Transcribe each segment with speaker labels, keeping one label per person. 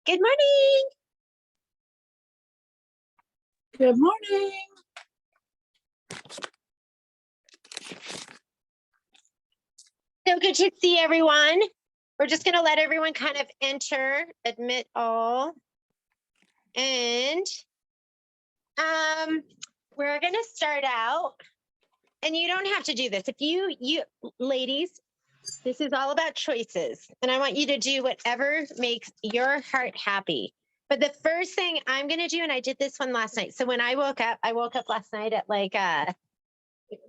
Speaker 1: Good morning.
Speaker 2: Good morning.
Speaker 1: So good to see everyone. We're just going to let everyone kind of enter, admit all. And we're going to start out. And you don't have to do this. If you ladies, this is all about choices. And I want you to do whatever makes your heart happy. But the first thing I'm going to do, and I did this one last night. So when I woke up last night at like, let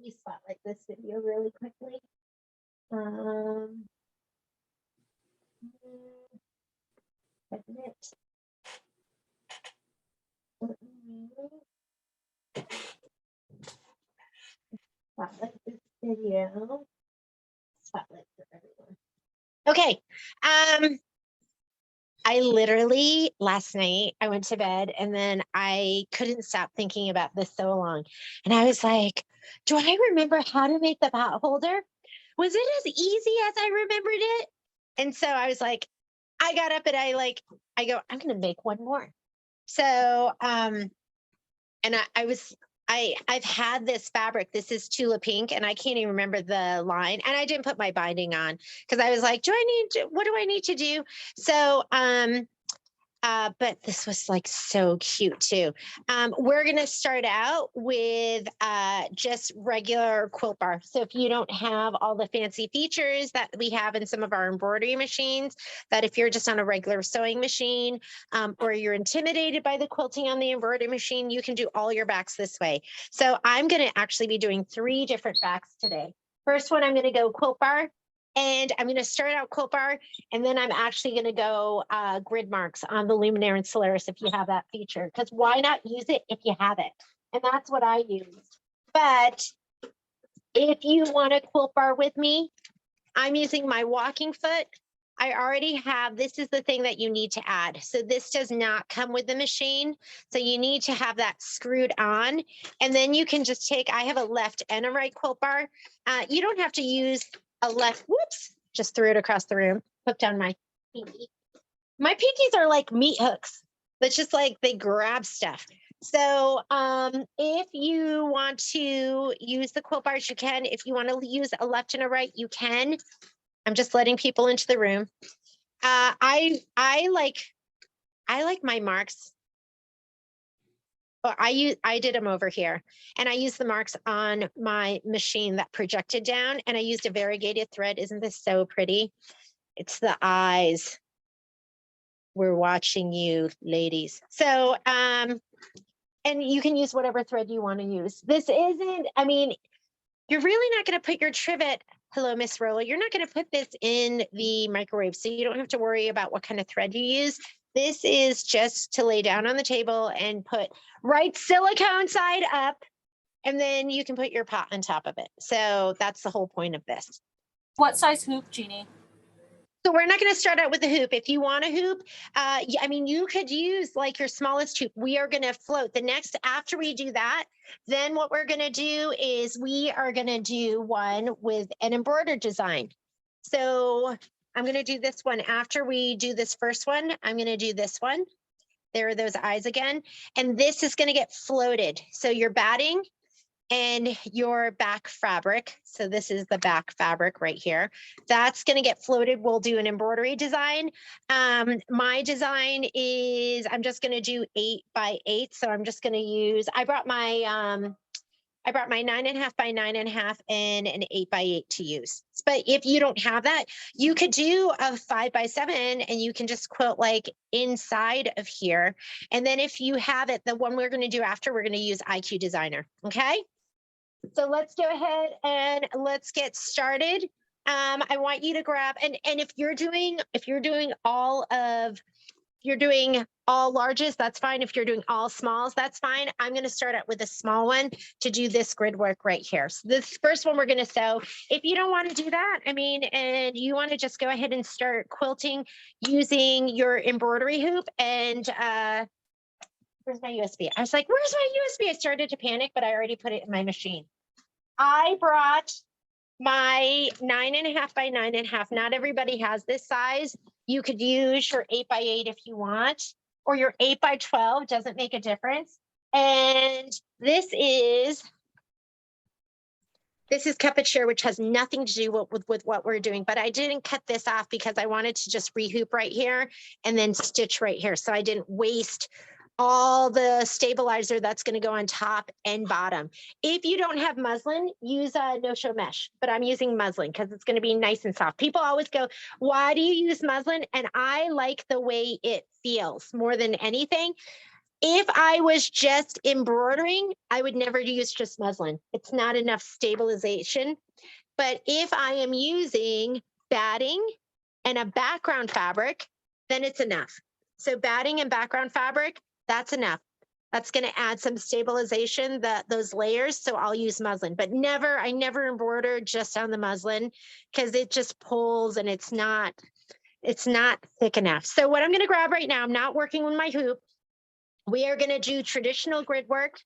Speaker 1: me spotlight this video really quickly. Admit. Spotlight this video. Spotlight for everyone. Okay. I literally last night I went to bed and then I couldn't stop thinking about this so long. And I was like, do I remember how to make the pot holder? Was it as easy as I remembered it? And so I was like, I got up and I go, I'm gonna make one more. So and I've had this fabric. This is Tula Pink, and I can't even remember the line. And I didn't put my binding on because I was like, what do I need to do? So, but this was like so cute too. We're going to start out with just regular quilt bar. So if you don't have all the fancy features that we have in some of our embroidery machines, that if you're just on a regular sewing machine or you're intimidated by the quilting on the embroidery machine, you can do all your backs this way. So I'm going to actually be doing 3 different backs today. First one, I'm going to go quilt bar. And I'm going to start out quilt bar, and then I'm actually going to go grid marks on the Luminaire and Solaris if you have that feature, because why not use it if you have it? And that's what I used. But if you want a quilt bar with me, I'm using my walking foot. I already have, this is the thing that you need to add. So this does not come with the machine. So you need to have that screwed on. And then you can just take, I have a left and a right quilt bar. You don't have to use a left, whoops, just threw it across the room, hooked on my pinky. My pinkies are like meat hooks. That's just like they grab stuff. So if you want to use the quilt bars, you can. If you want to use a left and a right, you can. I'm just letting people into the room. I like my marks. I did them over here, and I used the marks on my machine that projected down, and I used a variegated thread. Isn't this so pretty? It's the eyes. We're watching you, ladies. So, and you can use whatever thread you want to use. This isn't, I mean, you're really not going to put your trivet, hello, Miss Rolla, you're not going to put this in the microwave, so you don't have to worry about what kind of thread you use. This is just to lay down on the table and put right silicone side up, and then you can put your pot on top of it. So that's the whole point of this.
Speaker 2: What size hoop, Jeannie?
Speaker 1: So we're not going to start out with a hoop. If you want a hoop, I mean, you could use like your smallest hoop. We are going to float. The next, after we do that, then what we're going to do is we are going to do one with an embroidered design. So I'm going to do this one. After we do this first one, I'm going to do this one. There are those eyes again. And this is going to get floated. So your batting and your back fabric. So this is the back fabric right here. That's going to get floated. We'll do an embroidery design. My design is, I'm just going to do 8 by 8. So I'm just going to use, I brought my 9.5 by 9.5 and an 8 by 8 to use. But if you don't have that, you could do a 5 by 7 and you can just quilt like inside of here. And then if you have it, the one we're going to do after, we're going to use IQ Designer. Okay. So let's go ahead and let's get started. I want you to grab, and if you're doing all larges, that's fine. If you're doing all smalls, that's fine. I'm going to start out with a small one to do this grid work right here. So this first one we're going to sew. If you don't want to do that, I mean, and you want to just go ahead and start quilting using your embroidery hoop and, where's my USB? I was like, where's my USB? I started to panic, but I already put it in my machine. I brought my 9.5 by 9.5. Not everybody has this size. You could use your 8x8 if you want, or your 8x12, doesn't make a difference. And this is cut and share, which has nothing to do with what we're doing, but I didn't cut this off because I wanted to just rehoop right here and then stitch right here. So I didn't waste all the stabilizer that's going to go on top and bottom. If you don't have muslin, use a no-show mesh, but I'm using muslin because it's going to be nice and soft. People always go, why do you use muslin? And I like the way it feels more than anything. If I was just embroidering, I would never use just muslin. It's not enough stabilization. But if I am using batting and a background fabric, then it's enough. So batting and background fabric, that's enough. That's going to add some stabilization, those layers. So I'll use muslin, but I never embroider just on the muslin because it just pulls and it's not thick enough. So what I'm going to grab right now, I'm not working with my hoop. We are going to do traditional grid work.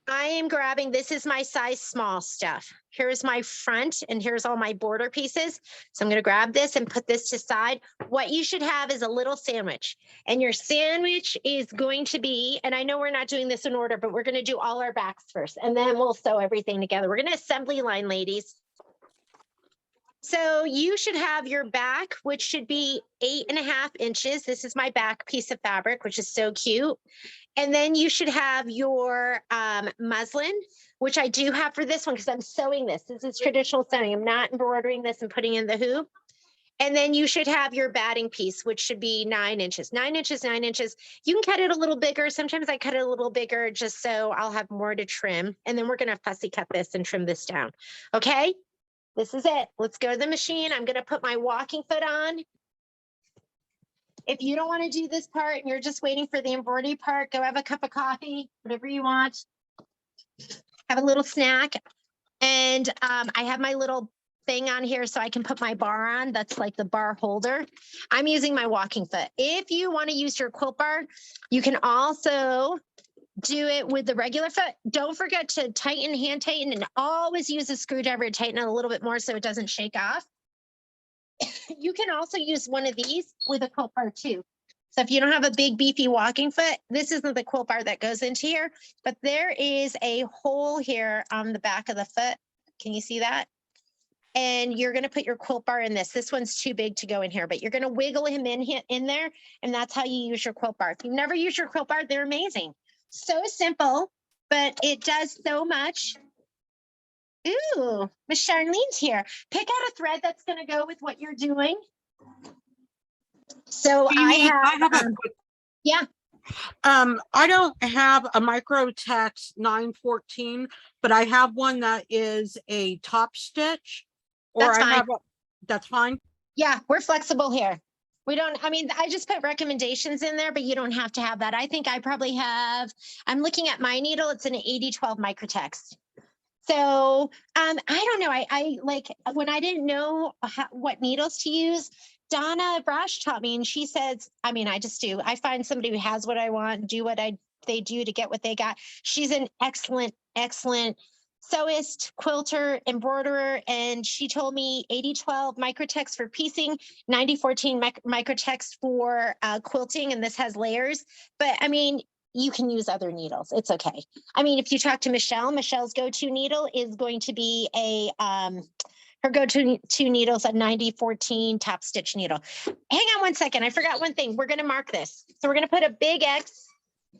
Speaker 1: I am grabbing, this is my size small stuff. Here's my front and here's all my border pieces. So I'm going to grab this and put this to side. What you should have is a little sandwich, and your sandwich is going to be, and I know we're not doing this in order, but we're going to do all our backs first and then we'll sew everything together. We're going to assembly line, ladies. So you should have your back, which should be 8.5 inches. This is my back piece of fabric, which is so cute. And then you should have your muslin, which I do have for this one because I'm sewing this. This is traditional sewing. I'm not embroidering this and putting in the hoop. And then you should have your batting piece, which should be 9 inches, 9 inches, 9 inches. You can cut it a little bigger. Sometimes I cut it a little bigger just so I'll have more to trim. And then we're going to fussy cut this and trim this down. Okay. This is it. Let's go to the machine. I'm going to put my walking foot on. If you don't want to do this part and you're just waiting for the embroidery part, go have a cup of coffee, whatever you want. Have a little snack. And I have my little thing on here so I can put my bar on. That's like the bar holder. I'm using my walking foot. If you want to use your quilt bar, you can also do it with the regular foot. Don't forget to hand tighten, and always use a screwdriver to tighten it a little bit more so it doesn't shake off. You can also use one of these with a quilt bar too. So if you don't have a big beefy walking foot, this isn't the quilt bar that goes into here, but there is a hole here on the back of the foot. Can you see that? And you're going to put your quilt bar in this. This one's too big to go in here, but you're going to wiggle him in there, and that's how you use your quilt bar. If you've never used your quilt bar, they're amazing. So simple, but it does so much. Ooh, Miss Charlene's here. Pick out a thread that's going to go with what you're doing. So
Speaker 3: Amy, I have a quick.
Speaker 1: Yeah.
Speaker 3: I don't have a Microtex 914, but I have one that is a top stitch. Or
Speaker 1: That's
Speaker 3: I
Speaker 1: fine.
Speaker 3: have that's fine.
Speaker 1: Yeah, we're flexible here. We don't, I mean, I just put recommendations in there, but you don't have to have that. I think I probably have, I'm looking at my needle. It's an 8012 Microtex. So I don't know. I like when I didn't know what needles to use, Donna Brash taught me, and she says, I mean, I just do. I find somebody who has what I want, do what they do to get what they got. She's an excellent sewist, quilter, embroiderer, and she told me 8012 Microtex for piecing, 9014 Microtex for quilting, and this has layers. But I mean, you can use other needles. It's okay. I mean, if you talk to Michelle, Michelle's go-to needle is going to be her go-to needles a 9014 top stitch needle. Hang on one second. I forgot one thing. We're going to mark this. So we're going to put a big X,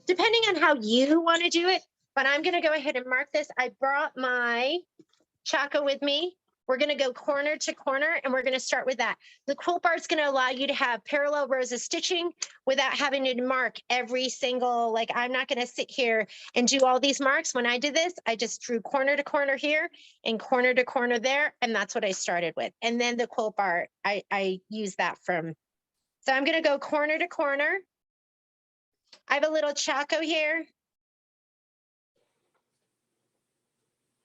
Speaker 1: depending on how you want to do it. But I'm going to go ahead and mark this. I brought my Chaco with me. We're going to go corner to corner, and we're going to start with that. The quilt bar is going to allow you to have parallel rows of stitching without having to mark every single, like I'm not going to sit here and do all these marks. When I did this, I just drew corner to corner here and corner to corner there. And that's what I started with. And then the quilt bar, I use that from. So I'm going to go corner to corner. I have a little Chaco here.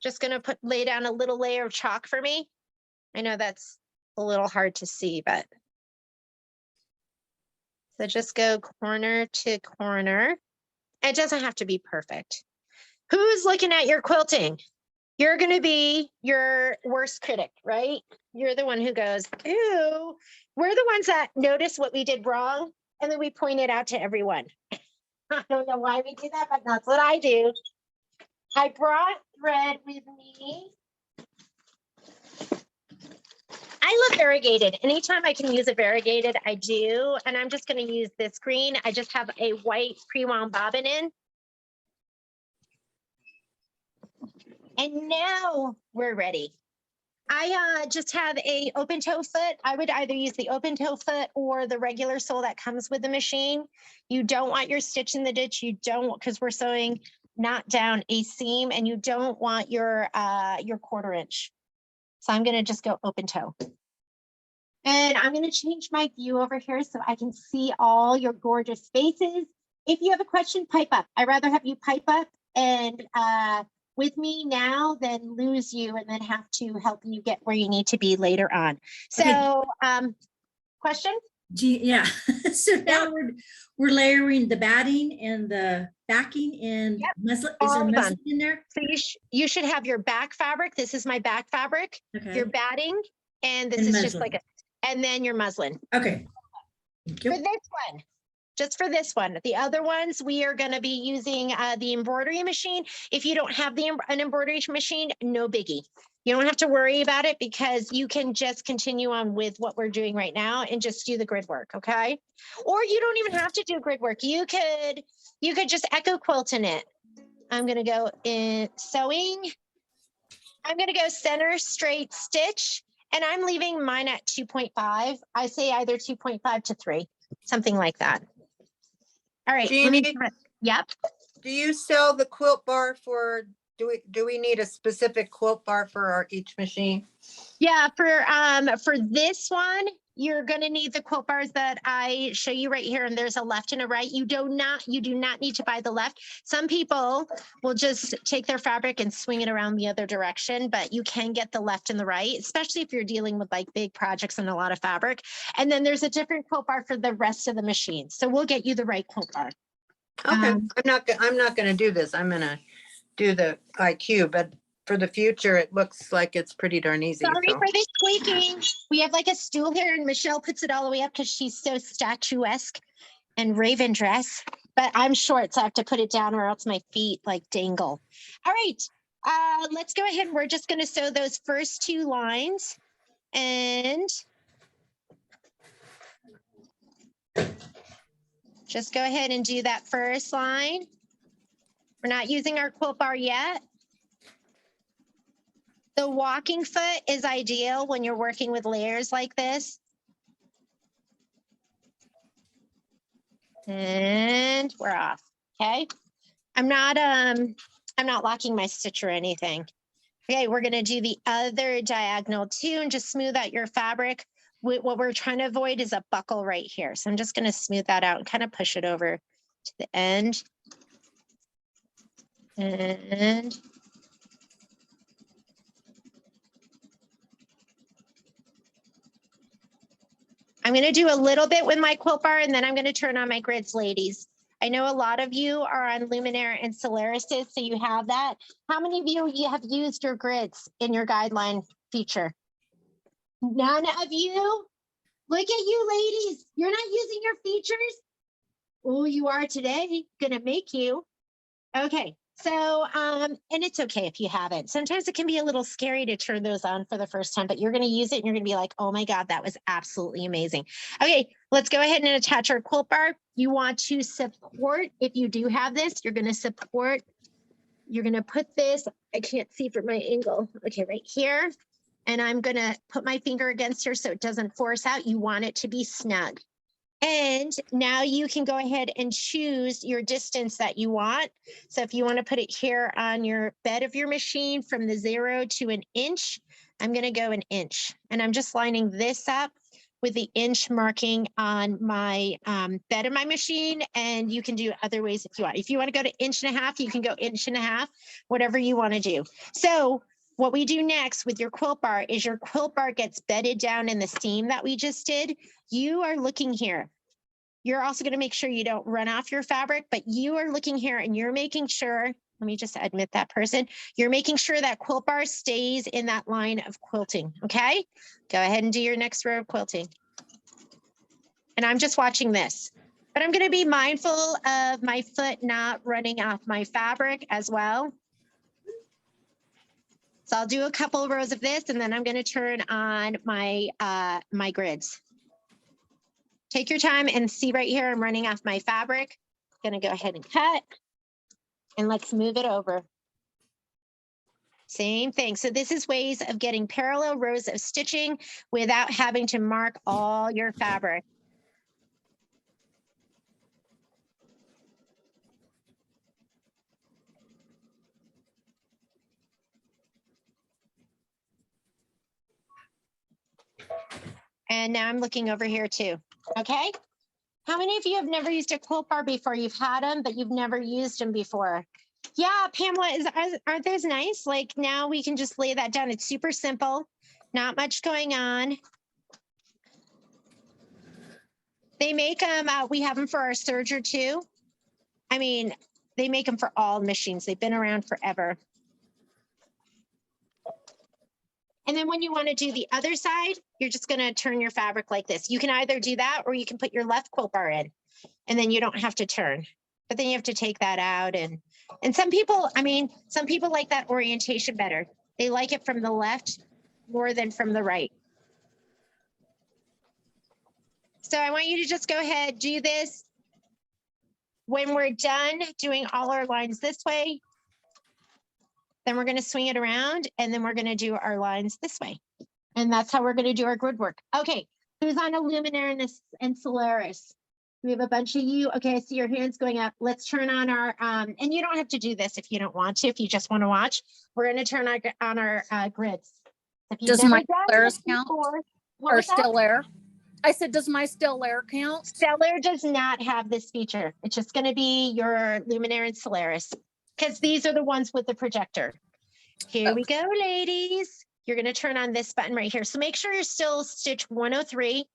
Speaker 1: Just going to lay down a little layer of chalk for me. I know that's a little hard to see, but. So just go corner to corner. It doesn't have to be perfect. Who's looking at your quilting? You're going to be your worst critic, right? You're the one who goes, ew, we're the ones that notice what we did wrong, and then we point it out to everyone. I don't know why we do that, but that's what I do. I brought thread with me. I love variegated. Anytime I can use a variegated, I do. And I'm just going to use this green. I just have a white pre-wound bobbin in. And now we're ready. I just have a open toe foot. I would either use the open toe foot or the regular sole that comes with the machine. You don't want your stitch in the ditch. You don't, because we're sewing not down a seam, and you don't want your 1/4 inch. So I'm going to just go open toe. And I'm going to change my view over here so I can see all your gorgeous faces. If you have a question, pipe up. I'd rather have you pipe up and with me now than lose you and then have to help you get where you need to be later on. So, question?
Speaker 4: Yeah. So now we're layering the batting and the backing and muslin. Is there muslin in there?
Speaker 1: So you should have your back fabric. This is my back fabric.
Speaker 4: Okay.
Speaker 1: Your batting, and this
Speaker 4: And
Speaker 1: is
Speaker 4: muslin.
Speaker 1: just like and then your muslin.
Speaker 4: Okay. Thank you.
Speaker 1: For this one, just for this one. The other ones, we are going to be using the embroidery machine. If you don't have an embroidery machine, no biggie. You don't have to worry about it because you can just continue on with what we're doing right now and just do the grid work, okay? Or you don't even have to do grid work. You could just echo quilt in it. I'm going to go in sewing. I'm going to go center straight stitch, and I'm leaving mine at 2.5. I say either 2.5 to 3, something like that. All right.
Speaker 5: Jeannie,
Speaker 1: Yep.
Speaker 5: do you sell the quilt bar for, do we need a specific quilt bar for each machine?
Speaker 1: Yeah, for this one, you're going to need the quilt bars that I show you right here, and there's a left and a right. You do not need to buy the left. Some people will just take their fabric and swing it around the other direction, but you can get the left and the right, especially if you're dealing with like big projects and a lot of fabric. And then there's a different quilt bar for the rest of the machine. So we'll get you the right quilt bar.
Speaker 5: Okay, I'm not going to do this. I'm going to do the IQ, but for the future, it looks like it's pretty darn easy.
Speaker 1: Sorry
Speaker 5: So.
Speaker 1: for the squeaking. We have like a stool here, and Michelle puts it all the way up because she's so statuesque and raven dress. But I'm short, so I have to put it down or else my feet like dangle. All right, let's go ahead. We're just going to sew those first 2 lines, and just go ahead and do that first line. We're not using our quilt bar yet. The walking foot is ideal when you're working with layers like this. And we're off. Okay. I'm not locking my stitch or anything. Okay, we're going to do the other diagonal too and just smooth out your fabric. What we're trying to avoid is a buckle right here. So I'm just going to smooth that out and kind of push it over to the end. And I'm going to do a little bit with my quilt bar, and then I'm going to turn on my grids, ladies. I know a lot of you are on Luminaire and Solaris, so you have that. How many of you have used your grids in your guideline feature? None of you? Look at you, ladies. You're not using your features? Oh, you are today. Gonna make you. Okay. So, and it's okay if you haven't. Sometimes it can be a little scary to turn those on for the first time, but you're going to use it and you're going to be like, oh my God, that was absolutely amazing. Okay, let's go ahead and attach our quilt bar. You want to support, if you do have this, you're going to support, you're going to put this, I can't see from my angle. Okay, right here. And I'm going to put my finger against here so it doesn't force out. You want it to be snug. And now you can go ahead and choose your distance that you want. So if you want to put it here on your bed of your machine from the 0 to 1 inch, I'm going to go 1 inch. And I'm just lining this up with the inch marking on my bed of my machine. And you can do other ways if you want. If you want to go to 1.5 inches, you can go 1.5 inches, whatever you want to do. So what we do next with your quilt bar is your quilt bar gets bedded down in the seam that we just did. You are looking here. You're also going to make sure you don't run off your fabric, but you are looking here and you're making sure, let me just admit that person, you're making sure that quilt bar stays in that line of quilting, okay? Go ahead and do your next row of quilting. and I'm just watching this. But I'm going to be mindful of my foot not running off my fabric as well. So I'll do a couple of rows of this, and then I'm going to turn on my my grids. Take your time and see right here, I'm running off my fabric. Going to go ahead and cut, and let's move it over. Same thing. So this is ways of getting parallel rows of stitching without having to mark all your fabric. And now I'm looking over here too. Okay. How many of you have never used a quilt bar before? You've had them, but you've never used them before. Yeah, Pamela, aren't those nice? Like now we can just lay that down. It's super simple, not much going on. They make them, we have them for our serger too. I mean, they make them for all machines. They've been around forever. And then when you want to do the other side, you're just going to turn your fabric like this. You can either do that or you can put your left quilt bar in, and then you don't have to turn. But then you have to take that out. And some people, I mean, some people like that orientation better. They like it from the left more than from the right. So I want you to just go ahead, do this. When we're done doing all our lines this way, then we're going to swing it around, and then we're going to do our lines this way. And that's how we're going to do our grid work. Okay, who's on a Luminaire and Solaris? We have a bunch of you. Okay, I see your hands going up. Let's turn on our, and you don't have to do this if you don't want to, if you just want to watch. We're going to turn on our grids.
Speaker 2: Does my Solaris count? Or Still Air? I said, does my Still Air count?
Speaker 1: Stellar does not have this feature. It's just going to be your Luminaire and Solaris, because these are the ones with the projector. Here we go, ladies. You're going to turn on this button right here. So make sure you're still stitch 103.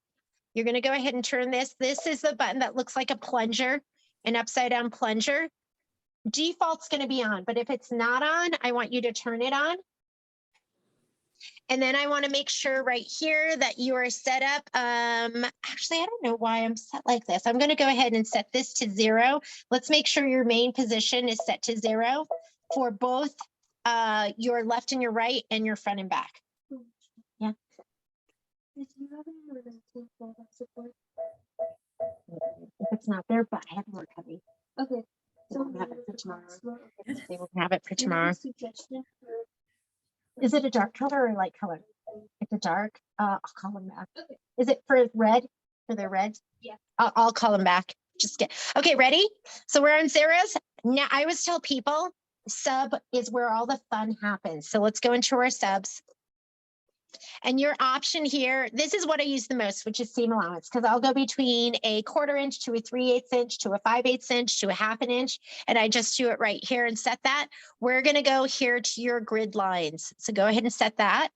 Speaker 1: You're going to go ahead and turn this. This is the button that looks like a plunger, an upside down plunger. Default's going to be on, but if it's not on, I want you to turn it on. And then I want to make sure right here that you are set up. Actually, I don't know why I'm set like this. I'm going to go ahead and set this to 0. Let's make sure your main position is set to 0 for both your left and your right and your front and back. Yeah. If it's not there, but I have more copy. Okay. So we'll have it for tomorrow. They will have it for tomorrow. Is it a dark color or a light color? It's a dark. I'll call them back. Okay. Is it for red? For the red? Yeah. I'll call them back. Just get. Okay, ready? So we're on zeros. Now I always tell people sub is where all the fun happens. So let's go into our subs. And your option here, this is what I use the most, which is seam allowance, because I'll go between a 1/4 inch to a 3/8 inch to a 5/8 inch to a 1/2 inch. And I just do it right here and set that. We're going to go here to your grid lines. So go ahead and set that.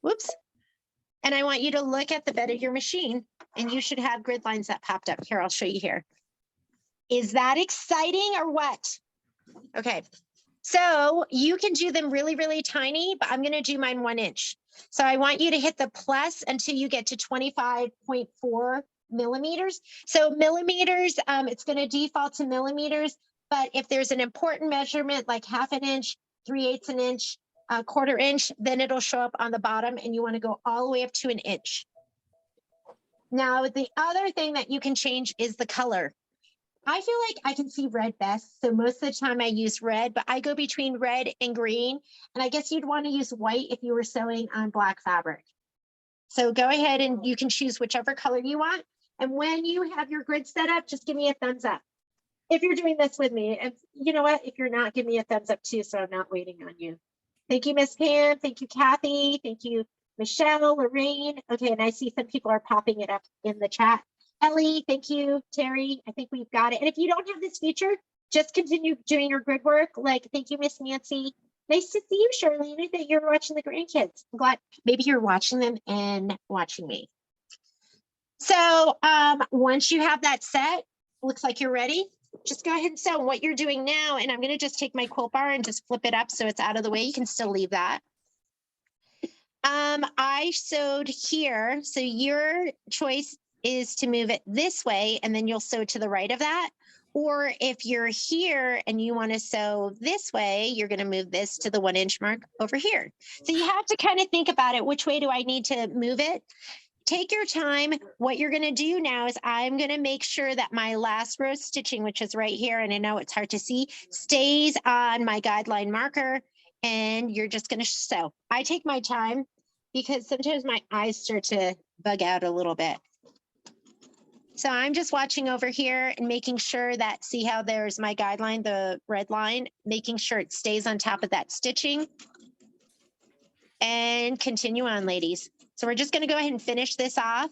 Speaker 1: Whoops. And I want you to look at the bed of your machine, and you should have grid lines that popped up. Here, I'll show you here. Is that exciting or what? Okay. So you can do them really, really tiny, but I'm going to do mine 1 inch. So I want you to hit the plus until you get to 25.4 millimeters. So millimeters, it's going to default to millimeters. But if there's an important measurement like 1/2 inch, 3/8 an inch, 1/4 inch, then it'll show up on the bottom, and you want to go all the way up to 1 inch. Now, the other thing that you can change is the color. I feel like I can see red best. So most of the time I use red, but I go between red and green. And I guess you'd want to use white if you were sewing on black fabric. So go ahead and you can choose whichever color you want. And when you have your grid set up, just give me a thumbs up. If you're doing this with me, and you know what, if you're not, give me a thumbs up too, so I'm not waiting on you. Thank you, Miss Pam. Thank you, Kathy. Thank you, Michelle, Lorraine. Okay, and I see some people are popping it up in the chat. Ellie, thank you. Terry, I think we've got it. And if you don't have this feature, just continue doing your grid work. Like, thank you, Miss Nancy. Nice to see you, Charlene. I think you're watching the grandkids. I'm glad maybe you're watching them and watching me. So once you have that set, looks like you're ready. Just go ahead and sew what you're doing now. And I'm going to just take my quilt bar and just flip it up so it's out of the way. You can still leave that. I sewed here. So your choice is to move it this way and then you'll sew to the right of that. Or if you're here and you want to sew this way, you're going to move this to the 1 inch mark over here. So you have to kind of think about it. Which way do I need to move it? Take your time. What you're going to do now is I'm going to make sure that my last row stitching, which is right here, and I know it's hard to see, stays on my guideline marker. And you're just going to sew. I take my time because sometimes my eyes start to bug out a little bit. So I'm just watching over here and making sure that, see how there's my guideline, the red line, making sure it stays on top of that stitching. And continue on, ladies. So we're just going to go ahead and finish this off.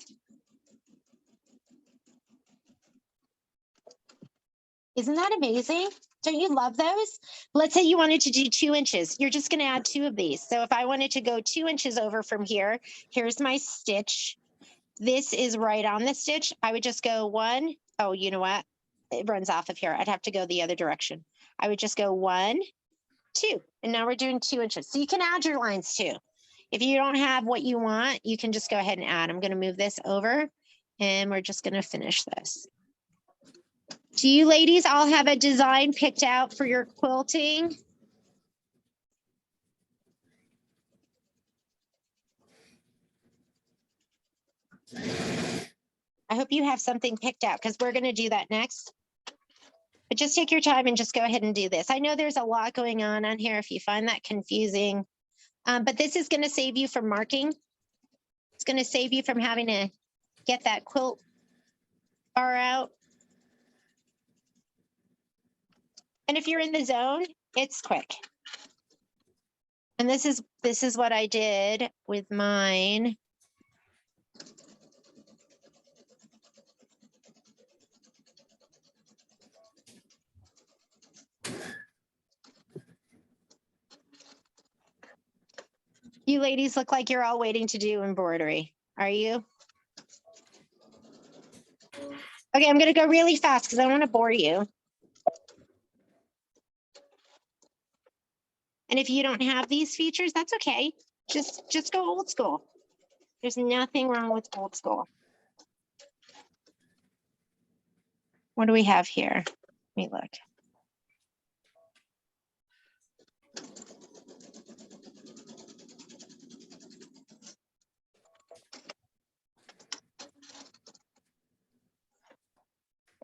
Speaker 1: Isn't that amazing? Don't you love those? Let's say you wanted to do 2 inches. You're just going to add 2 of these. So if I wanted to go 2 inches over from here, here's my stitch. This is right on the stitch. I would just go 1. Oh, you know what? It runs off of here. I'd have to go the other direction. I would just go 1, 2. And now we're doing 2 inches. So you can add your lines too. If you don't have what you want, you can just go ahead and add. I'm going to move this over and we're just going to finish this. Do you ladies all have a design picked out for your quilting? I hope you have something picked out because we're going to do that next. But just take your time and just go ahead and do this. I know there's a lot going on here if you find that confusing, but this is going to save you from marking. It's going to save you from having to get that quilt bar out. And if you're in the zone, it's quick. And this is what I did with mine. You ladies look like you're all waiting to do embroidery. Are you? Okay, I'm going to go really fast because I don't want to bore you. And if you don't have these features, that's okay. Just go old school. There's nothing wrong with old school. What do we have here? Let me look.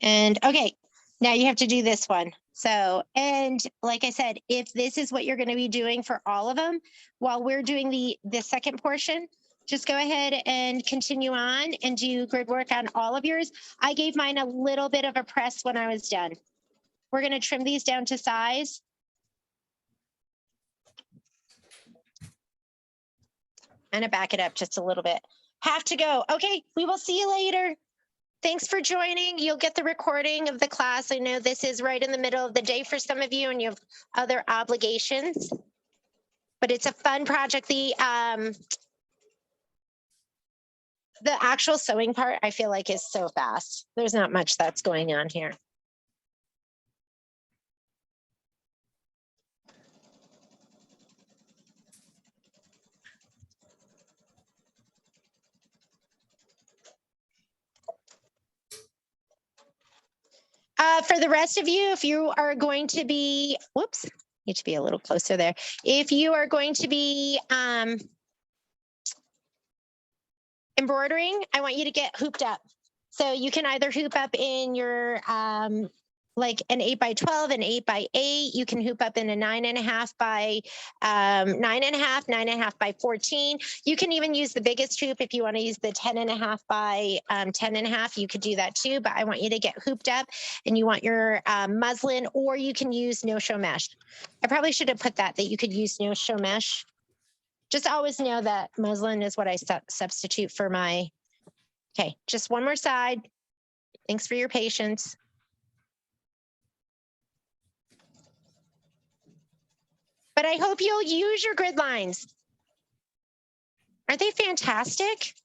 Speaker 1: And okay, now you have to do this one. So, and like I said, if this is what you're going to be doing for all of them, while we're doing the second portion, just go ahead and continue on and do grid work on all of yours. I gave mine a little bit of a press when I was done. We're going to trim these down to size. And to back it up just a little bit. Have to go. Okay, we will see you later. Thanks for joining. You'll get the recording of the class. I know this is right in the middle of the day for some of you and you have other obligations, but it's a fun project. The actual sewing part, I feel like, is so fast. There's not much that's going on here. For the rest of you, if you are going to be, whoops, need to be a little closer there. If you are going to be embroidering, I want you to get hooped up. So you can either hoop up in your like an 8x12, an 8x8. You can hoop up in a 9.5 by 9.5, 9.5 by 14. You can even use the biggest hoop if you want to use the 10.5 by 10.5. You could do that too, but I want you to get hooped up and you want your muslin, or you can use no-show mesh. I probably should have put that you could use no-show mesh. Just always know that muslin is what I substitute for my, okay, just one more side. Thanks for your patience. But I hope you'll use your grid lines. Aren't they fantastic?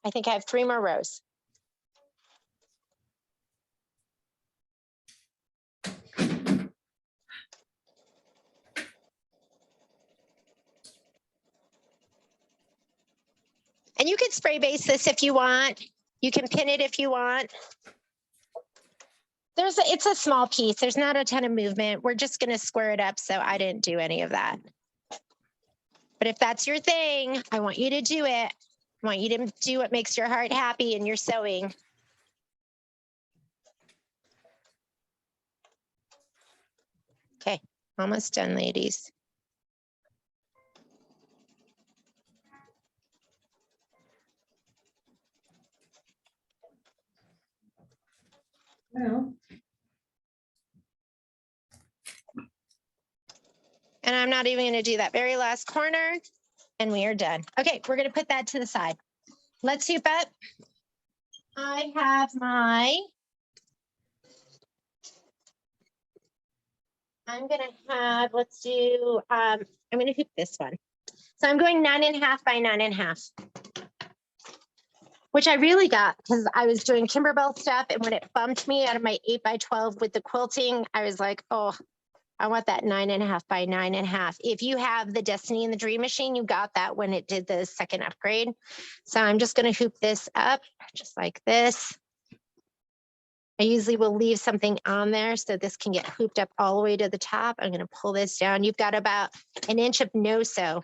Speaker 1: I think I have 3 more rows. And you can spray base this if you want. You can pin it if you want. It's a small piece. There's not a ton of movement. We're just going to square it up. So I didn't do any of that. But if that's your thing, I want you to do it. I want you to do what makes your heart happy in your sewing. Okay, almost done, ladies.
Speaker 4: Well,
Speaker 1: And I'm not even going to do that very last corner. And we are done. Okay, we're going to put that to the side. Let's hoop up. I have I'm going to have, let's do, I'm going to hoop this one. So I'm going 9.5 by 9.5, which I really got because I was doing Kimberbell stuff. And when it bumped me out of my 8 by 12 with the quilting, I was like, oh, I want that 9.5 by 9.5. If you have the Destiny and the Dream Machine, you got that when it did the second upgrade. So I'm just going to hoop this up just like this. I usually will leave something on there so this can get hooped up all the way to the top. I'm going to pull this down. You've got about an inch of no-sew.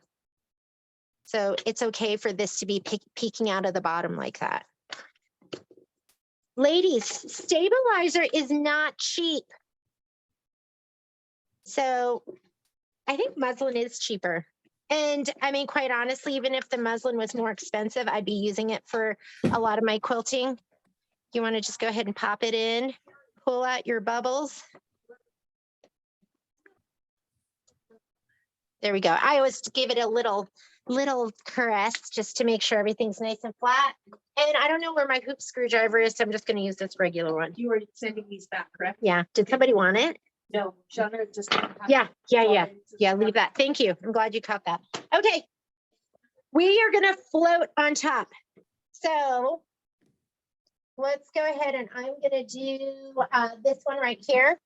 Speaker 1: So it's okay for this to be peeking out of the bottom like that. Ladies, stabilizer is not cheap. So I think muslin is cheaper. And I mean, quite honestly, even if the muslin was more expensive, I'd be using it for a lot of my quilting. You want to just go ahead and pop it in, pull out your bubbles. There we go. I always give it a little caress just to make sure everything's nice and flat. And I don't know where my hoop screwdriver is, so I'm just going to use this regular one.
Speaker 6: You were sending these back, correct?
Speaker 1: Yeah. Did somebody want it?
Speaker 6: No, Shauna just.
Speaker 1: Yeah. Leave that. Thank you. I'm glad you caught that. Okay. We are going to float on top. So let's go ahead and I'm going to do this one right here.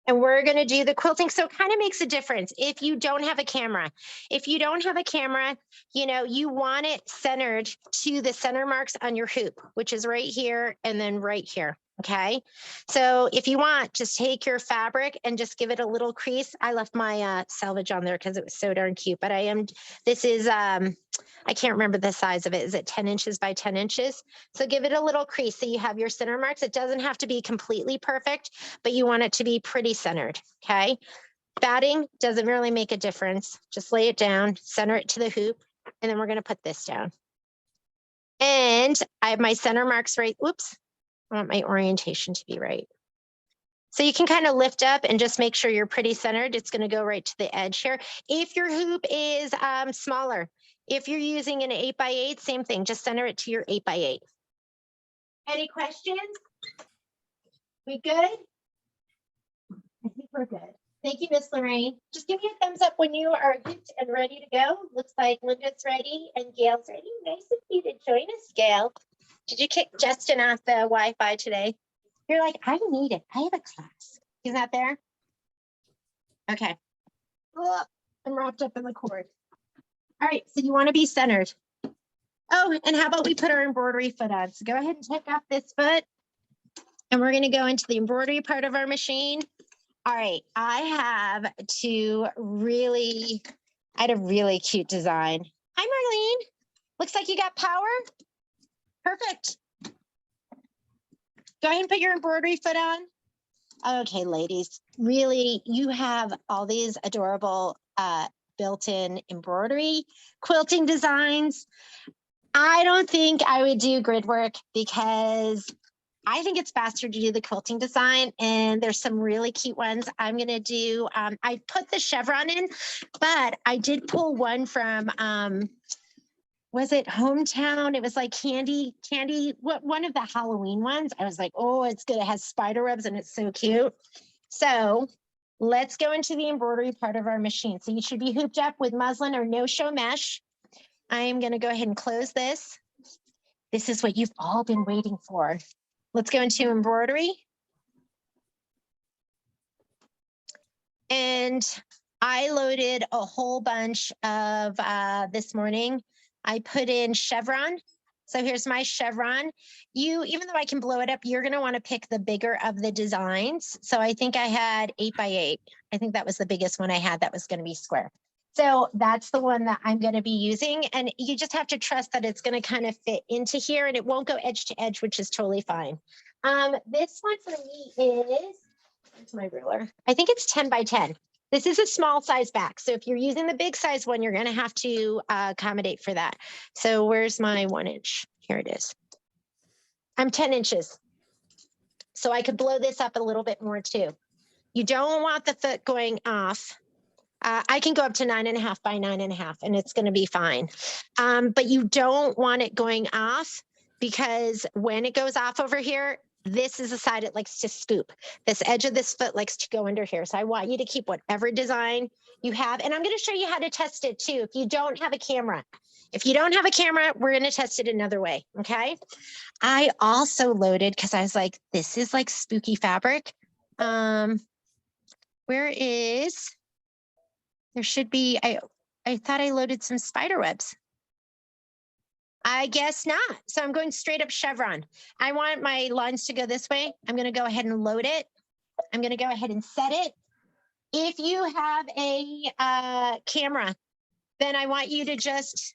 Speaker 1: And we're going to do the quilting. So it kind of makes a difference if you don't have a camera. If you don't have a camera, you know, you want it centered to the center marks on your hoop, which is right here and then right here. Okay. So if you want, just take your fabric and just give it a little crease. I left my selvage on there because it was so darn cute, but this is, I can't remember the size of it. Is it 10 inches by 10 inches? So give it a little crease so you have your center marks. It doesn't have to be completely perfect, but you want it to be pretty centered. Okay. Batting doesn't really make a difference. Just lay it down, center it to the hoop, and then we're going to put this down. And I have my center marks right. Whoops. I want my orientation to be right. So you can kind of lift up and just make sure you're pretty centered. It's going to go right to the edge here. If your hoop is smaller, if you're using an 8 by 8, same thing, just center it to your 8 by 8. Any questions? We good? I think we're good. Thank you, Miss Lorraine. Just give me a thumbs up when you are hooped and ready to go. Looks like Linda's ready and Gail's ready. Nice of you to join us, Gail. Did you kick Justin off the Wi-Fi today? You're like, I need it. I have a class. He's not there? Okay. Oh, I'm wrapped up in the cord. All right, so you want to be centered. Oh, and how about we put our embroidery foot on? So go ahead and take off this foot. And we're going to go into the embroidery part of our machine. All right, I had a really cute design. Hi, Marlene. Looks like you got power. Perfect. Go ahead and put your embroidery foot on. Okay, ladies, really, you have all these adorable built-in embroidery quilting designs. I don't think I would do grid work because I think it's faster to do the quilting design, and there's some really cute ones. I'm going to do, I put the chevron in, but I did pull one from, was it Hometown? It was like candy, one of the Halloween ones. I was like, oh, it's good. It has spider webs and it's so cute. So let's go into the embroidery part of our machine. So you should be hooped up with muslin or no-show mesh. I am going to go ahead and close this. This is what you've all been waiting for. Let's go into embroidery. And I loaded a whole bunch of this morning. I put in chevron. So here's my chevron. Even though I can blow it up, you're gonna wanna pick the bigger of the designs. So I think I had 8x8. I think that was the biggest one I had that was gonna be square. So that's the one that I'm gonna be using. And you just have to trust that it's gonna kind of fit into here and it won't go edge to edge, which is totally fine. This one for me is, where's my ruler? I think it's 10 by 10. This is a small size back. So if you're using the big size one, you're going to have to accommodate for that. So where's my 1 inch? Here it is. I'm 10 inches. So I could blow this up a little bit more too. You don't want the foot going off. I can go up to 9.5 by 9.5 and it's going to be fine. But you don't want it going off because when it goes off over here, this is the side it likes to scoop. This edge of this foot likes to go under here. So I want you to keep whatever design you have. And I'm going to show you how to test it too. If you don't have a camera, we're going to test it another way. Okay. I also loaded because I was like, this is like spooky fabric. There should be, I thought I loaded some spider webs. I guess not. So I'm going straight up chevron. I want my lines to go this way. I'm going to go ahead and load it. I'm going to go ahead and set it. If you have a camera, then I want you to just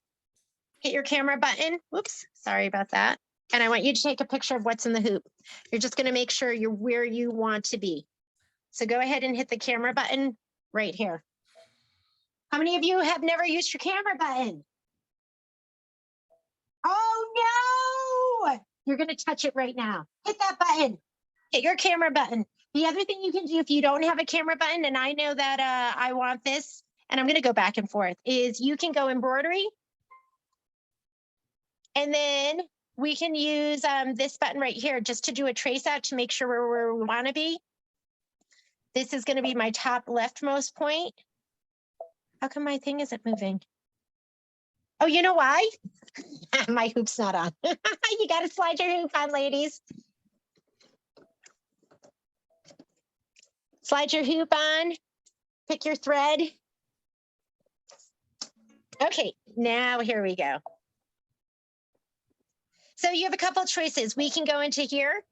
Speaker 1: hit your camera button. Whoops, sorry about that. And I want you to take a picture of what's in the hoop. You're just going to make sure you're where you want to be. So go ahead and hit the camera button right here. How many of you have never used your camera button? Oh no! You're going to touch it right now. Hit that button. Hit your camera button. The other thing you can do if you don't have a camera button, and I know that I want this, and I'm going to go back and forth, is you can go embroidery. And then we can use this button right here just to do a trace out to make sure we're where we want to be. This is going to be my top leftmost point. How come my thing isn't moving? Oh, you know why? My hoop's not on. You got to slide your hoop on, ladies. Slide your hoop on. Pick your thread. Okay, now here we go. So you have a couple of choices. We can go into here,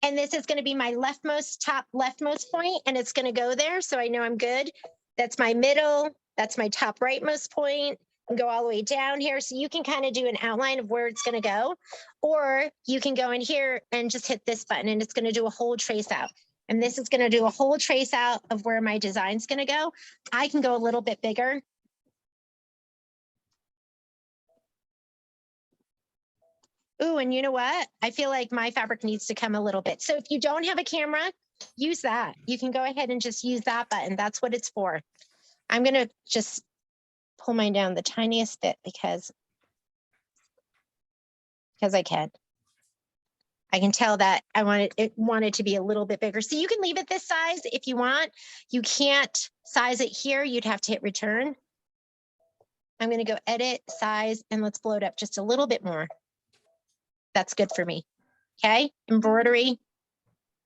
Speaker 1: and this is going to be my top leftmost point, and it's going to go there, so I know I'm good. That's my middle. That's my top rightmost point. And go all the way down here. So you can kind of do an outline of where it's going to go, or you can go in here and just hit this button and it's going to do a whole trace out. And this is going to do a whole trace out of where my design's going to go. I can go a little bit bigger. Ooh, and you know what? I feel like my fabric needs to come a little bit. So if you don't have a camera, use that. You can go ahead and just use that button. That's what it's for. I'm going to just pull mine down the tiniest bit because I can. I can tell that I want it to be a little bit bigger. So you can leave it this size if you want. You can't size it here. You'd have to hit return. I'm going to go edit, size, and let's blow it up just a little bit more. That's good for me. Okay, embroidery.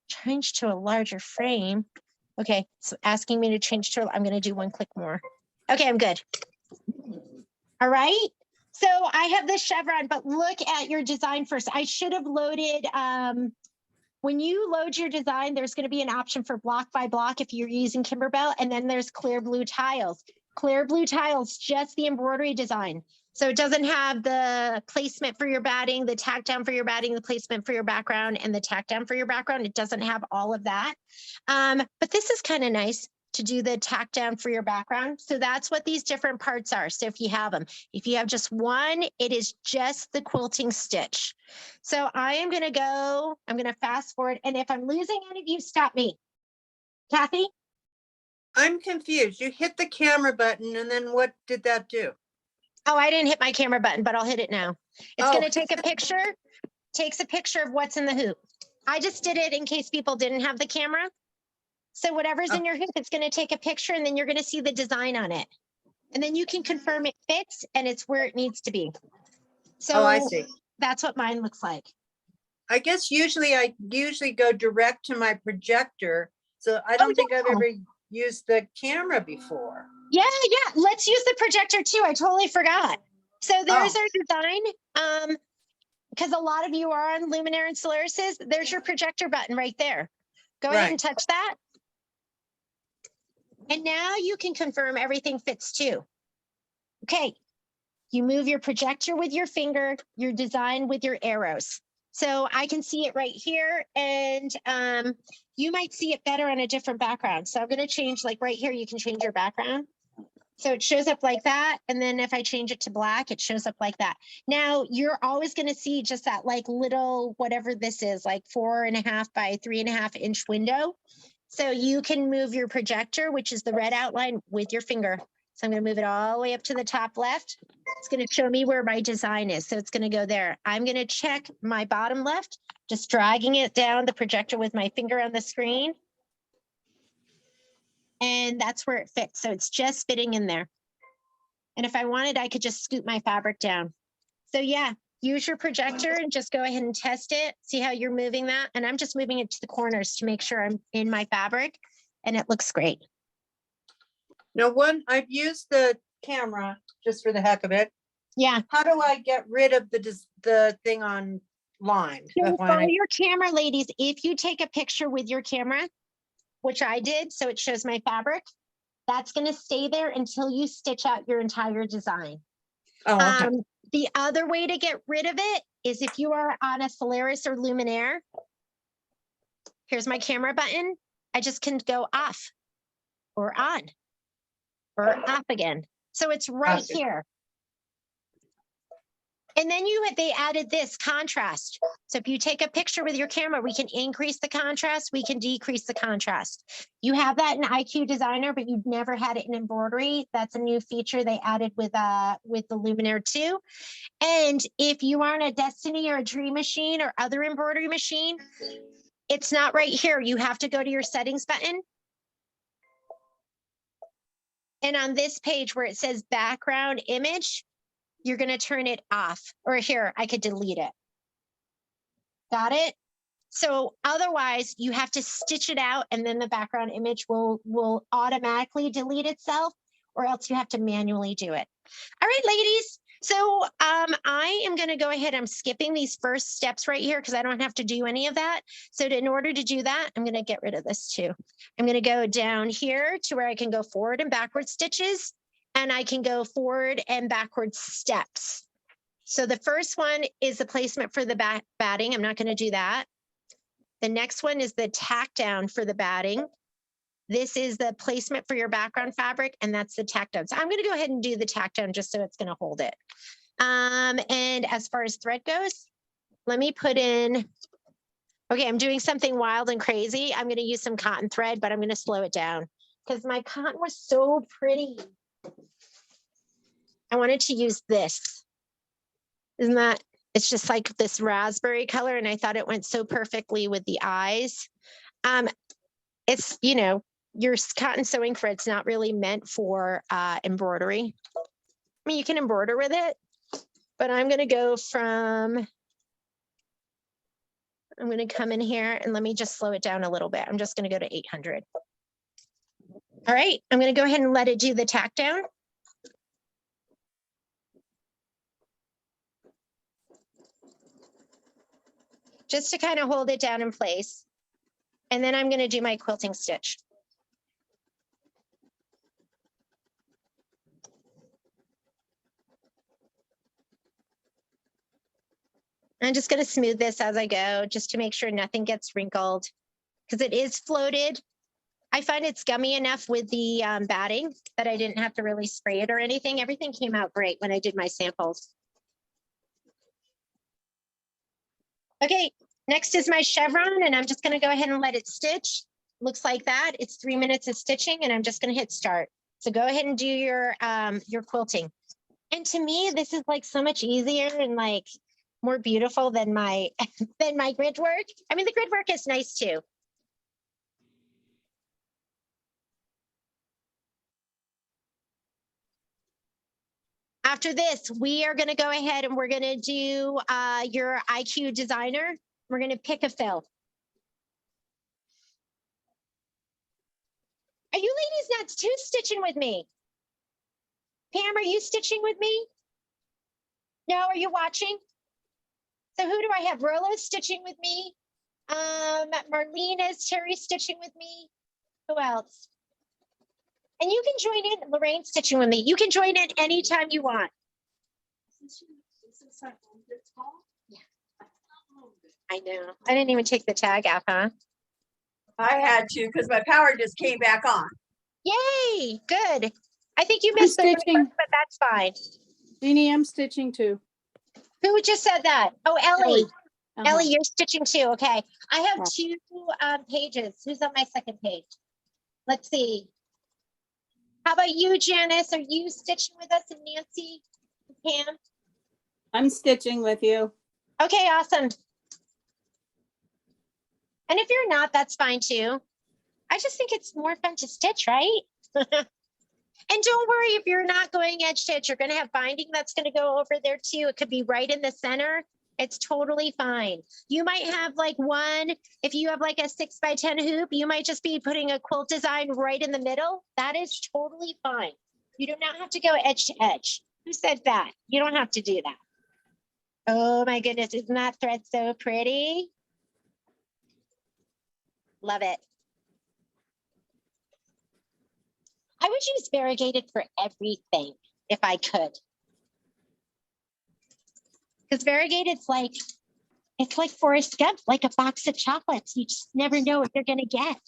Speaker 1: Change to a larger frame. Okay, so asking me to change to, I'm going to do one click more. Okay, I'm good. All right. So I have this chevron, but look at your design first. I should have loaded, when you load your design, there's going to be an option for block by block if you're using Kimberbell, and then there's clear blue tiles. Clear blue tiles, just the embroidery design. So it doesn't have the placement for your batting, the tack down for your batting, the placement for your background, and the tack down for your background. It doesn't have all of that. But this is kind of nice to do the tack down for your background. So that's what these different parts are. So if you have them, if you have just one, it is just the quilting stitch. So I'm going to fast forward. And if I'm losing any of you, stop me. Kathy?
Speaker 5: I'm confused. You hit the camera button and then what did that do?
Speaker 1: Oh, I didn't hit my camera button, but I'll hit it now. It's going to take a picture, takes a picture of what's in the hoop. I just did it in case people didn't have the camera. So whatever's in your hoop, it's going to take a picture and then you're going to see the design on it. And then you can confirm it fits and it's where it needs to be. So
Speaker 5: I see.
Speaker 1: That's what mine looks like.
Speaker 5: I guess I usually go direct to my projector. So I don't think I've ever used the camera before.
Speaker 1: Yeah, let's use the projector too. I totally forgot. So there's
Speaker 5: Oh.
Speaker 1: our design. Because a lot of you are on Luminaire and Solaris's, there's your projector button right there. Go ahead and touch that. And now you can confirm everything fits too. Okay, you move your projector with your finger, your design with your arrows. So I can see it right here, and you might see it better on a different background. So I'm going to change, like right here, you can change your background. So it shows up like that. And then if I change it to black, it shows up like that. Now you're always going to see just that like little, whatever this is, like 4.5 by 3.5 inch window. So you can move your projector, which is the red outline, with your finger. So I'm going to move it all the way up to the top left. It's going to show me where my design is. So it's going to go there. I'm going to check my bottom left, just dragging it down the projector with my finger on the screen. And that's where it fits. So it's just fitting in there. And if I wanted, I could just scoop my fabric down. So yeah, use your projector and just go ahead and test it. See how you're moving that. And I'm just moving it to the corners to make sure I'm in my fabric, and it looks great.
Speaker 5: Now, I've used the camera just for the heck of it.
Speaker 1: Yeah.
Speaker 5: How do I get rid of the thing on line?
Speaker 1: So for your camera, ladies, if you take a picture with your camera, which I did, so it shows my fabric, that's going to stay there until you stitch out your entire design.
Speaker 5: Oh, okay.
Speaker 1: The other way to get rid of it is if you are on a Solaris or Luminaire, here's my camera button. I just can go off or on or off again. So it's right here. And then they added this contrast. So if you take a picture with your camera, we can increase the contrast, we can decrease the contrast. You have that in IQ Designer, but you've never had it in Embroidery. That's a new feature they added with the Luminaire 2. And if you are on a Destiny or a Dream Machine or other embroidery machine, it's not right here. You have to go to your settings button. And on this page where it says background image, you're going to turn it off. Or here, I could delete it. Got it? So otherwise, you have to stitch it out, and then the background image will automatically delete itself, or else you have to manually do it. All right, ladies. So I am going to go ahead. I'm skipping these first steps right here because I don't have to do any of that. So in order to do that, I'm going to get rid of this too. I'm going to go down here to where I can go forward and backward stitches. And I can go forward and backward steps. So the first one is the placement for the batting. I'm not going to do that. The next one is the tack down for the batting. This is the placement for your background fabric, and that's the tack down. So I'm going to go ahead and do the tack down just so it's going to hold it. And as far as thread goes, let me put in, okay, I'm doing something wild and crazy. I'm going to use some cotton thread, but I'm going to slow it down because my cotton was so pretty. I wanted to use this. Isn't that, it's just like this raspberry color, and I thought it went so perfectly with the eyes. It's, you know, your cotton sewing thread's not really meant for embroidery. I mean, you can embroider with it, but I'm going to go from, I'm going to come in here and let me just slow it down a little bit. I'm just going to go to 800. All right, I'm going to go ahead and let it do the tack down. Just to kind of hold it down in place. And then I'm going to do my quilting stitch. I'm just going to smooth this as I go, just to make sure nothing gets wrinkled, because it is floated. I find it's gummy enough with the batting that I didn't have to really spray it or anything. Everything came out great when I did my samples. Okay, next is my chevron, and I'm just going to go ahead and let it stitch. Looks like that. It's 3 minutes of stitching, and I'm just going to hit start. So go ahead and do your quilting. And to me, this is like so much easier and like more beautiful than my grid work. I mean, the grid work is nice too. After this, we are going to go ahead and we're going to do your IQ Designer. We're going to pick a fill. Are you ladies not who's stitching with me? Pam, are you stitching with me? No, are you watching? So who do I have? Rolo stitching with me. Marlene is Terry stitching with me. Who else? And you can join in, Lorraine stitching with me. You can join in anytime you want. Yeah. I know. I didn't even take the tag out, huh?
Speaker 7: I had to because my power just came back on.
Speaker 1: Yay, good. I think you
Speaker 2: I'm
Speaker 1: missed the first
Speaker 2: stitching.
Speaker 1: one, but that's fine.
Speaker 2: Jeannie, I'm stitching too.
Speaker 1: Who just said that? Oh, Ellie.
Speaker 2: Uh-huh.
Speaker 1: Ellie, you're stitching too. Okay. I have
Speaker 2: Yeah.
Speaker 1: 2 pages. Who's on my second page? Let's see. How about you, Janice? Are you stitching with us, and Nancy, Pam?
Speaker 8: I'm stitching with you.
Speaker 1: Okay, awesome. And if you're not, that's fine too. I just think it's more fun to stitch, right? And don't worry if you're not going edge stitch, you're going to have binding that's going to go over there too. It could be right in the center. It's totally fine. You might have like one, if you have like a 6x10 hoop, you might just be putting a quilt design right in the middle. That is totally fine. You do not have to go edge to edge. Who said that? You don't have to do that. Oh my goodness, isn't that thread so pretty? Love it. I would use variegated for everything if I could. Because variegated's like, it's like Forrest Gump, like a box of chocolates. You just never know what you're going to get.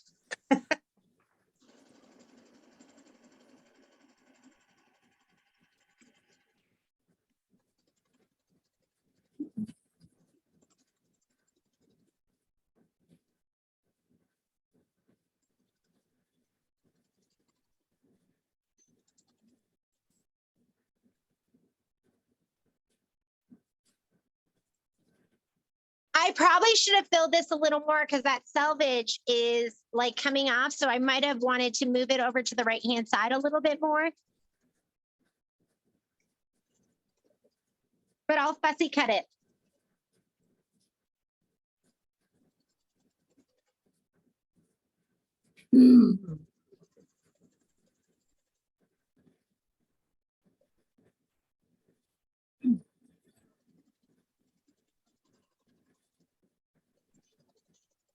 Speaker 1: I probably should have filled this a little more because that selvage is like coming off. So I might have wanted to move it over to the right-hand side a little bit more. But I'll fussy cut it.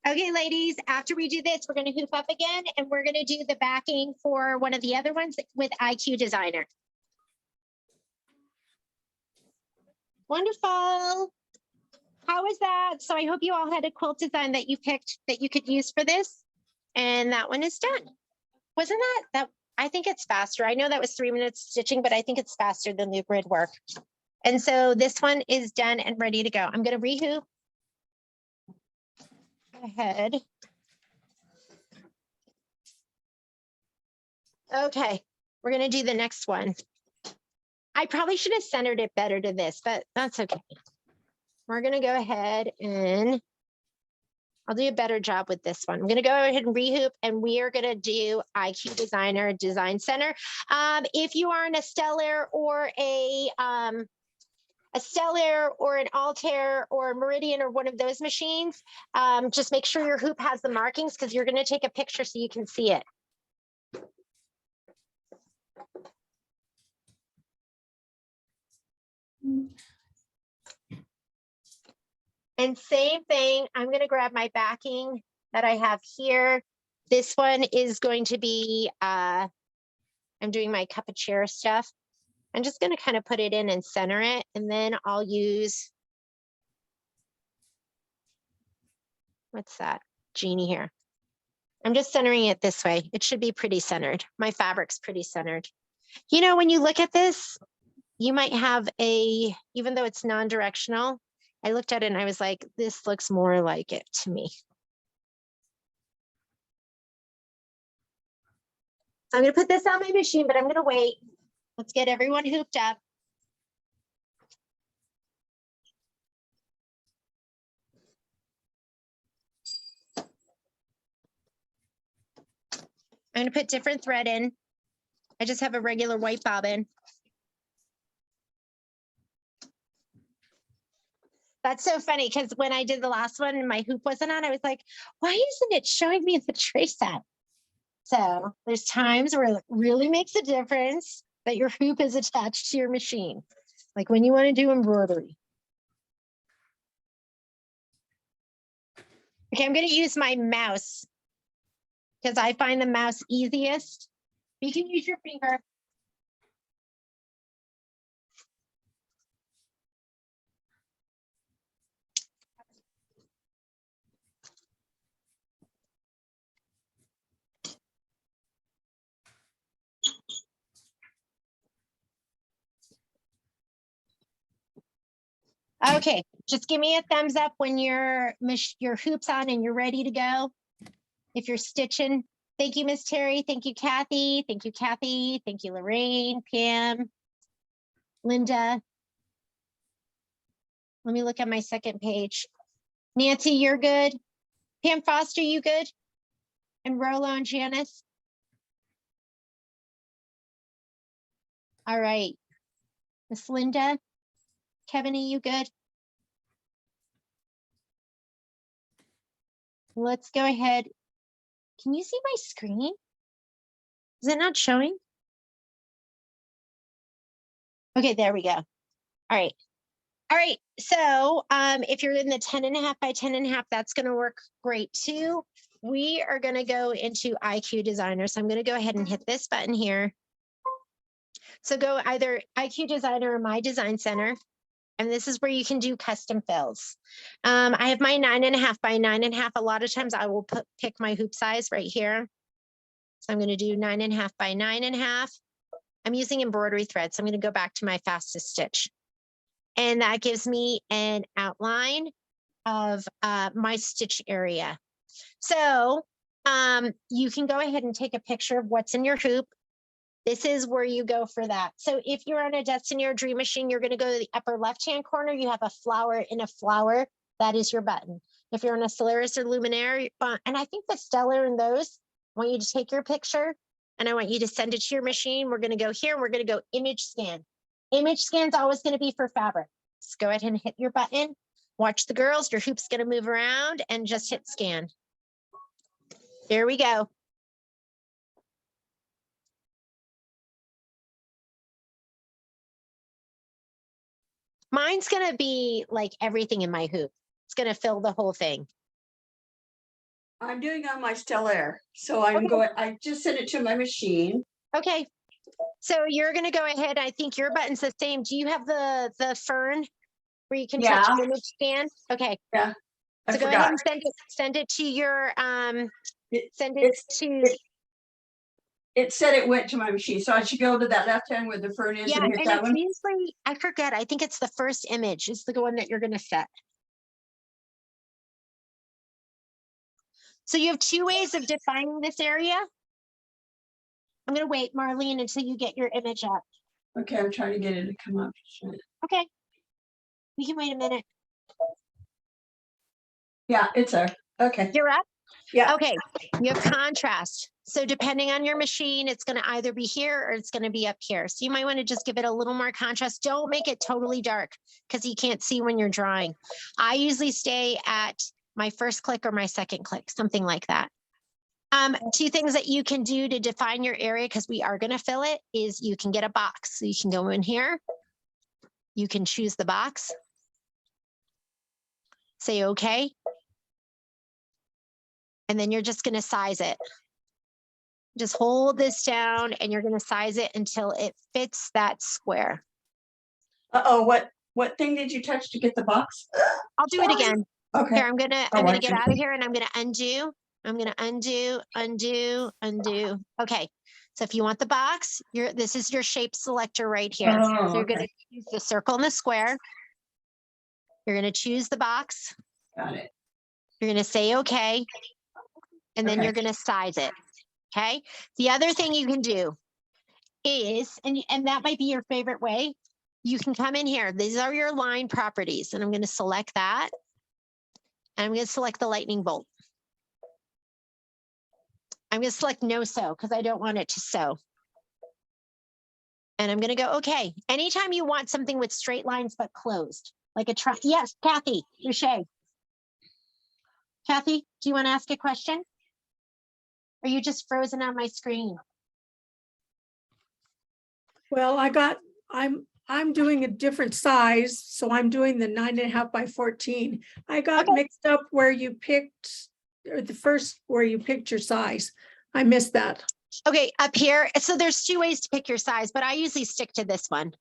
Speaker 1: Okay, ladies, after we do this, we're going to hoop up again and we're going to do the backing for one of the other ones with IQ Designer. Wonderful. How was that? So I hope you all had a quilt design that you picked that you could use for this. And that one is done. Wasn't that, I think it's faster. I know that was 3 minutes stitching, but I think it's faster than the grid work. And so this one is done and ready to go. I'm going to rehoop. Go ahead. Okay, we're going to do the next one. I probably should have centered it better to this, but that's okay. We're going to go ahead and I'll do a better job with this one. I'm going to go ahead and rehoop and we are going to do IQ Designer Design Center. If you are an Stellar or a Stellar or an Altair or Meridian or one of those machines, just make sure your hoop has the markings because you're going to take a picture so you can see it. And same thing, I'm going to grab my backing that I have here. This one is going to be, I'm doing my cup of chair stuff. I'm just going to kind of put it in and center it. And then I'll use, what's that? Genie here. I'm just centering it this way. It should be pretty centered. My fabric's pretty centered. You know, when you look at this, you might have a, even though it's non-directional, I looked at it and I was like, this looks more like it to me. I'm going to put this on my machine, but I'm going to wait. Let's get everyone hooped up. I'm going to put different thread in. I just have a regular white bobbin. That's so funny because when I did the last one and my hoop wasn't on, I was like, why isn't it showing me the trace out? So there's times where it really makes a difference that your hoop is attached to your machine. Like when you want to do embroidery. Okay, I'm going to use my mouse because I find the mouse easiest. You can use your finger. Okay, just give me a thumbs up when your hoop's on and you're ready to go. If you're stitching. Thank you, Miss Terry. Thank you, Kathy. Thank you, Kathy. Thank you, Lorraine, Pam, Linda. Let me look at my second page. Nancy, you're good. Pam Foster, you good? And Rolo and Janice. All right. Miss Linda, Kevin, are you good? Let's go ahead. Can you see my screen? Is it not showing? Okay, there we go. All right. All right. So if you're in the 10.5 by 10.5, that's going to work great too. We are going to go into IQ Designer. So I'm going to go ahead and hit this button here. So go either IQ Designer or My Design Center. And this is where you can do custom fills. I have my 9.5 by 9.5. A lot of times I will pick my hoop size right here. So I'm going to do 9.5 by 9.5. I'm using embroidery thread. So I'm going to go back to my fastest stitch. And that gives me an outline of my stitch area. So you can go ahead and take a picture of what's in your hoop. This is where you go for that. So if you're on a Destiny or Dream Machine, you're going to go to the upper left-hand corner. You have a flower in a flower. That is your button. If you're on a Solaris or Luminaire, and I think the Stellar in those, I want you to take your picture and I want you to send it to your machine. We're going to go here. We're going to go image scan. Image scan is always going to be for fabric. Just go ahead and hit your button. Watch the girls. Your hoop's going to move around and just hit scan. There we go. Mine's going to be like everything in my hoop. It's going to fill the whole thing.
Speaker 7: I'm doing on my Stellaire. So I'm going, I just sent it to my machine.
Speaker 1: Okay. So you're going to go ahead. I think your button's the same. Do you have the fern where you can touch image scan? Okay.
Speaker 7: Yeah.
Speaker 1: So go ahead and send it to your,
Speaker 7: It said it went to my machine. So I should go to that left hand where the fern is and hit
Speaker 1: and
Speaker 7: that
Speaker 1: it's
Speaker 7: one.
Speaker 1: usually, I forget, I think it's the first image is the one that you're going to set. So you have two ways of defining this area. I'm going to wait, Marlene, until you get your image up.
Speaker 7: Okay, I'm trying to get it to come up.
Speaker 1: Okay. We can wait a minute.
Speaker 7: Yeah, it's there. Okay.
Speaker 1: You're up?
Speaker 7: Yeah.
Speaker 1: Okay. You have contrast. So depending on your machine, it's going to either be here or it's going to be up here. So you might want to just give it a little more contrast. Don't make it totally dark because you can't see when you're drawing. I usually stay at my first click or my second click, something like that. Two things that you can do to define your area, because we are going to fill it, is you can get a box. So you can go in here. You can choose the box. Say okay. And then you're just going to size it. Just hold this down and you're going to size it until it fits that square.
Speaker 7: Uh-oh, what thing did you touch to get the box?
Speaker 1: I'll do it again.
Speaker 7: Okay.
Speaker 1: Here, I'm gonna get out of here and I'm gonna undo. I'm gonna undo. Okay. So if you want the box, this is your shape selector right here.
Speaker 7: Oh,
Speaker 1: so you're
Speaker 7: okay.
Speaker 1: gonna choose the circle and the square. You're gonna choose the box.
Speaker 7: Got it.
Speaker 1: You're gonna say okay. And then
Speaker 7: Okay.
Speaker 1: you're gonna size it. Okay. The other thing you can do is, and that might be your favorite way, you can come in here. These are your line properties. And I'm gonna select that. And I'm going to select the lightning bolt. I'm going to select no sew because I don't want it to sew. And I'm going to go, okay. Anytime you want something with straight lines but closed, like a yes, Kathy, Riche. Kathy, do you want to ask a question? Are you just frozen on my screen?
Speaker 9: Well, I'm doing a different size, so I'm doing the 9.5 by 14. I got
Speaker 1: Okay.
Speaker 9: mixed up where you picked, or the first where you picked your size. I missed that.
Speaker 1: Okay, up here. So there's two ways to pick your size, but I usually stick to this one.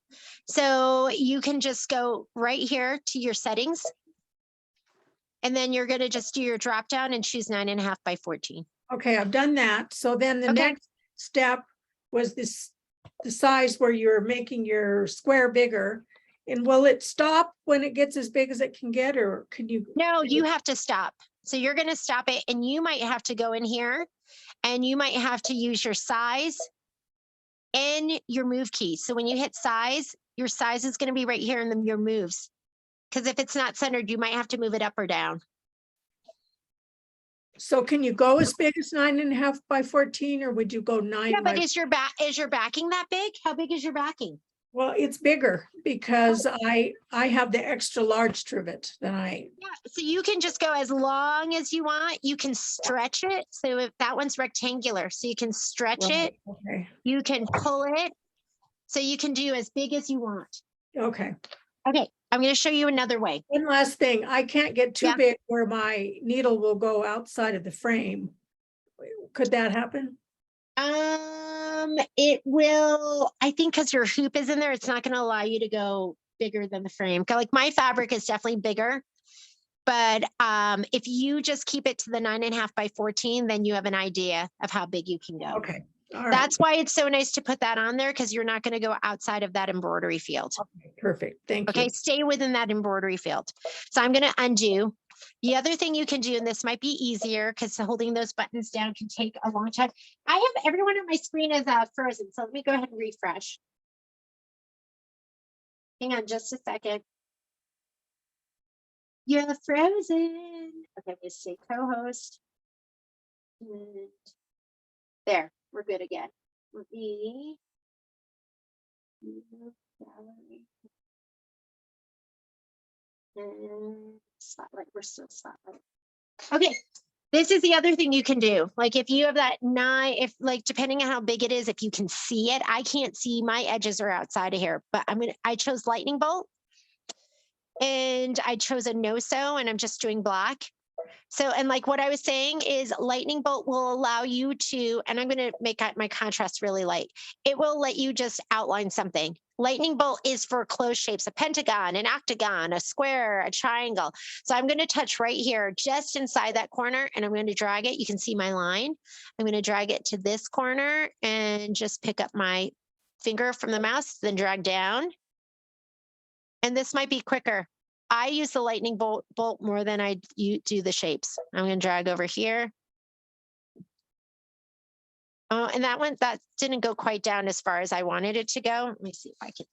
Speaker 1: So you can just go right here to your settings. And then you're gonna just do your drop down and choose 9.5 by 14.
Speaker 9: Okay, I've done that. So then the
Speaker 1: Okay.
Speaker 9: next step was the size where you're making your square bigger. And will it stop when it gets as big as it can get, or can you?
Speaker 1: No, you have to stop. So you're gonna stop it and you might have to go in here and you might have to use your size and your move key. So when you hit size, your size is gonna be right here in your moves. Because if it's not centered, you might have to move it up or down.
Speaker 9: So can you go as big as 9.5 by 14, or would you go 9
Speaker 1: Yeah, but
Speaker 9: by?
Speaker 1: is your backing that big? How big is your backing?
Speaker 9: Well, it's bigger because I have the extra large trivet than I,
Speaker 1: Yeah, so you can just go as long as you want. You can stretch it. So if that one's rectangular, so you can stretch it,
Speaker 9: okay,
Speaker 1: you can pull it. So you can do as big as you want.
Speaker 9: okay.
Speaker 1: Okay, I'm going to show you another way.
Speaker 9: One last thing, I can't get too
Speaker 1: Yeah.
Speaker 9: big where my needle will go outside of the frame. Could that happen?
Speaker 1: It will, I think because your hoop is in there, it's not going to allow you to go bigger than the frame. Like my fabric is definitely bigger, but if you just keep it to the 9.5 by 14, then you have an idea of how big you can go.
Speaker 9: Okay, all right.
Speaker 1: That's why it's so nice to put that on there, because you're not going to go outside of that embroidery field.
Speaker 9: Okay, perfect, thank
Speaker 1: Okay,
Speaker 9: you.
Speaker 1: stay within that embroidery field. So I'm going to undo. The other thing you can do, and this might be easier because holding those buttons down can take a long time. I have everyone on my screen is frozen, so let me go ahead and refresh. Hang on just a second. You're frozen. Okay, let's say co-host. And there, we're good again. Let me gallery. And spotlight, we're still spotlight. Okay, this is the other thing you can do. Like if you have that depending on how big it is, if you can see it, I can't see, my edges are outside of here, but I chose lightning bolt and I chose a no-sew and I'm just doing black. So, and like what I was saying is lightning bolt will allow you to, and I'm going to make my contrast really light. It will let you just outline something. Lightning bolt is for closed shapes, a pentagon, an octagon, a square, a triangle. So I'm going to touch right here, just inside that corner, and I'm going to drag it. You can see my line. I'm going to drag it to this corner and just pick up my finger from the mouse, then drag down. And this might be quicker. I use the lightning bolt more than I do the shapes. I'm going to drag over here. Oh, and that didn't go quite down as far as I wanted it to go. Let me see if I can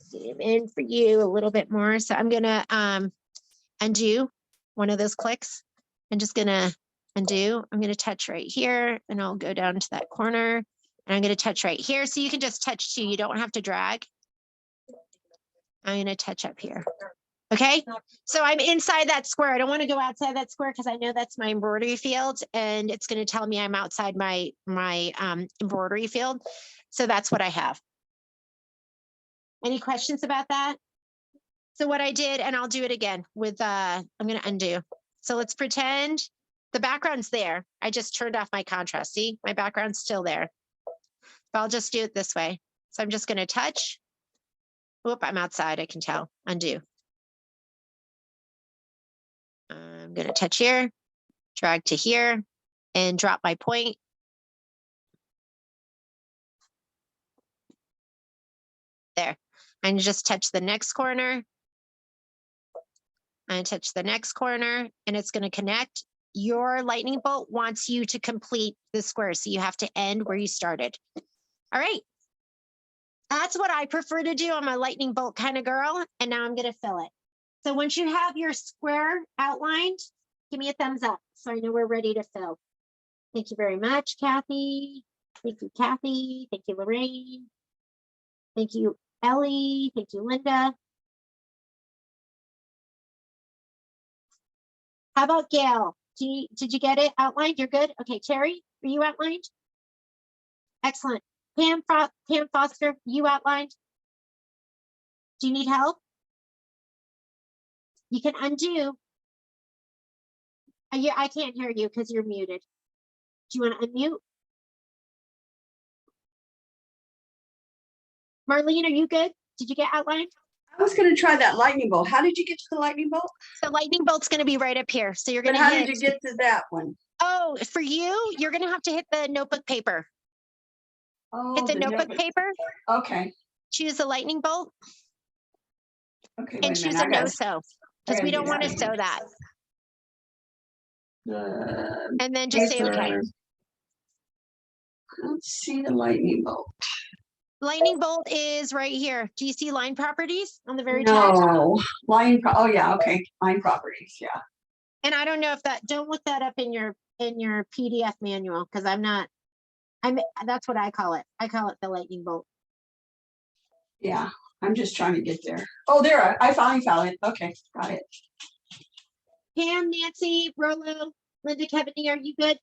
Speaker 1: zoom in for you a little bit more. So I'm going to undo one of those clicks. I'm just going to undo. I'm going to touch right here and I'll go down to that corner and I'm going to touch right here. So you can just touch too. You don't have to drag. I'm going to touch up here. Okay, so I'm inside that square. I don't want to go outside that square because I know that's my embroidery field and it's going to tell me I'm outside my embroidery field. So that's what I have. Any questions about that? So what I did, and I'll do it again with, I'm going to undo. So let's pretend the background's there. I just turned off my contrast. See, my background's still there. But I'll just do it this way. So I'm just going to touch. Whoop, I'm outside, I can tell. Undo. I'm going to touch here, drag to here, and drop my point. There. And just touch the next corner. And touch the next corner, and it's going to connect. Your lightning bolt wants you to complete the square, so you have to end where you started. All right. That's what I prefer to do. I'm a lightning bolt kind of girl, and now I'm going to fill it. So once you have your square outlined, give me a thumbs up so I know we're ready to fill. Thank you very much, Kathy. Thank you, Kathy. Thank you, Lorraine. Thank you, Ellie. Thank you, Linda. How about Gail? Did you get it outlined? You're good? Okay, Terry, are you outlined? Excellent. Pam Foster, you outlined? Do you need help? You can undo. Yeah, I can't hear you because you're muted. Do you want to unmute? Marlene, are you good? Did you get outlined?
Speaker 7: I was gonna try that lightning bolt. How did you get to the lightning bolt?
Speaker 1: The lightning bolt's going to be right up here. So you're
Speaker 7: But
Speaker 1: going to
Speaker 7: how
Speaker 1: hit.
Speaker 7: did you get to that one?
Speaker 1: Oh, for you, you're going to have to hit the notebook paper.
Speaker 7: Oh,
Speaker 1: Hit the notebook paper.
Speaker 7: Okay.
Speaker 1: Choose the lightning bolt
Speaker 7: Okay.
Speaker 1: and choose a no sew because we don't want to sew that. And then just say okay.
Speaker 7: Let's see the lightning bolt.
Speaker 1: Lightning bolt is right here. Do you see line properties on the very top?
Speaker 7: No, oh yeah, okay, line properties, yeah.
Speaker 1: And I don't know if don't look that up in your PDF manual because that's what I call it. I call it the lightning bolt.
Speaker 7: Yeah, I'm just trying to get there. Oh, there, I finally found it. Okay, got it.
Speaker 1: Pam, Nancy, Rolo, Linda, Kevin, are you good?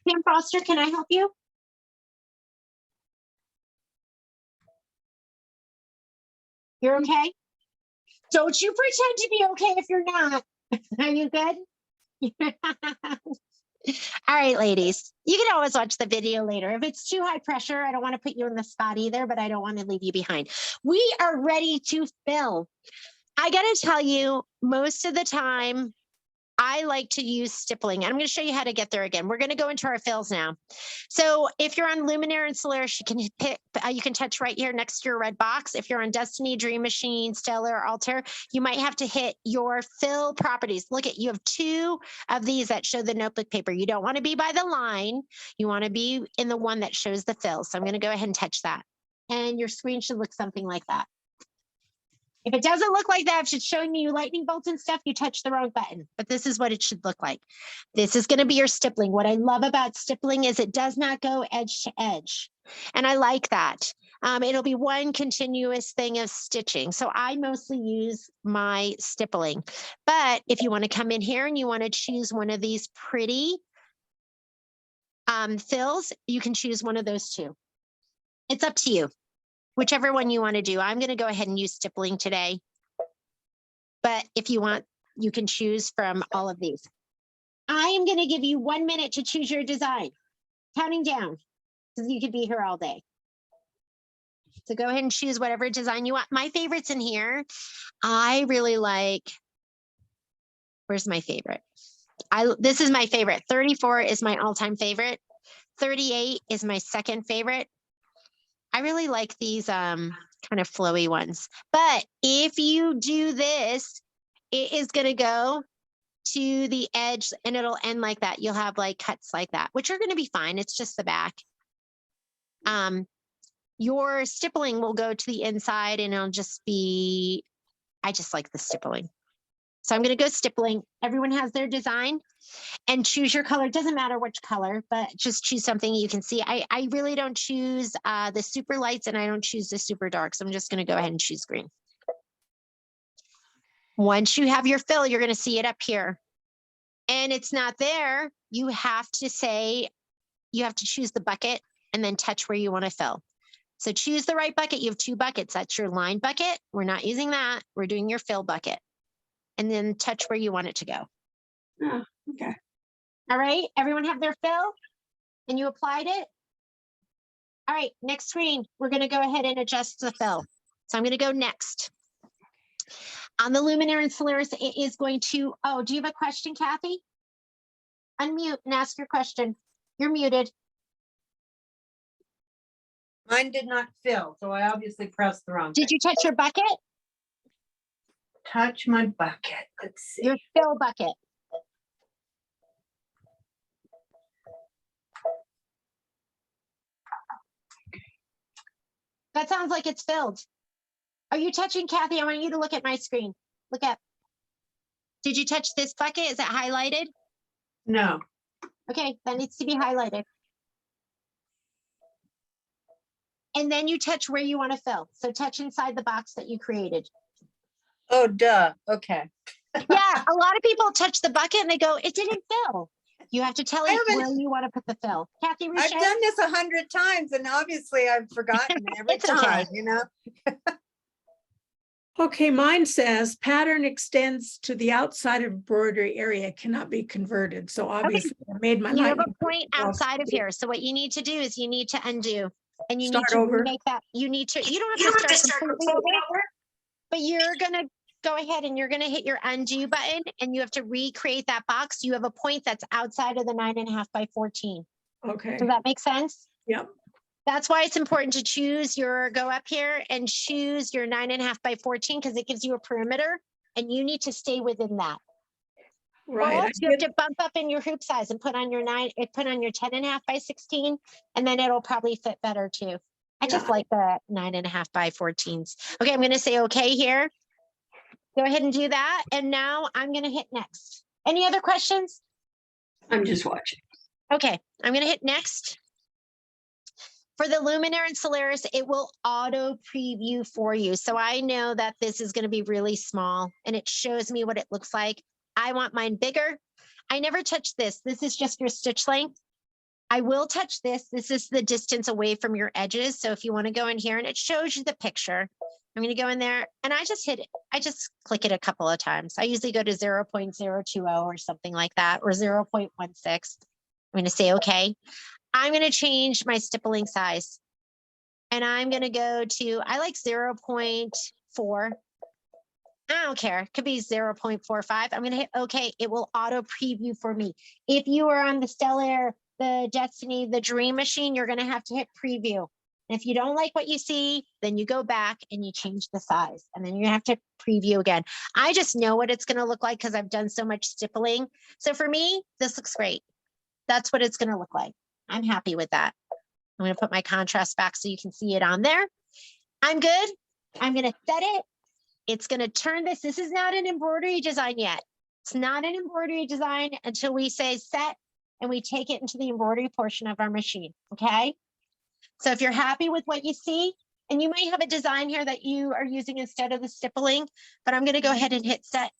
Speaker 1: Pam Foster, can I help you? You're okay? Don't you pretend to be okay if you're not. Are you good? All right, ladies, you can always watch the video later. If it's too high pressure, I don't want to put you in the spot either, but I don't want to leave you behind. We are ready to fill. I got to tell you, most of the time, I like to use stippling. I'm going to show you how to get there again. We're going to go into our fills now. So if you're on Luminaire and Solaris, you can you can touch right here next to your red box. If you're on Destiny, Dream Machine, Stellar, or Altair, you might have to hit your fill properties. Look at, you have 2 of these that show the notebook paper. You don't want to be by the line. You want to be in the one that shows the fill. So I'm going to go ahead and touch that. And your screen should look something like that. If it doesn't look like that, if it's showing you lightning bolts and stuff, you touch the wrong button. But this is what it should look like. This is going to be your stippling. What I love about stippling is it does not go edge to edge. And I like that. It'll be one continuous thing of stitching. So I mostly use my stippling. But if you want to come in here and you want to choose one of these pretty fills, you can choose one of those 2. It's up to you. Whichever one you want to do. I'm going to go ahead and use stippling today. But if you want, you can choose from all of these. I am going to give you 1 minute to choose your design. Counting down, because you could be here all day. So go ahead and choose whatever design you want. My favorite's in here. I really like, where's my favorite? This is my favorite. 34 is my all-time favorite. 38 is my second favorite. I really like these kind of flowy ones. But if you do this, it is going to go to the edge and it'll end like that. You'll have like cuts like that, which are going to be fine. It's just the back. Your stippling will go to the inside and it'll just be, I just like the stippling. So I'm going to go stippling. Everyone has their design. And choose your color. It doesn't matter which color, but just choose something you can see. I really don't choose the super lights and I don't choose the super darks. I'm just going to go ahead and choose green. Once you have your fill, you're going to see it up here. And it's not there. You have to choose the bucket and then touch where you want to fill. So choose the right bucket. You have 2 buckets. That's your line bucket. We're not using that. We're doing your fill bucket. And then touch where you want it to go.
Speaker 7: Oh, okay.
Speaker 1: All right, everyone have their fill and you applied it? All right, next screen, we're gonna go ahead and adjust the fill. So I'm gonna go next. On the Luminaire and Solaris, it is going to, oh, do you have a question, Kathy? Unmute and ask your question. You're muted.
Speaker 5: Mine did not fill, so I obviously pressed the wrong.
Speaker 1: Did you touch your bucket?
Speaker 5: Touch my bucket. Let's see.
Speaker 1: Your fill bucket. That sounds like it's filled. Are you touching, Kathy? I want you to look at my screen. Look up. Did you touch this bucket? Is it highlighted?
Speaker 5: No.
Speaker 1: Okay, that needs to be highlighted. And then you touch where you want to fill. So touch inside the box that you created.
Speaker 5: Oh, duh. Okay.
Speaker 1: Yeah, a lot of people touch the bucket and they go, it didn't fill. You have to tell
Speaker 5: I
Speaker 1: it
Speaker 5: haven't-
Speaker 1: where you want to put the fill. Kathy,
Speaker 5: I've
Speaker 1: Rochelle?
Speaker 5: done this 100 times and obviously I've forgotten every
Speaker 1: It's okay.
Speaker 5: time, you know?
Speaker 9: Okay, mine says pattern extends to the outside of embroidery area, cannot be converted. So obviously I made my
Speaker 1: You have
Speaker 9: lightning.
Speaker 1: a point
Speaker 9: bolt
Speaker 1: outside of here. So what you need to do is you need to undo and you need
Speaker 9: Start
Speaker 1: to
Speaker 9: over.
Speaker 1: remake that. You don't have to start completely over, but you're going to go ahead and you're going to hit your undo button and you have to recreate that box. You have a point that's outside of the 9.5 by 14.
Speaker 9: Okay,
Speaker 1: Does that make sense?
Speaker 9: yep,
Speaker 1: That's why it's important to choose go up here and choose your 9.5 by 14 because it gives you a perimeter and you need to stay within that. Or
Speaker 9: right.
Speaker 1: else you have to bump up in your hoop size and put on your 10.5 by 16, and then it'll probably fit better too. I just
Speaker 9: Yeah.
Speaker 1: like the 9.5 by 14s. Okay, I'm going to say okay here. Go ahead and do that. And now I'm going to hit next. Any other questions?
Speaker 7: I'm just watching.
Speaker 1: Okay, I'm going to hit next. For the Luminaire and Solaris, it will auto preview for you. So I know that this is going to be really small and it shows me what it looks like. I want mine bigger. I never touch this. This is just your stitch length. I will touch this. This is the distance away from your edges. So if you want to go in here and it shows you the picture, I'm going to go in there and I just hit it. I just click it a couple of times. I usually go to 0.020 or something like that, or 0.16. I'm going to say, okay. I'm going to change my stippling size and I'm going to go to, I like 0.4. I don't care. It could be 0.45. I'm going to hit okay. It will auto preview for me. If you are on the Stellar, the Destiny, the Dream Machine, you're going to have to hit preview. And if you don't like what you see, then you go back and you change the size and then you have to preview again. I just know what it's going to look like because I've done so much stippling. So for me, this looks great. That's what it's going to look like. I'm happy with that. I'm going to put my contrast back so you can see it on there. I'm good. I'm going to set it. It's going to turn this. This is not an embroidery design yet. It's not an embroidery design until we say set and we take it into the embroidery portion of our machine. Okay. So if you're happy with what you see, and you might have a design here that you are using instead of the stippling, but I'm going to go ahead and hit set.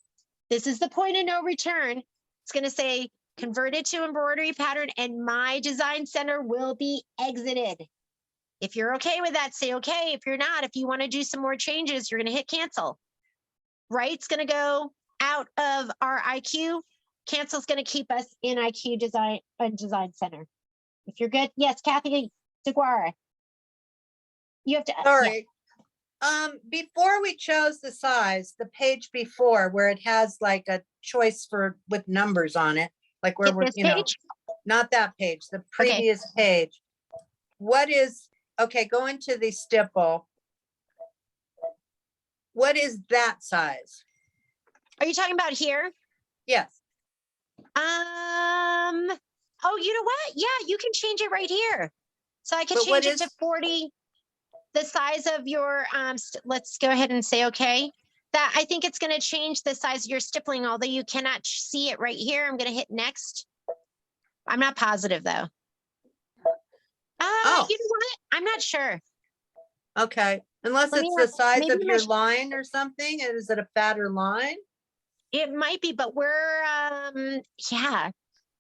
Speaker 1: This is the point of no return. It's going to say converted to embroidery pattern and my design center will be exited. If you're okay with that, say okay. If you're not, if you want to do some more changes, you're going to hit cancel. Right's going to go out of our IQ. Cancel's going to keep us in IQ design and design center. If you're good, yes, Kathy DeGuara. You have to.
Speaker 5: Sorry. Before we chose the size, the page before where it has like a choice with numbers on it, like where
Speaker 1: Hit
Speaker 5: we're,
Speaker 1: this
Speaker 5: you know,
Speaker 1: page?
Speaker 5: not that page, the previous page. What is, okay, go into the stipple. What is that size?
Speaker 1: Are you talking about here?
Speaker 5: Yes.
Speaker 1: Oh, you know what? Yeah, you can change it right here. So I can
Speaker 5: But what
Speaker 1: change it to
Speaker 5: is-
Speaker 1: 40. The size of your, let's go ahead and say, okay. That I think it's going to change the size of your stippling, although you cannot see it right here. I'm going to hit next. I'm not positive though.
Speaker 5: Oh.
Speaker 1: You know what? I'm not sure.
Speaker 5: Okay, unless
Speaker 1: Let me
Speaker 5: it's the
Speaker 1: have-
Speaker 5: size
Speaker 1: maybe
Speaker 5: of
Speaker 1: my
Speaker 5: your
Speaker 1: sh-
Speaker 5: line or something. Is it a fatter line?
Speaker 1: It might be, but we're, yeah.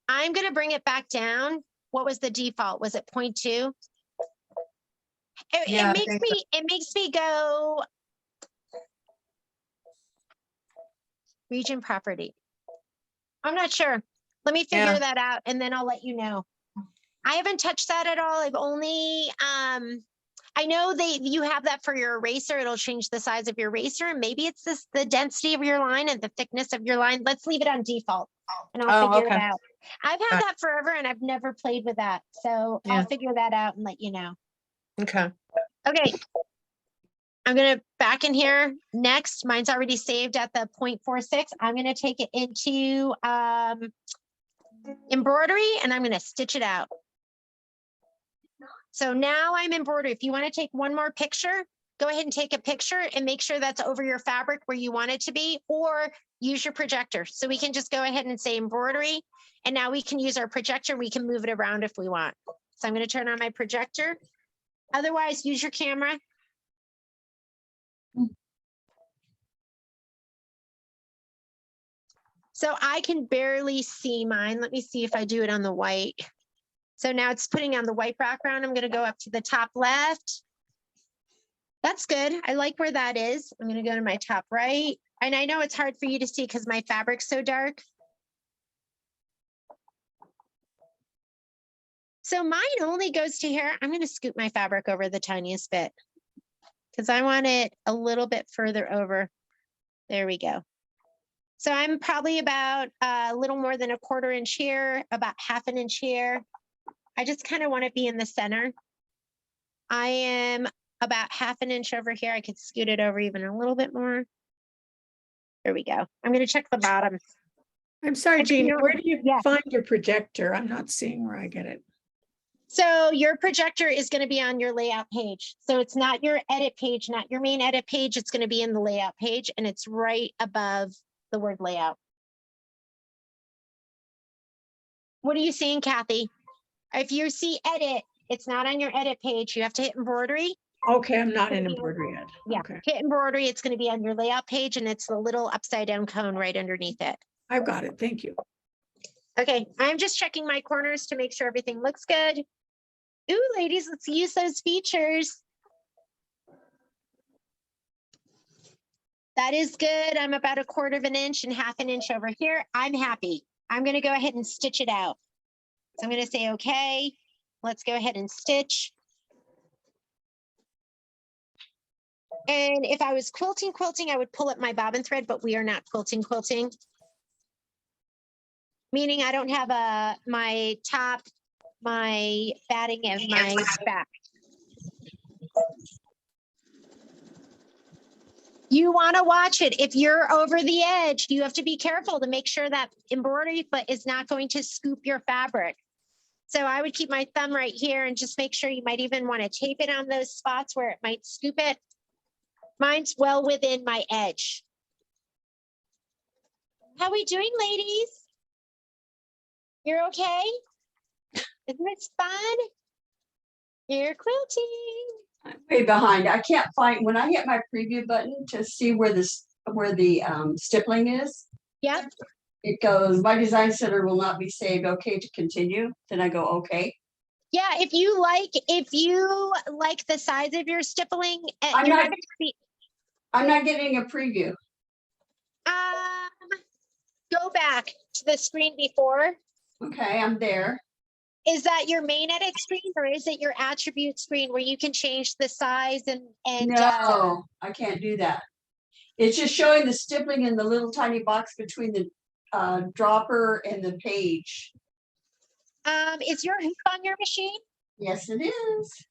Speaker 1: I'm going to bring it back down. What was the default? Was it 0.2?
Speaker 5: Yeah, I
Speaker 1: It makes me go region property. I'm not sure. Let me figure
Speaker 5: Yeah.
Speaker 1: that out and then I'll let you know. I haven't touched that at all. I've only, I know you have that for your eraser. It'll change the size of your eraser and maybe it's the density of your line and the thickness of your line. Let's leave it on default and I'll figure it
Speaker 5: okay.
Speaker 1: out. I've had that forever and I've never played with that. So
Speaker 5: Yeah.
Speaker 1: I'll figure that out and let you know.
Speaker 5: Okay.
Speaker 1: Okay. I'm going to back in here next. Mine's already saved at the 0.46. I'm going to take it into embroidery and I'm going to stitch it out. So now I'm embroidery. If you want to take one more picture, go ahead and take a picture and make sure that's over your fabric where you want it to be, or use your projector. So we can just go ahead and say embroidery. And now we can use our projector. We can move it around if we want. So I'm going to turn on my projector. Otherwise, use your camera. So I can barely see mine. Let me see if I do it on the white. So now it's putting on the white background. I'm going to go up to the top left. That's good. I like where that is. I'm going to go to my top right. And I know it's hard for you to see because my fabric's so dark. So mine only goes to here. I'm going to scoot my fabric over the tiniest bit because I want it a little bit further over. There we go. So I'm probably about a little more than 1/4 inch here, about 1/2 inch here. I just kind of want to be in the center. I am about 1/2 inch over here. I could scoot it over even a little bit more. There we go. I'm going to check the bottom.
Speaker 9: I'm sorry,
Speaker 1: I
Speaker 9: Jean,
Speaker 1: know-
Speaker 9: where do you
Speaker 1: yeah.
Speaker 9: find your projector? I'm not seeing where I get it.
Speaker 1: So your projector is going to be on your layout page. So it's not your edit page, not your main edit page. It's going to be in the layout page and it's right above the word layout. What are you seeing, Kathy? If you see edit, it's not on your edit page. You have to hit embroidery.
Speaker 9: Okay, I'm not in embroidery yet.
Speaker 1: Yeah,
Speaker 9: Okay,
Speaker 1: hit embroidery. It's going to be on your layout page and it's the little upside down cone right underneath it.
Speaker 9: I've got it. Thank you.
Speaker 1: Okay, I'm just checking my corners to make sure everything looks good. Ooh, ladies, let's use those features. That is good. I'm about 1/4 inch and 1/2 inch over here. I'm happy. I'm going to go ahead and stitch it out. So I'm going to say, okay, let's go ahead and stitch. And if I was quilting, I would pull up my bobbin thread, but we are not quilting. Meaning I don't have my top, my batting, and my back. You want to watch it. If you're over the edge, you have to be careful to make sure that embroidery foot is not going to scoop your fabric. So I would keep my thumb right here and just make sure you might even want to tape it on those spots where it might scoop it. Mine's well within my edge. How we doing, ladies? You're okay? Isn't this fun? You're quilting.
Speaker 7: I'm way behind. I can't find, when I hit my preview button to see where the stippling is,
Speaker 1: Yep.
Speaker 7: it goes, my design center will not be saved. Okay to continue. Then I go, okay.
Speaker 1: Yeah, if you like the size of your stippling,
Speaker 7: I'm
Speaker 1: you're
Speaker 7: not-
Speaker 1: not gonna see.
Speaker 7: I'm not getting a preview.
Speaker 1: Go back to the screen before.
Speaker 7: Okay, I'm there.
Speaker 1: Is that your main edit screen or is it your attribute screen where you can change the size and
Speaker 7: No, I can't do that. It's just showing the stippling in the little tiny box between the dropper and the page.
Speaker 1: is your hoop on your machine?
Speaker 7: Yes, it is.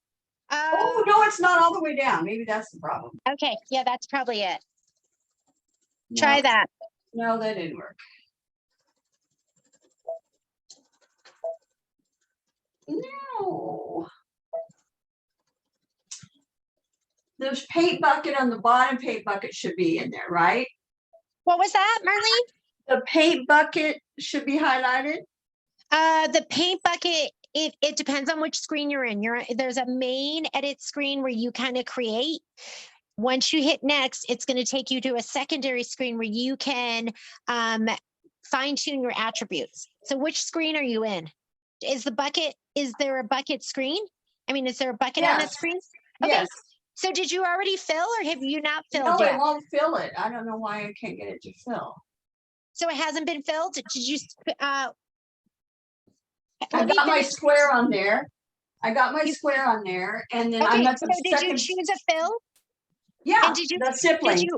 Speaker 7: Oh, no, it's not all the way down. Maybe that's the problem.
Speaker 1: Okay, yeah, that's probably it.
Speaker 7: No,
Speaker 1: Try that.
Speaker 7: No, that didn't work. No. There's paint bucket on the bottom, paint bucket should be in there, right?
Speaker 1: What was that, Marlene?
Speaker 7: The paint bucket should be highlighted.
Speaker 1: The paint bucket, it depends on which screen you're in. There's a main edit screen where you kind of create. Once you hit next, it's going to take you to a secondary screen where you can fine tune your attributes. So which screen are you in? Is there a bucket screen? I mean, is there a bucket on that
Speaker 7: Yes.
Speaker 1: screen? Okay.
Speaker 7: Yes.
Speaker 1: So did you already fill or have you not filled
Speaker 7: No,
Speaker 1: yet?
Speaker 7: it won't fill it. I don't know why I can't get it to fill.
Speaker 1: So it hasn't been filled? Did you,
Speaker 7: I
Speaker 1: let me
Speaker 7: got my
Speaker 1: finish.
Speaker 7: square on there. I got my square on there and then
Speaker 1: Okay,
Speaker 7: I'm at
Speaker 1: so
Speaker 7: the
Speaker 1: did you
Speaker 7: second.
Speaker 1: choose a fill?
Speaker 7: Yeah,
Speaker 1: And did you,
Speaker 7: the stippling.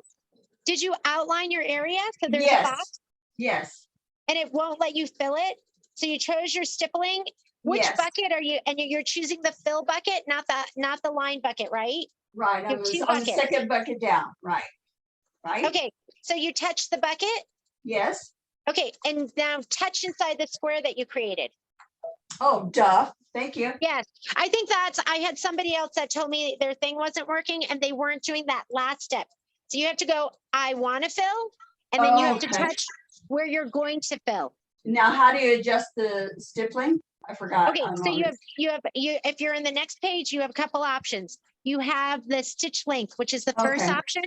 Speaker 1: did you outline your area? So there's
Speaker 7: Yes.
Speaker 1: spots
Speaker 7: Yes.
Speaker 1: and it won't let you fill it. So you chose your stippling. Which
Speaker 7: Yes.
Speaker 1: bucket are you? And you're choosing the fill bucket, not the line bucket, right?
Speaker 7: Right. I
Speaker 1: You have
Speaker 7: was
Speaker 1: two
Speaker 7: on the
Speaker 1: buckets.
Speaker 7: second bucket down. Right. Right.
Speaker 1: Okay, so you touch the bucket.
Speaker 7: Yes.
Speaker 1: Okay, and now touch inside the square that you created.
Speaker 7: Oh, duh. Thank you.
Speaker 1: Yes, I think I had somebody else that told me their thing wasn't working and they weren't doing that last step. So you have to go, I want to fill, and then you have to
Speaker 7: Okay.
Speaker 1: touch where you're going to fill.
Speaker 7: Now, how do you adjust the stippling? I forgot.
Speaker 1: Okay,
Speaker 7: I'm
Speaker 1: so
Speaker 7: on it.
Speaker 1: if you're in the next page, you have a couple options. You have the stitch length, which is the first
Speaker 7: Okay.
Speaker 1: option.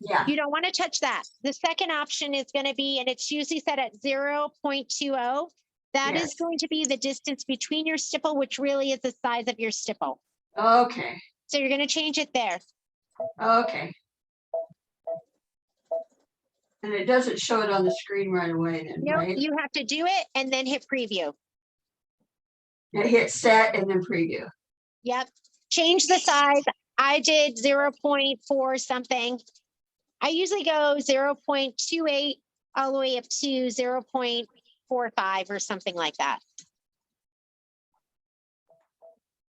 Speaker 7: Yeah,
Speaker 1: You don't want to touch that. The second option is going to be, and it's usually set at 0.20. That is
Speaker 7: Yes.
Speaker 1: going to be the distance between your stipple, which really is the size of your stipple.
Speaker 7: okay,
Speaker 1: So you're going to change it there.
Speaker 7: okay. And it doesn't show it on the screen right away then,
Speaker 1: No,
Speaker 7: right?
Speaker 1: you have to do it and then hit preview.
Speaker 7: It hits set and then preview.
Speaker 1: Yep. Change the size. I did 0.4 something. I usually go 0.28 all the way up to 0.45 or something like that.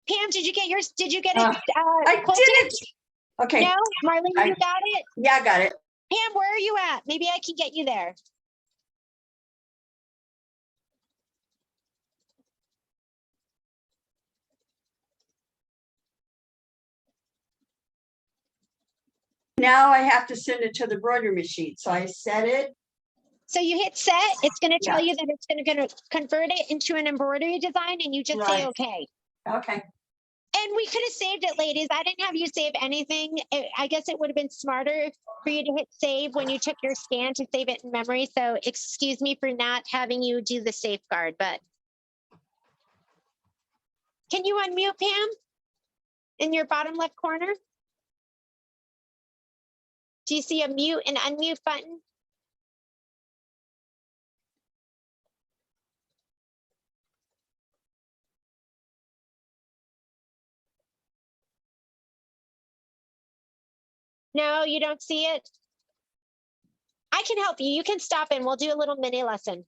Speaker 1: Pam, did you get yours? Did you get it?
Speaker 7: I
Speaker 1: quilted?
Speaker 7: didn't. Okay,
Speaker 1: No, Marlene, you got it?
Speaker 7: yeah, I got it.
Speaker 1: Pam, where are you at? Maybe I can get you there.
Speaker 7: Now I have to send it to the embroidery machine. So I set it.
Speaker 1: So you hit set, it's going to tell
Speaker 7: Yeah.
Speaker 1: you that it's going to convert it into an embroidery design, and you just say
Speaker 7: Right.
Speaker 1: okay.
Speaker 7: Okay.
Speaker 1: And we could have saved it, ladies. I didn't have you save anything. I guess it would have been smarter for you to hit save when you took your scan to save it in memory. So excuse me for not having you do the safeguard, but can you unmute, Pam? In your bottom left corner? Do you see a mute and unmute button? No, you don't see it? I can help you. You can stop and we'll do a little mini lesson.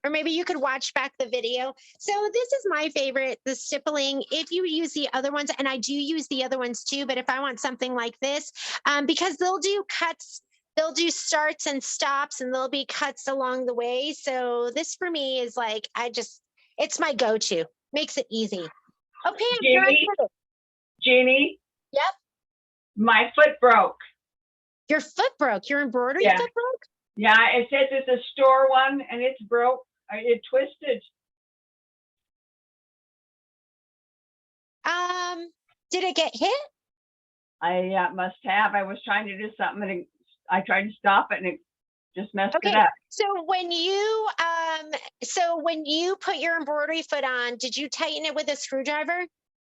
Speaker 1: Or maybe you could watch back the video. So this is my favorite, the stippling. If you use the other ones, and I do use the other ones too, but if I want something like this, because they'll do cuts, they'll do starts and stops, and there'll be cuts along the way. So this for me is like, it's my go-to. Makes it easy. Oh, Pam, you're
Speaker 10: Jeannie?
Speaker 1: unmuted.
Speaker 10: Jeannie,
Speaker 1: Yep.
Speaker 10: my foot broke.
Speaker 1: Your foot broke. Your embroidery
Speaker 10: Yeah.
Speaker 1: foot broke?
Speaker 10: Yeah, it says it's a store one and it's broke. It twisted.
Speaker 1: Did it get hit?
Speaker 10: I must have. I was trying to do something and I tried to stop it and it just messed
Speaker 1: Okay.
Speaker 10: it up.
Speaker 1: So when you put your embroidery foot on, did you tighten it with a screwdriver?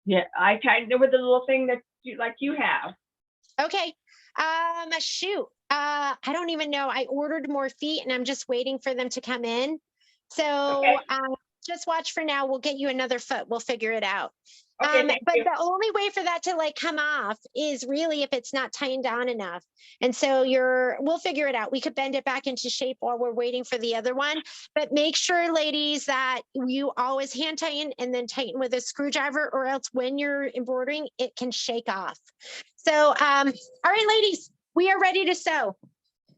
Speaker 10: Yeah, I tightened it with the little thing that you have.
Speaker 1: Okay. Shoot. I don't even know. I ordered more feet and I'm just waiting for them to come in. So
Speaker 10: Okay.
Speaker 1: just watch for now. We'll get you another foot. We'll figure it out.
Speaker 10: Okay, thank
Speaker 1: But
Speaker 10: you.
Speaker 1: the only way for that to like come off is really if it's not tightened down enough. And so we'll figure it out. We could bend it back into shape while we're waiting for the other one. But make sure, ladies, that you always hand tighten and then tighten with a screwdriver, or else when you're embroidering, it can shake off. So, all right, ladies, we are ready to sew.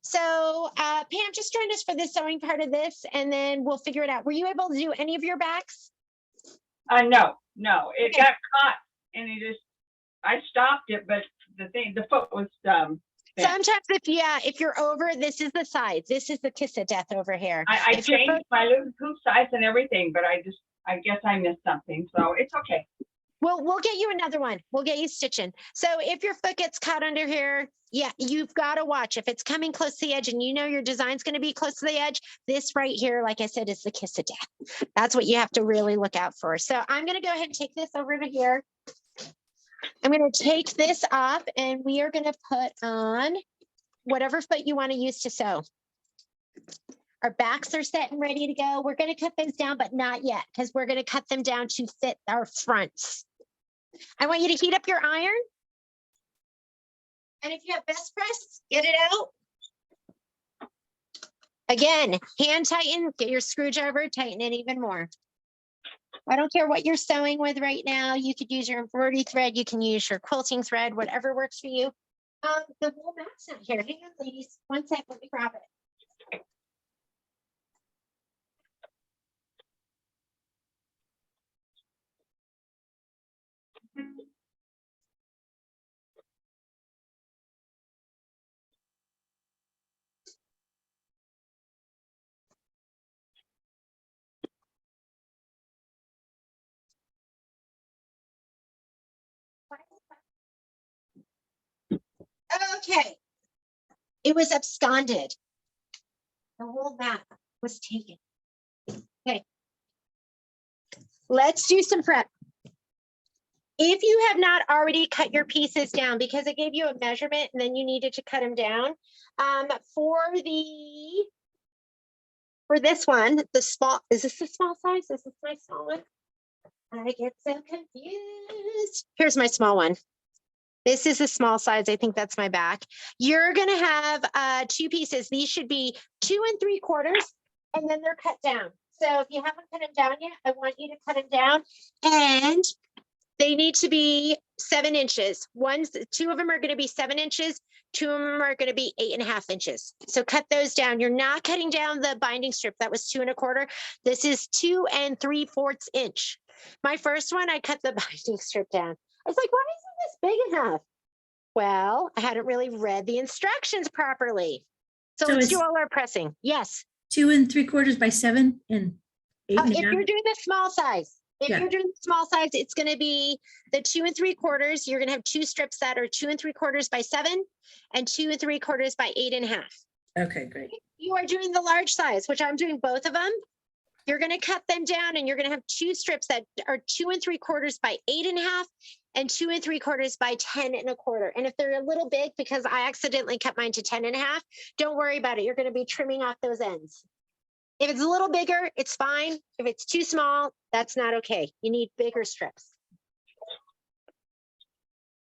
Speaker 1: So Pam, just join us for the sewing part of this, and then we'll figure it out. Were you able to do any of your backs?
Speaker 10: No, it
Speaker 1: Okay.
Speaker 10: got caught and I stopped it, but the foot was bent.
Speaker 1: Sometimes if you're over, this is the size. This is the kiss of death over here.
Speaker 10: I
Speaker 1: If your
Speaker 10: changed my hoop size and everything, but I guess I missed something, so it's okay.
Speaker 1: We'll get you another one. We'll get you stitching. So if your foot gets caught under here, yeah, you've got to watch. If it's coming close to the edge and you know your design's going to be close to the edge, this right here, like I said, is the kiss of death. That's what you have to really look out for. So I'm going to go ahead and take this over to here. I'm going to take this off and we are going to put on whatever foot you want to use to sew. Our backs are set and ready to go. We're going to cut those down, but not yet, because we're going to cut them down to fit our fronts. I want you to heat up your iron. And if you have best press, get it out. Again, hand tighten, get your screwdriver, tighten it even more. I don't care what you're sewing with right now. You could use your embroidery thread. You can use your quilting thread, whatever works for you. The wool mat's not here. Hang on, ladies. One sec, let me grab it. Okay. It was absconded. The whole map was taken. Okay. Let's do some prep. If you have not already cut your pieces down, because it gave you a measurement and then you needed to cut them down, for this one, the small, is this the small size? Is this my small one? I get so confused. Here's my small one. This is a small size. I think that's my back. You're gonna have 2 pieces. These should be 2 3/4, and then they're cut down. So if you haven't cut them down yet, I want you to cut them down, and they need to be 7 inches. 2 of them are gonna be 7 inches. 2 of them are gonna be 8.5 inches. So cut those down. You're not cutting down the binding strip. That was 2 1/4. This is 2 3/4 inch. My first one, I cut the binding strip down. I was like, why isn't this big enough? Well, I hadn't really read the instructions properly. So let's do all our pressing. Yes.
Speaker 4: 2 3/4 by 7 and 8.5.
Speaker 1: If you're doing the small size,
Speaker 4: Yeah.
Speaker 1: you're doing the small size, it's going to be the 2 3/4. You're going to have 2 strips that are 2 3/4 by 7 and 2 3/4 by 8.5.
Speaker 4: Okay, great.
Speaker 1: If you are doing the large size, which I'm doing both of them, you're going to cut them down and you're going to have 2 strips that are 2 3/4 by 8.5 and 2 3/4 by 10 1/4. And if they're a little big, because I accidentally cut mine to 10 1/2, don't worry about it. You're going to be trimming off those ends. If it's a little bigger, it's fine. If it's too small, that's not okay. You need bigger strips.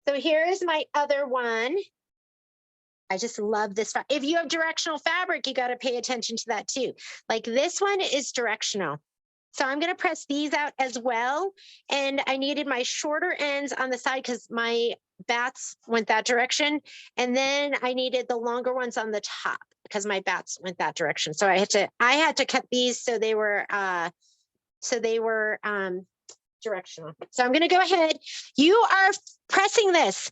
Speaker 1: So here's my other one. I just love this. If you have directional fabric, you got to pay attention to that too. Like this one is directional. So I'm going to press these out as well. And I needed my shorter ends on the side because my bats went that direction. And then I needed the longer ones on the top because my bats went that direction. So I had to cut these so they were directional. So I'm going to go ahead. You are pressing this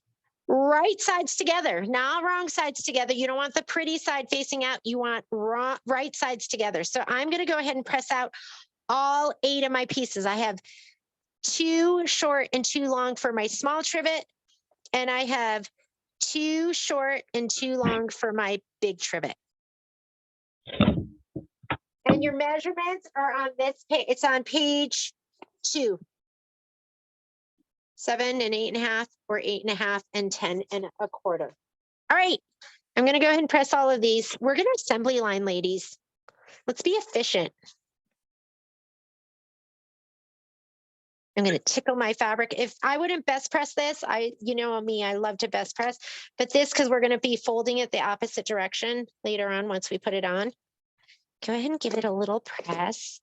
Speaker 1: right sides together, not wrong sides together. You don't want the pretty side facing out. You want right sides together. So I'm going to go ahead and press out all 8 of my pieces. I have 2 short and 2 long for my small trivet. And I have 2 short and 2 long for my big trivet. And your measurements are on this page. It's on page 2. 7 and 8.5 or 8.5 and 10 1/4. All right. I'm going to go ahead and press all of these. We're going to assembly line, ladies. Let's be efficient. I'm going to tickle my fabric. If I wouldn't best press this, you know me, I love to best press, but this, because we're going to be folding it the opposite direction later on once we put it on. Go ahead and give it a little press.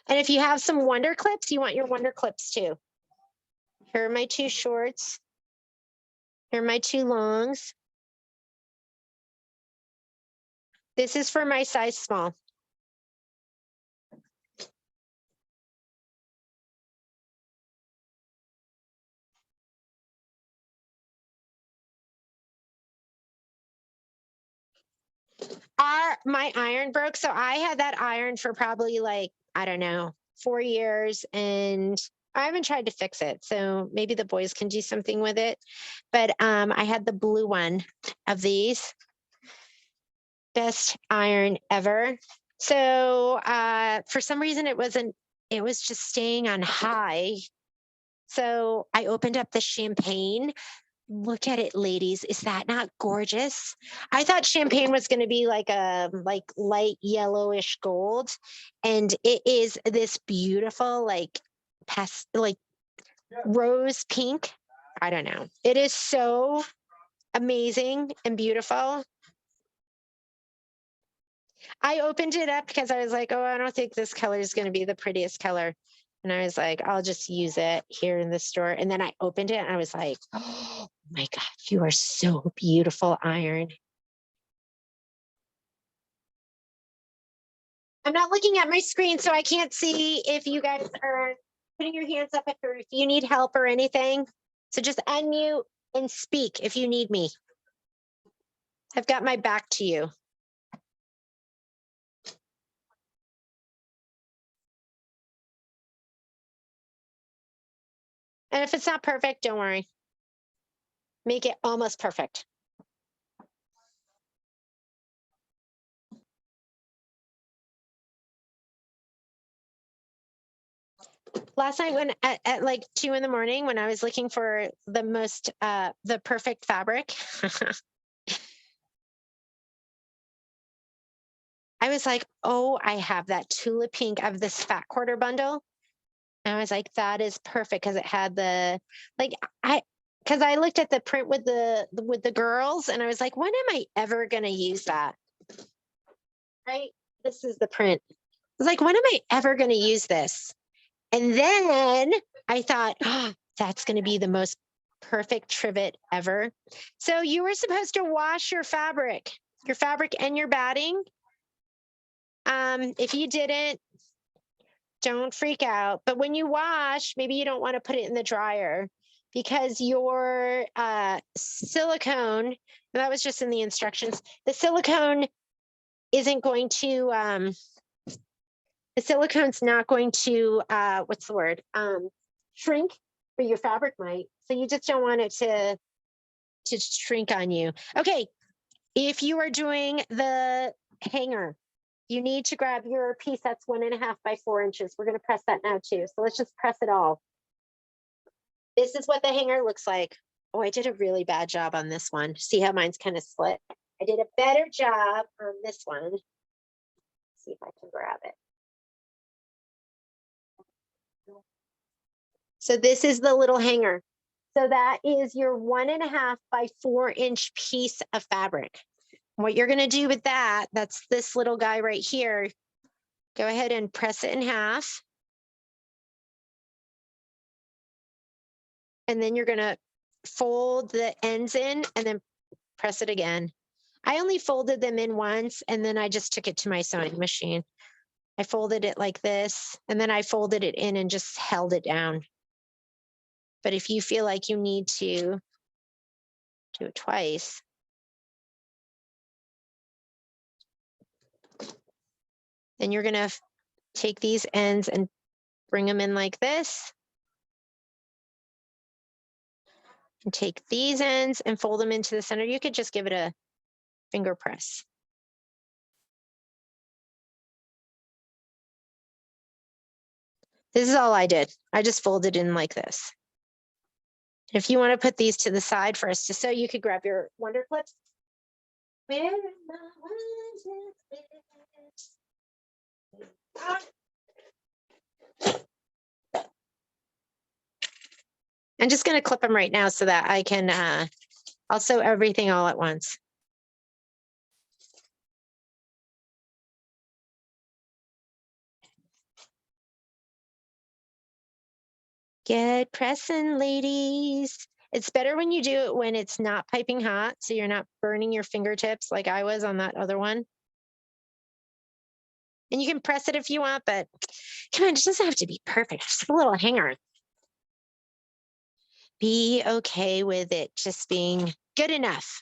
Speaker 1: And if you have some wonder clips, you want your wonder clips too. Here are my 2 shorts. Here are my 2 longs. This is for my size small. My iron broke. So I had that iron for probably like, I don't know, 4 years, and I haven't tried to fix it. So maybe the boys can do something with it. But I had the blue one of these. Best iron ever. So for some reason it was just staying on high. So I opened up the champagne. Look at it, ladies. Is that not gorgeous? I thought champagne was going to be like a light yellowish gold, and it is this beautiful like rose pink. I don't know. It is so amazing and beautiful. I opened it up because I was like, oh, I don't think this color is going to be the prettiest color. And I was like, I'll just use it here in the store. And then I opened it and I was like, oh my God, you are so beautiful, iron. I'm not looking at my screen, so I can't see if you guys are putting your hands up if you need help or anything. So just unmute and speak if you need me. I've got my back to you. And if it's not perfect, don't worry. Make it almost perfect. Last night when at like 2 in the morning, when I was looking for the perfect fabric, I was like, oh, I have that tulip pink of this fat quarter bundle. And I was like, that is perfect because it had because I looked at the print with the girls and I was like, when am I ever gonna use that? Right? This is the print. I was like, when am I ever gonna use this? And then I thought, oh, that's gonna be the most perfect trivet ever. So you were supposed to wash your fabric and your batting. If you didn't, don't freak out. But when you wash, maybe you don't want to put it in the dryer because your silicone, and that was just in the instructions, the silicone isn't going to, the silicone's not going to, what's the word? Shrink, but your fabric might. So you just don't want it to shrink on you. Okay, if you are doing the hanger, you need to grab your piece that's 1.5 by 4 inches. We're going to press that now too. So let's just press it all. This is what the hanger looks like. Oh, I did a really bad job on this one. See how mine's kind of split? I did a better job on this one. Let's see if I can grab it. So this is the little hanger. So that is your 1.5 by 4 inch piece of fabric. What you're going to do with that, that's this little guy right here. Go ahead and press it in half. And then you're going to fold the ends in and then press it again. I only folded them in once and then I just took it to my sewing machine. I folded it like this and then I folded it in and just held it down. But if you feel like you need to do it twice, then you're going to take these ends and bring them in like this. And take these ends and fold them into the center. You could just give it a finger press. This is all I did. I just folded in like this. If you want to put these to the side for us to sew, you could grab your wonder clips. Where are my wonder clips? I'm just going to clip them right now so that I can, I'll sew everything all at once. Get pressing, ladies. It's better when you do it when it's not piping hot, so you're not burning your fingertips like I was on that other one. And you can press it if you want, but come on, it doesn't have to be perfect. Just a little hanger. Be okay with it just being good enough.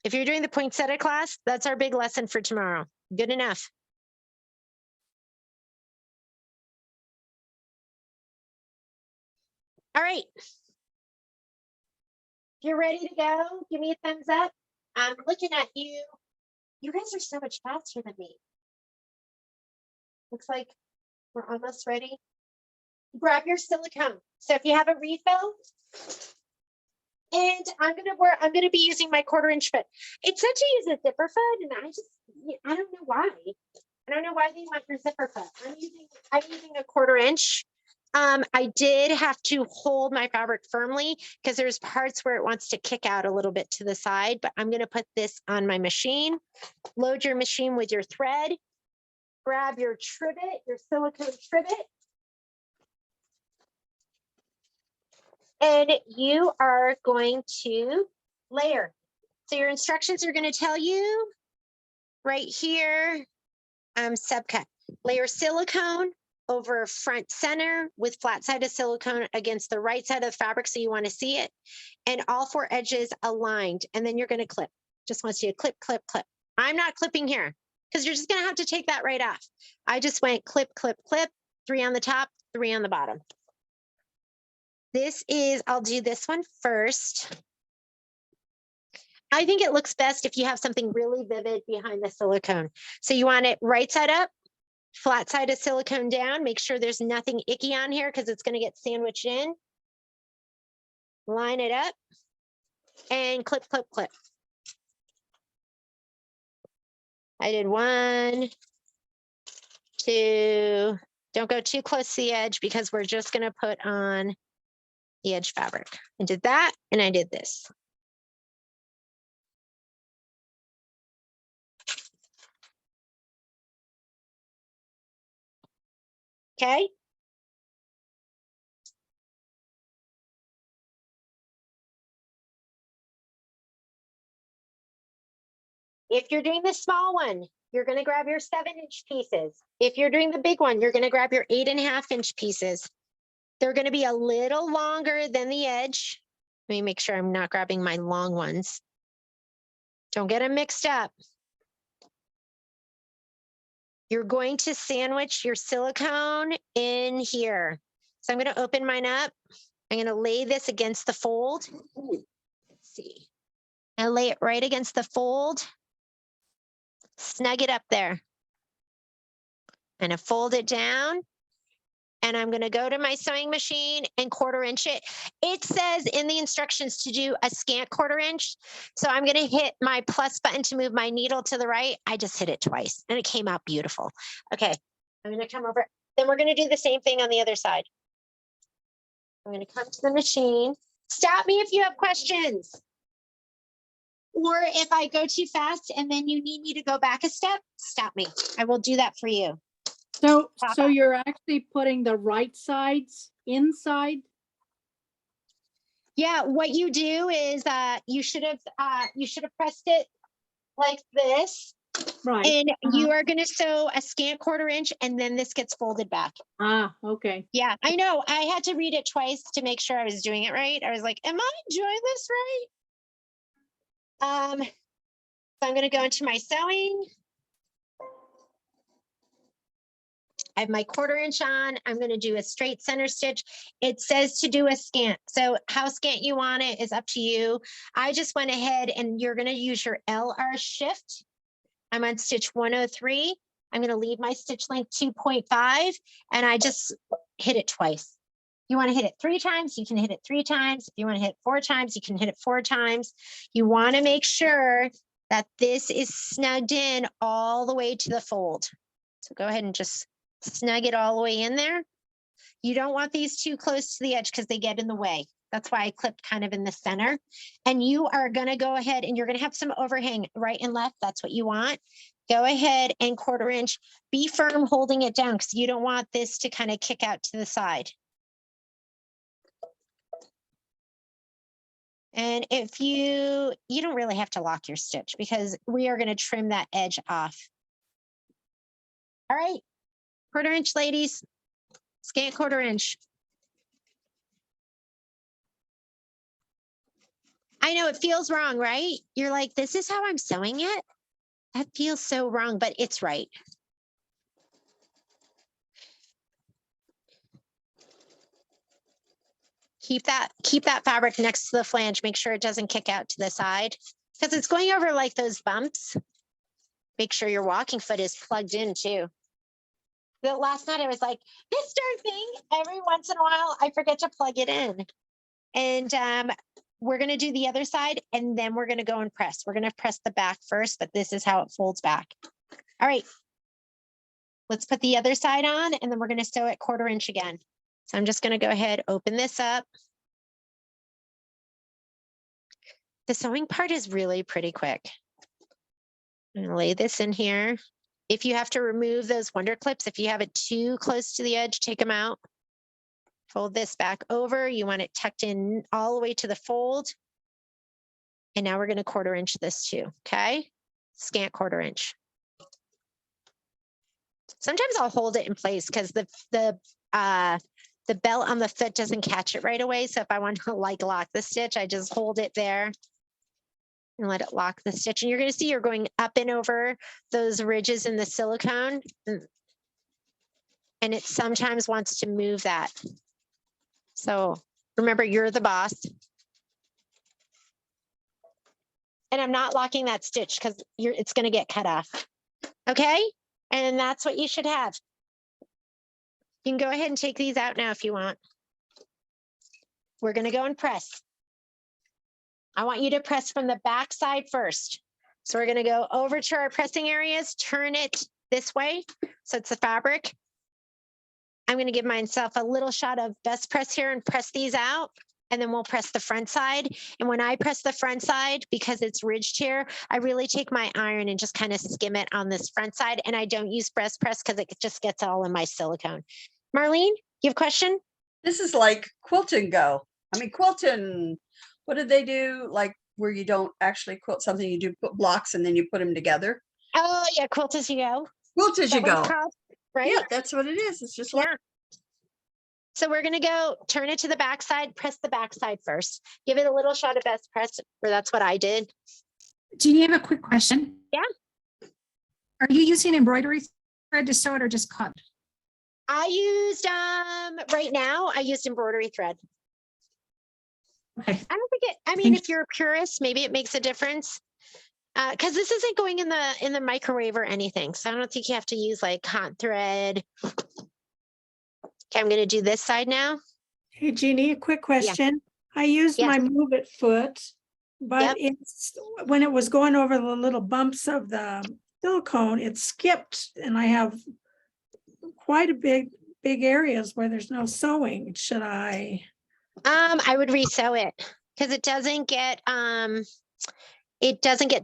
Speaker 1: If you're doing the poinsettia class, that's our big lesson for tomorrow. Good enough. All right. If you're ready to go, give me a thumbs up. I'm looking at you. You guys are so much faster than me. Looks like we're almost ready. Grab your silicone. So if you have a refill, and I'm gonna be using my 1/4 inch foot. It said to use a zipper foot, and I don't know why. I don't know why they want your zipper foot. I'm using a 1/4 inch. I did have to hold my fabric firmly because there's parts where it wants to kick out a little bit to the side, but I'm gonna put this on my machine. Load your machine with your thread. Grab your trivet, your silicone trivet. And you are going to layer. So your instructions are going to tell you right here, subcut. Layer silicone over front center with flat side of silicone against the right side of the fabric so you want to see it, and all 4 edges aligned, and then you're going to clip. Just wants you to clip, clip, clip. I'm not clipping here because you're just going to have to take that right off. I just went clip, clip, clip, 3 on the top, 3 on the bottom. This is, I'll do this one first. I think it looks best if you have something really vivid behind the silicone. So you want it right side up, flat side of silicone down. Make sure there's nothing icky on here because it's going to get sandwiched in. Line it up and clip, clip, clip. I did 1, 2. Don't go too close to the edge because we're just going to put on the edge fabric. I did that and I did this. Okay. If you're doing the small one, you're going to grab your 7-inch pieces. If you're doing the big one, you're going to grab your 8.5-inch pieces. They're going to be a little longer than the edge. Let me make sure I'm not grabbing my long ones. Don't get them mixed up. You're going to sandwich your silicone in here. So I'm going to open mine up. I'm going to lay this against the fold. Let's see. I lay it right against the fold. Snug it up there. I'm going to fold it down. And I'm going to go to my sewing machine and 1/4 inch it. It says in the instructions to do a scant 1/4 inch. So I'm going to hit my plus button to move my needle to the right. I just hit it twice and it came out beautiful. Okay, I'm going to come over. Then we're going to do the same thing on the other side. I'm going to come to the machine. Stop me if you have questions. Or if I go too fast and then you need me to go back a step, stop me. I will do that for you.
Speaker 2: So you're actually putting the right sides inside?
Speaker 1: Yeah, what you do is you should have pressed it like this.
Speaker 2: Right.
Speaker 1: And you are going to sew a scant 1/4 inch and then this gets folded back.
Speaker 2: Ah, okay.
Speaker 1: Yeah, I know. I had to read it twice to make sure I was doing it right. I was like, am I doing this right? So I'm going to go into my sewing. I have my 1/4 inch on. I'm going to do a straight center stitch. It says to do a scant. So how scant you want it is up to you. I just went ahead and you're going to use your LR shift. I'm on stitch 103. I'm going to leave my stitch length 2.5 and I just hit it twice. You want to hit it 3 times, you can hit it 3 times. If you want to hit it 4 times, you can hit it 4 times. You want to make sure that this is snugged in all the way to the fold. So go ahead and just snug it all the way in there. You don't want these too close to the edge because they get in the way. That's why I clipped kind of in the center. And you are going to go ahead and you're going to have some overhang right and left. That's what you want. Go ahead and 1/4 inch. Be firm holding it down because you don't want this to kind of kick out to the side. And if you don't really have to lock your stitch because we are going to trim that edge off. All right. 1/4 inch, ladies. Scant 1/4 inch. I know it feels wrong, right? You're like, this is how I'm sewing it? That feels so wrong, but it's right. Keep that fabric next to the flange. Make sure it doesn't kick out to the side because it's going over like those bumps. Make sure your walking foot is plugged in too. But last night I was like, this darn thing, every once in a while, I forget to plug it in. And we're going to do the other side and then we're going to go and press. We're going to press the back first, but this is how it folds back. All right. Let's put the other side on and then we're going to sew it 1/4 inch again. So I'm just going to go ahead, open this up. The sewing part is really pretty quick. I'm going to lay this in here. If you have to remove those wonder clips, if you have it too close to the edge, take them out. Fold this back over. You want it tucked in all the way to the fold. And now we're going to 1/4 inch this too, okay? Scant 1/4 inch. Sometimes I'll hold it in place because the belt on the foot doesn't catch it right away. So if I want to like lock the stitch, I just hold it there and let it lock the stitch. And you're going to see you're going up and over those ridges in the silicone. And it sometimes wants to move that. So remember, you're the boss. And I'm not locking that stitch because it's going to get cut off. Okay. And that's what you should have. You can go ahead and take these out now if you want. We're going to go and press. I want you to press from the back side first. So we're going to go over to our pressing areas, turn it this way. So it's the fabric. I'm going to give myself a little shot of best press here and press these out. And then we'll press the front side. And when I press the front side, because it's ridged here, I really take my iron and just kind of skim it on this front side. And I don't use breast press because it just gets all in my silicone. Marlene, you have a question?
Speaker 7: This is like quilting go. I mean, quilting, what did they do? Like where you don't actually quilt something, you do put blocks and then you put them together.
Speaker 1: Oh yeah, quilt as you go.
Speaker 7: Quilt as you go.
Speaker 1: Right?
Speaker 7: Yeah, that's what it is. It's just like,
Speaker 1: So we're going to go turn it to the back side, press the back side first. Give it a little shot of best press, or that's what I did.
Speaker 11: Jeannie, I have a quick question.
Speaker 1: Yeah.
Speaker 11: Are you using embroidery thread to sew it or just cut?
Speaker 1: I used, right now, I used embroidery thread.
Speaker 11: Okay.
Speaker 1: I don't think it, I mean, if you're a purist, maybe it makes a difference. Because this isn't going in the microwave or anything. So I don't think you have to use like cotton thread. Okay, I'm going to do this side now.
Speaker 9: Hey, Jeannie, a quick question. I used
Speaker 1: Yes.
Speaker 9: my Move It foot, but it's when it was going over the little bumps of the silicone, it skipped, and I have quite a big areas where there's no sewing. Should I?
Speaker 1: I would resew it because it doesn't get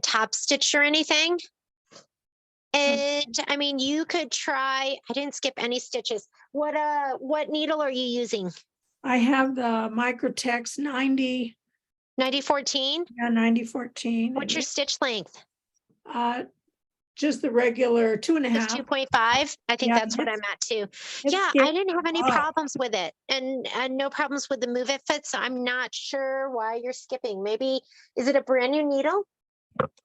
Speaker 1: top stitched or anything. And I mean, you could try, I didn't skip any stitches. What needle are you using?
Speaker 9: I have the Microtex 90.
Speaker 1: 9014?
Speaker 9: Yeah, 9014.
Speaker 1: What's your stitch length?
Speaker 9: Just the regular 2.5.
Speaker 1: It's 2.5. I think that's what I'm at too. Yeah, I didn't have any problems with it and no problems with the Move It fit. So I'm not sure why you're skipping. Maybe, is it a brand new needle?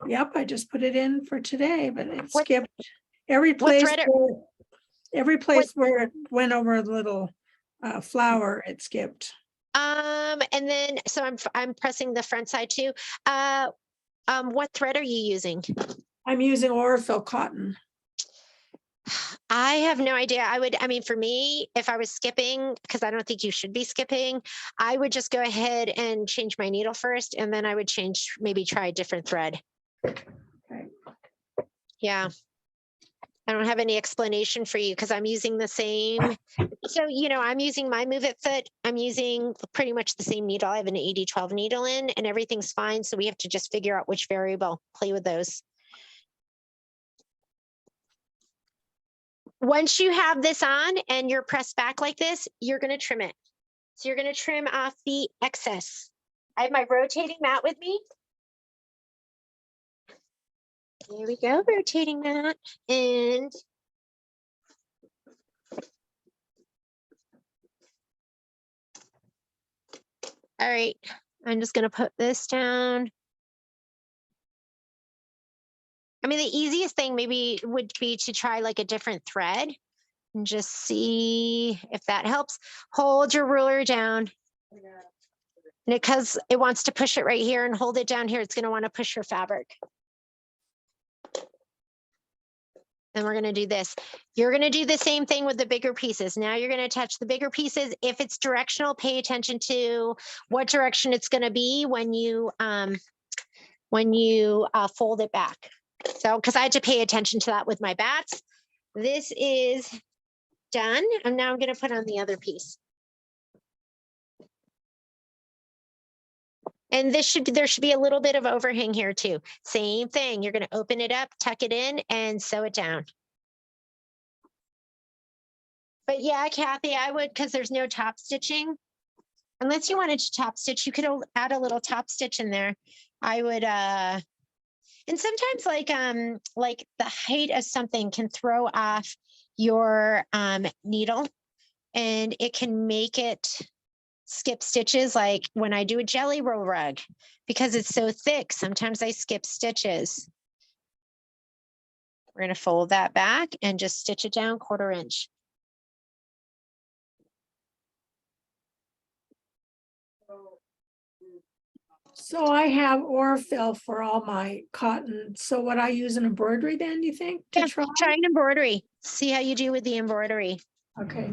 Speaker 9: Yep, I just put it in for today, but it skipped every place. Where it went over a little flower, it skipped.
Speaker 1: And then, so I'm pressing the front side too. What thread are you using?
Speaker 9: I'm using Orifil cotton.
Speaker 1: I have no idea. I mean, for me, if I was skipping, because I don't think you should be skipping, I would just go ahead and change my needle first, and then I would maybe try a different thread.
Speaker 9: Okay.
Speaker 1: Yeah. I don't have any explanation for you because I'm using the same. So, I'm using my Move It foot. I'm using pretty much the same needle. I have an 80-12 needle in and everything's fine. So we have to just figure out which variable, play with those. Once you have this on and you're pressed back like this, you're going to trim it. So you're going to trim off the excess. I have my rotating mat with me. There we go, rotating mat. And all right, I'm just going to put this down. I mean, the easiest thing maybe would be to try like a different thread and just see if that helps. Hold your ruler down. And because it wants to push it right here and hold it down here, it's going to want to push your fabric. And we're going to do this. You're going to do the same thing with the bigger pieces. Now you're going to touch the bigger pieces. If it's directional, pay attention to what direction it's going to be when you fold it back. So, because I had to pay attention to that with my bats. This is done. And now I'm going to put on the other piece. And there should be a little bit of overhang here too. Same thing. You're going to open it up, tuck it in, and sew it down. But yeah, Kathy, I would, because there's no top stitching. Unless you wanted to top stitch, you could add a little top stitch in there. I would, and sometimes like the height of something can throw off your needle, and it can make it skip stitches. Like when I do a jelly roll rug, because it's so thick, sometimes I skip stitches. We're going to fold that back and just stitch it down 1/4 inch.
Speaker 9: So I have Orfil for all my cotton. So would I use an embroidery then, you think, to
Speaker 1: Yeah,
Speaker 9: try?
Speaker 1: try an embroidery. See how you do with the embroidery.
Speaker 9: Okay.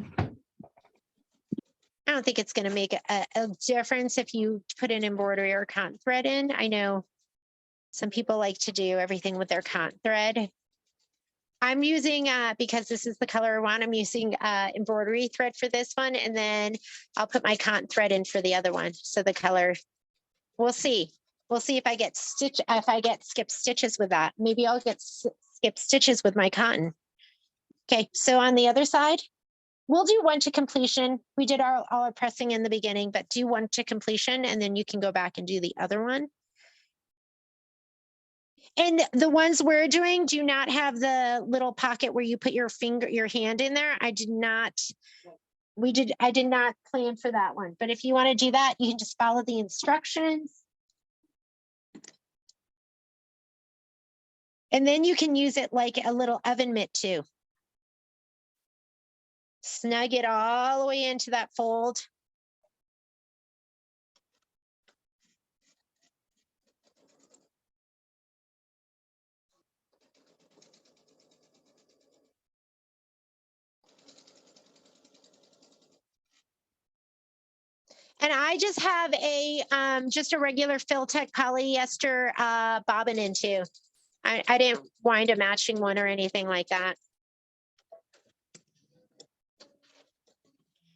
Speaker 1: I don't think it's going to make a difference if you put an embroidery or cotton thread in. I know some people like to do everything with their cotton thread. I'm using, because this is the color I want, I'm using embroidery thread for this one, and then I'll put my cotton thread in for the other one. So the color, we'll see. We'll see if I get skip stitches with that. Maybe I'll get skip stitches with my cotton. Okay, so on the other side, we'll do 1 to completion. We did all our pressing in the beginning, but do 1 to completion, and then you can go back and do the other one. And the ones we're doing do not have the little pocket where you put your hand in there. I did not plan for that one. But if you want to do that, you can just follow the instructions. And then you can use it like a little oven mitt too. Snug it all the way into that fold. And I just have just a regular Filtech polyester bobbin in too. I didn't wind a matching one or anything like that.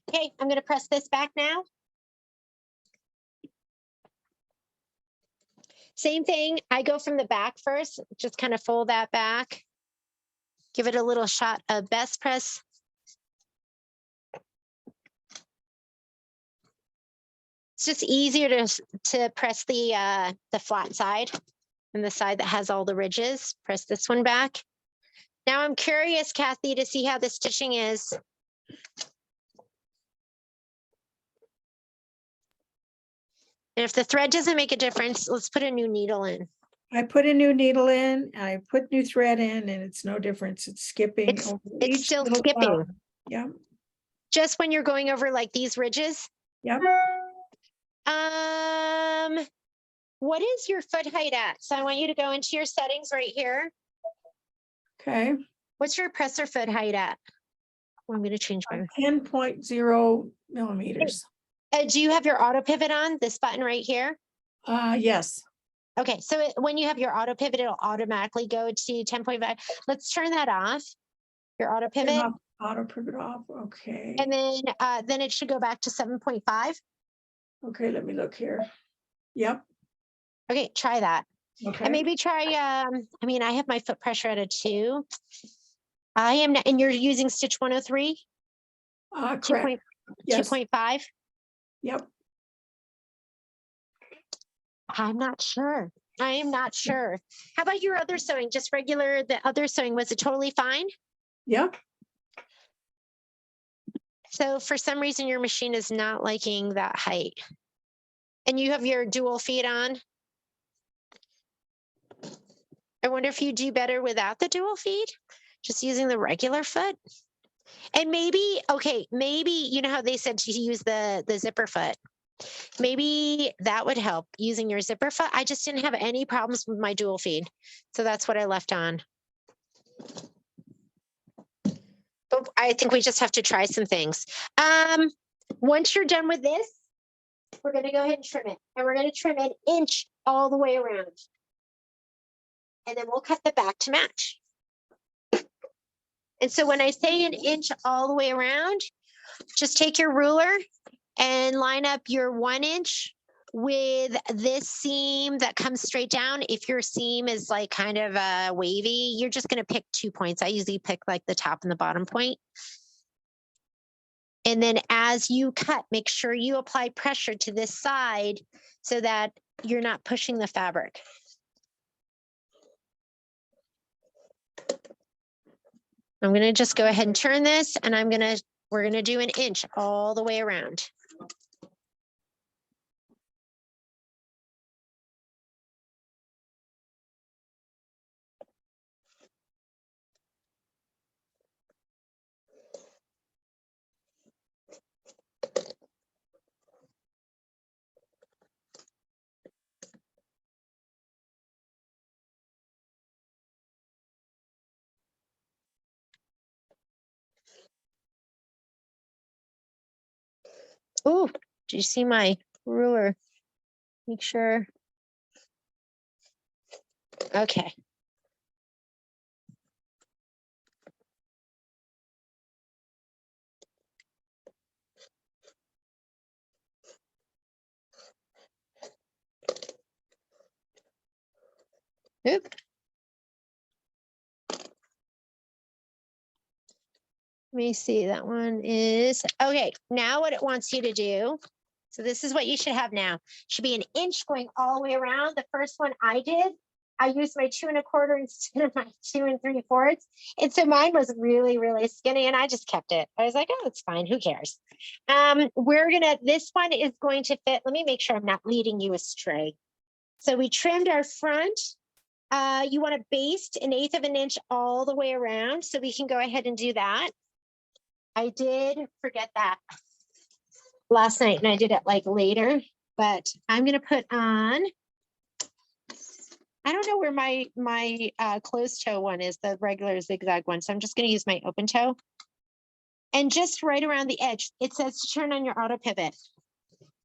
Speaker 1: Okay, I'm gonna press this back now. Same thing, I go from the back first, just kind of fold that back. Give it a little shot of best press. It's just easier to press the flat side and the side that has all the ridges. Press this one back. Now I'm curious, Kathy, to see how the stitching is. And if the thread doesn't make a difference, let's put a new needle in.
Speaker 9: I put a new needle in, I put new thread in, and it's no difference. It's skipping.
Speaker 1: It's
Speaker 9: over
Speaker 1: it's
Speaker 9: each
Speaker 1: still
Speaker 9: little
Speaker 1: skipping.
Speaker 9: flower. Yeah,
Speaker 1: Just when you're going over like these ridges.
Speaker 9: yeah.
Speaker 1: What is your foot height at? So I want you to go into your settings right here.
Speaker 9: Okay.
Speaker 1: What's your presser foot height at? Oh, I'm going to change my.
Speaker 9: 10.0 millimeters.
Speaker 1: Do you have your auto pivot on this button right here?
Speaker 9: Yes.
Speaker 1: Okay, so when you have your auto pivot, it'll automatically go to 10.5. Let's turn that off. Your auto pivot.
Speaker 9: Auto pivot off. Okay.
Speaker 1: And then it should go back to 7.5.
Speaker 9: Okay, let me look here. Yep.
Speaker 1: Okay, try that.
Speaker 9: Okay.
Speaker 1: And maybe try, I mean, I have my foot pressure at a 2. I am, and you're using stitch 103?
Speaker 9: Correct. Yes.
Speaker 1: 2.5?
Speaker 9: Yep.
Speaker 1: I'm not sure. I am not sure. How about your other sewing? Just regular, the other sewing, was it totally fine?
Speaker 9: Yep.
Speaker 1: So for some reason, your machine is not liking that height. And you have your dual feet on? I wonder if you do better without the dual feet, just using the regular foot. And maybe, okay, maybe, you know how they said to use the zipper foot. Maybe that would help using your zipper foot. I just didn't have any problems with my dual feed. So that's what I left on. But I think we just have to try some things. Once you're done with this, we're going to go ahead and trim it. And we're going to trim 1 inch all the way around. And then we'll cut the back to match. And so when I say 1 inch all the way around, just take your ruler and line up your 1 inch with this seam that comes straight down. If your seam is like kind of wavy, you're just going to pick 2 points. I usually pick like the top and the bottom point. And then as you cut, make sure you apply pressure to this side so that you're not pushing the fabric. I'm gonna just go ahead and turn this and we're gonna do an inch all the way around. Oh, do you see my ruler? Make sure. Okay. Oop. Let me see, that one is, okay, now what it wants you to do. So this is what you should have now. Should be an inch going all the way around. The first one I did, I used my 2 1/4 instead of my 2 3/4. And so mine was really, really skinny and I just kept it. I was like, oh, it's fine. Who cares? This one is going to fit. Let me make sure I'm not leading you astray. So we trimmed our front. You want to baste 1/8 of an inch all the way around. So we can go ahead and do that. I did forget that last night and I did it like later, but I'm going to put on, I don't know where my closed toe one is, the regular zigzag one. So I'm just going to use my open toe and just right around the edge. It says to turn on your auto pivot.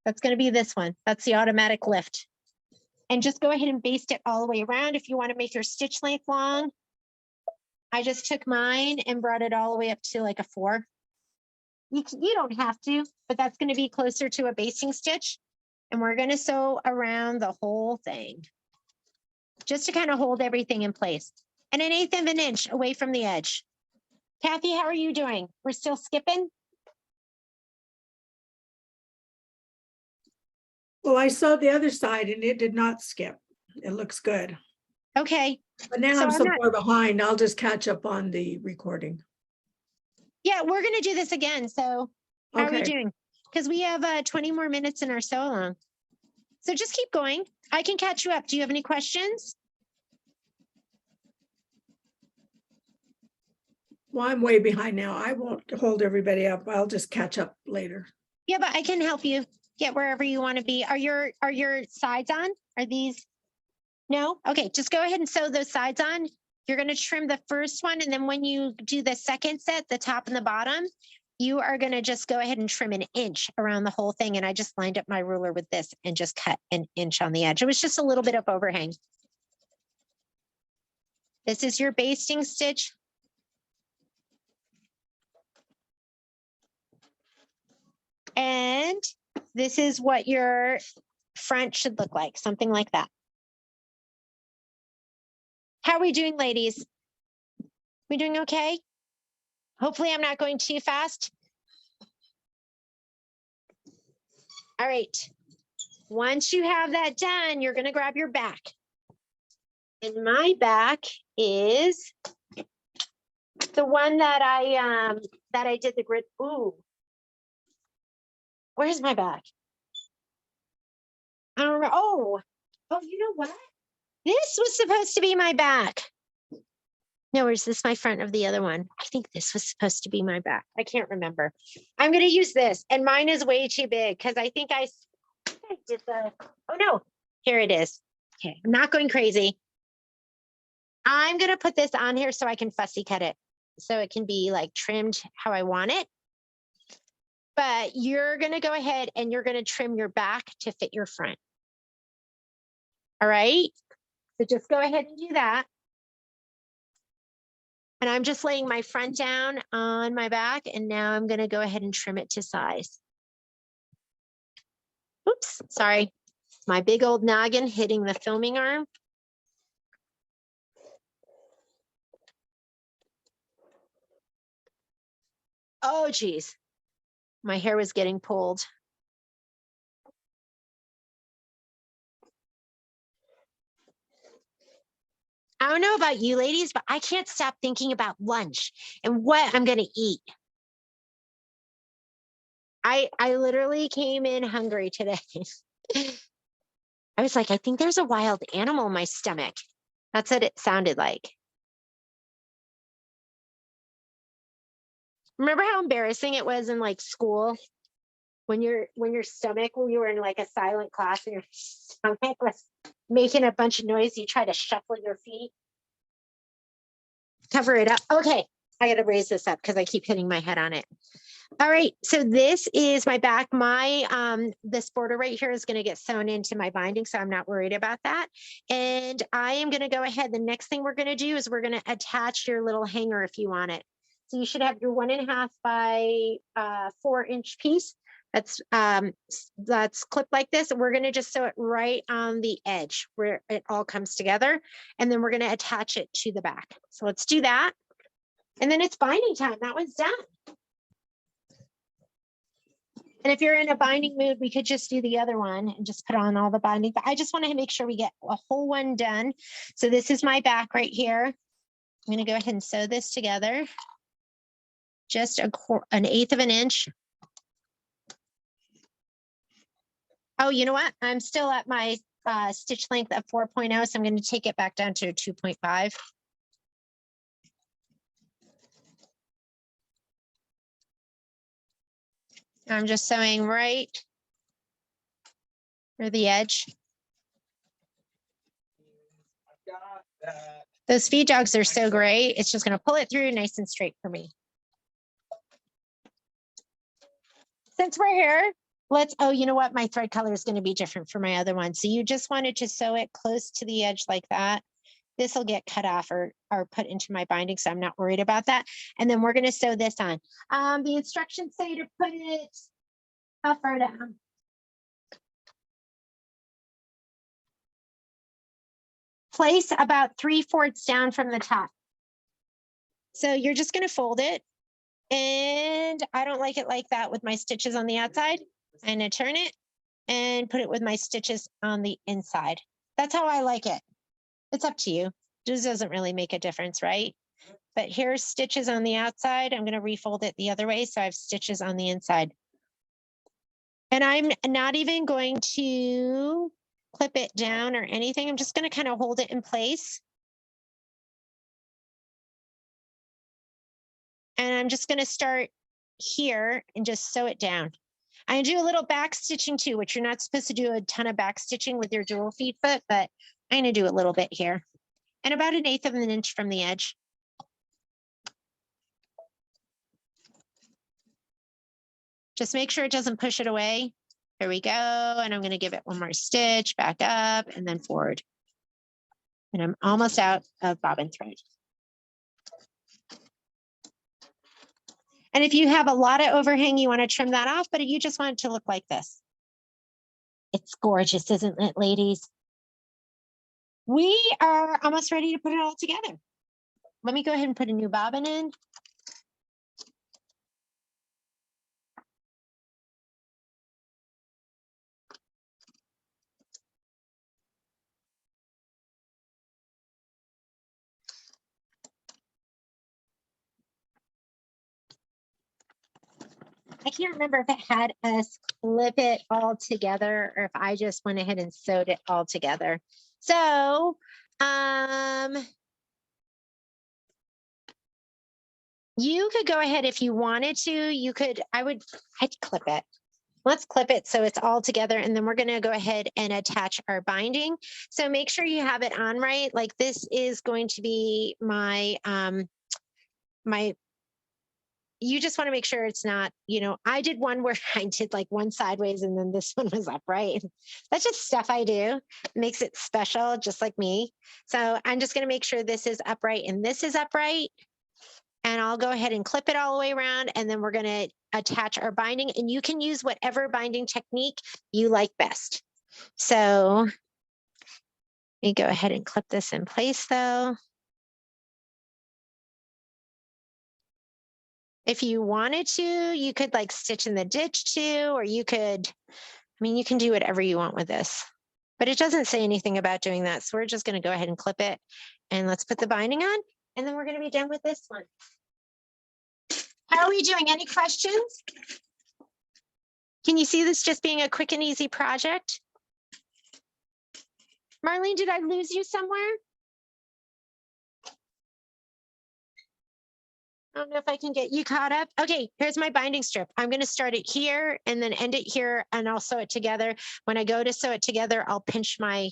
Speaker 1: That's going to be this one. That's the automatic lift. And just go ahead and baste it all the way around. If you want to make your stitch length long, I just took mine and brought it all the way up to like a 4. You don't have to, but that's going to be closer to a basting stitch. And we're going to sew around the whole thing just to kind of hold everything in place. And 1/8 of an inch away from the edge. Kathy, how are you doing? We're still skipping?
Speaker 9: Well, I sewed the other side and it did not skip. It looks good.
Speaker 1: Okay.
Speaker 9: But now
Speaker 1: So
Speaker 9: I'm
Speaker 1: I'm
Speaker 9: so
Speaker 1: not-
Speaker 9: far behind. I'll just catch up on the recording.
Speaker 1: Yeah, we're going to do this again. So how are we
Speaker 9: Okay.
Speaker 1: doing? Because we have 20 more minutes in our sew along. So just keep going. I can catch you up. Do you have any questions?
Speaker 9: Well, I'm way behind now. I won't hold everybody up. I'll just catch up later.
Speaker 1: Yeah, but I can help you get wherever you want to be. Are your sides on? Are these? No? Okay, just go ahead and sew those sides on. You're going to trim the first one. And then when you do the second set, the top and the bottom, you are going to just go ahead and trim 1 inch around the whole thing. And I just lined up my ruler with this and just cut 1 inch on the edge. It was just a little bit of overhang. This is your basting stitch. And this is what your front should look like, something like that. How are we doing, ladies? We doing okay? Hopefully I'm not going too fast. All right. Once you have that done, you're going to grab your back. And my back is the one that I did the grid. Ooh. Where's my back? I don't know. Oh, you know what? This was supposed to be my back. No, is this my front of the other one? I think this was supposed to be my back. I can't remember. I'm going to use this. And mine is way too big because I think I did oh no, here it is. Okay, I'm not going crazy. I'm going to put this on here so I can fussy cut it. So it can be like trimmed how I want it. But you're going to go ahead and you're going to trim your back to fit your front. All right. So just go ahead and do that. And I'm just laying my front down on my back. And now I'm going to go ahead and trim it to size. Oops, sorry. My big old noggin hitting the filming arm. Oh, geez. My hair was getting pulled. I don't know about you ladies, but I can't stop thinking about lunch and what I'm going to eat. I literally came in hungry today. I was like, I think there's a wild animal in my stomach. That's what it sounded like. Remember how embarrassing it was in like school when your stomach, when you were in like a silent class and your stomach was making a bunch of noise, you try to shuffle your feet. Cover it up. Okay, I got to raise this up because I keep hitting my head on it. All right, so this is my back. My this border right here is going to get sewn into my binding, so I'm not worried about that. And I am going to go ahead. The next thing we're going to do is we're going to attach your little hanger if you want it. So you should have your 1.5 by 4 inch piece. That's clipped like this. And we're going to just sew it right on the edge where it all comes together. And then we're going to attach it to the back. So let's do that. And then it's binding time. That one's done. And if you're in a binding mood, we could just do the other one and just put on all the binding. But I just want to make sure we get a whole one done. So this is my back right here. I'm going to go ahead and sew this together. Just an 1/8 of an inch. Oh, you know what? I'm still at my stitch length of 4.0, so I'm going to take it back down to 2.5. I'm just sewing right for the edge. Those feed dogs are so great. It's just going to pull it through nice and straight for me. Since we're here, oh, you know what? My thread color is going to be different for my other one. So you just wanted to sew it close to the edge like that. This will get cut off or put into my binding, so I'm not worried about that. And then we're going to sew this on. The instructions say to put it how far down? Place about 3/4 down from the top. So you're just going to fold it. And I don't like it like that with my stitches on the outside. I'm going to turn it and put it with my stitches on the inside. That's how I like it. It's up to you. This doesn't really make a difference, right? But here's stitches on the outside. I'm going to refold it the other way, so I have stitches on the inside. And I'm not even going to clip it down or anything. I'm just going to kind of hold it in place. And I'm just going to start here and just sew it down. I'm going to do a little back stitching too, which you're not supposed to do a ton of back stitching with your dual feed foot, but I'm going to do a little bit here. And about 1/8 of an inch from the edge. Just make sure it doesn't push it away. There we go. And I'm going to give it one more stitch, back up and then forward. And I'm almost out of bobbin thread. And if you have a lot of overhang, you want to trim that off, but you just want it to look like this. It's gorgeous, isn't it, ladies? We are almost ready to put it all together. Let me go ahead and put a new bobbin in. I can't remember if it had us clip it all together or if I just went ahead and sewed it all together. So, you could go ahead if you wanted to. I'd clip it. Let's clip it so it's all together, and then we're going to go ahead and attach our binding. So make sure you have it on right. Like this is going to be my you just want to make sure it's not, I did one where I did like one sideways and then this one was upright. That's just stuff I do. It makes it special, just like me. So I'm just going to make sure this is upright and this is upright. And I'll go ahead and clip it all the way around. And then we're going to attach our binding, and you can use whatever binding technique you like best. So let me go ahead and clip this in place though. If you wanted to, you could like stitch in the ditch too, or you can do whatever you want with this, but it doesn't say anything about doing that. So we're just going to go ahead and clip it And let's put the binding on, and then we're going to be done with this one. How are we doing? Any questions? Can you see this just being a quick and easy project? Marlene, did I lose you somewhere? I don't know if I can get you caught up. Okay, here's my binding strip. I'm going to start it here and then end it here, and I'll sew it together. When I go to sew it together, I'll pinch my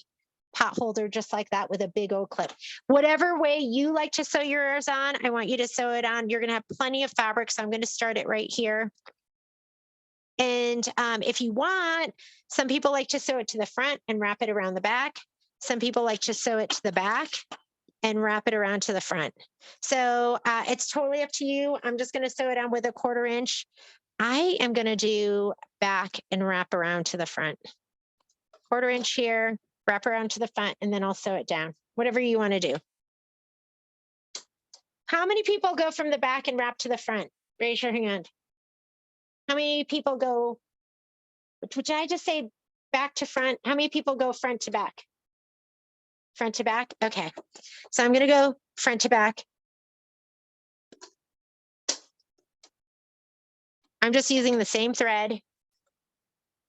Speaker 1: pot holder just like that with a big old clip. Whatever way you like to sew yours on, I want you to sew it on. You're going to have plenty of fabric, so I'm going to start it right here. And if you want, some people like to sew it to the front and wrap it around the back. Some people like to sew it to the back and wrap it around to the front. So it's totally up to you. I'm just going to sew it on with a 1/4 inch. I am going to do back and wrap around to the front. 1/4 inch here, wrap around to the front, and then I'll sew it down. Whatever you want to do. How many people go from the back and wrap to the front? Raise your hand. How many people go, did I just say back to front? How many people go front to back? Front to back? Okay. So I'm going to go front to back. I'm just using the same thread.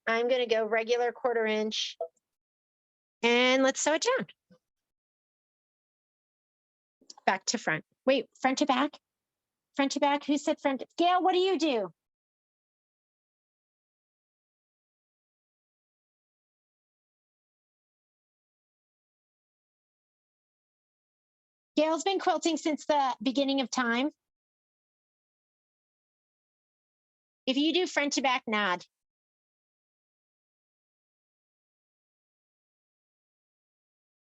Speaker 1: I'm going to go regular 1/4 inch. And let's sew it down. Back to front. Wait, front to back? Front to back? Who said front? Gail, what do you do? Gail's been quilting since the beginning of time. If you do front to back, nod.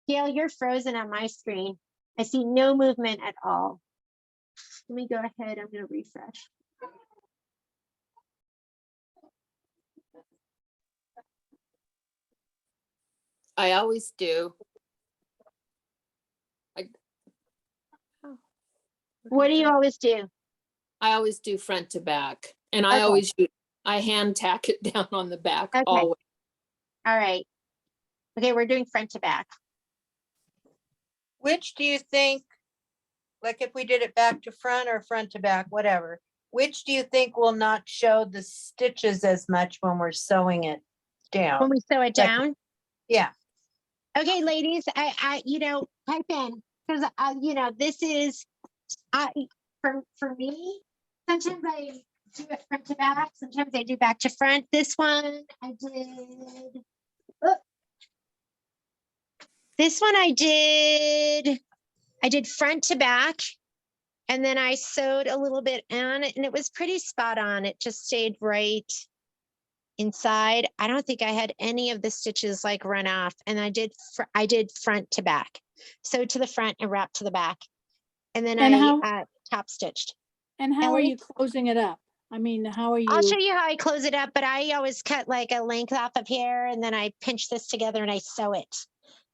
Speaker 1: Gail, you're frozen on my screen. I see no movement at all. Let me go ahead. I'm going to refresh.
Speaker 12: I always do.
Speaker 1: What do you always do?
Speaker 12: I always do front to back, and I
Speaker 1: Okay.
Speaker 12: always I hand tack it down on the back
Speaker 1: Okay.
Speaker 12: always.
Speaker 1: All right. Okay, we're doing front to back.
Speaker 5: Which do you think, like if we did it back to front or front to back, whatever, which do you think will not show the stitches as much when we're sewing it down?
Speaker 1: When we sew it down?
Speaker 5: Yeah.
Speaker 1: Okay, ladies, I type in, because this is, for me, sometimes I do it front to back, sometimes I do back to front. This one I did, I did front to back, and then I sewed a little bit on it, and it was pretty spot on. It just stayed right inside. I don't think I had any of the stitches like run off, and I did front to back. So to the front and wrap to the back. And then I top stitched.
Speaker 2: And how are
Speaker 1: Ellie?
Speaker 2: you closing it up? I mean, how are you?
Speaker 1: I'll show you how I close it up, but I always cut like a length off of here, and then I pinch this together and I sew it.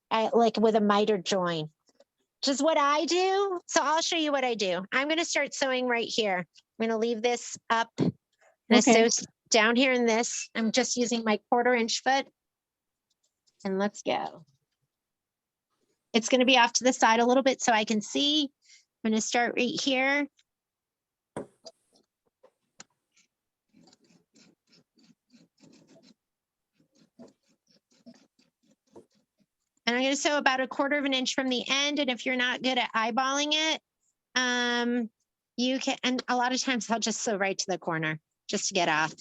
Speaker 1: Like with a miter join, which is what I do. So I'll show you what I do. I'm going to start sewing right here. I'm going to leave this up and I sew down here in this. I'm just using my 1/4 inch foot, and let's go. It's going to be off to the side a little bit so I can see. I'm going to start right here. And I'm going to sew about 1/4 inch from the end. And if you're not good at eyeballing it, you can, and a lot of times I'll just sew right to the corner just to get off.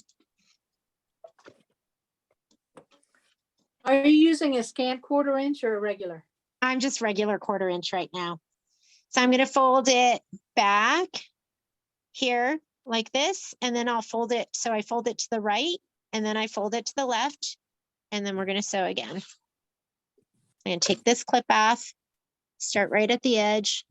Speaker 2: Are you using a scant 1/4 inch or a regular?
Speaker 1: I'm just regular 1/4 inch right now. So I'm going to fold it back here like this, and then I'll fold it. So I fold it to the right, and then I fold it to the left, and then we're going to sew again. I'm going to take this clip off, start right at the edge.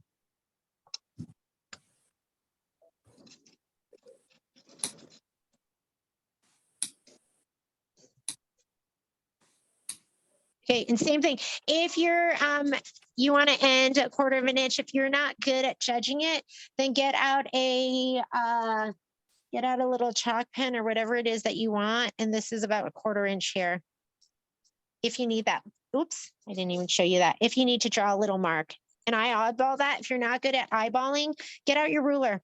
Speaker 1: Okay, and same thing. If you're you want to end 1/4 inch, if you're not good at judging it, then get out a little chalk pen or whatever it is that you want. And this is about 1/4 inch here. If you need that, oops, I didn't even show you that. If you need to draw a little mark, and I oddball that. If you're not good at eyeballing, get out your ruler.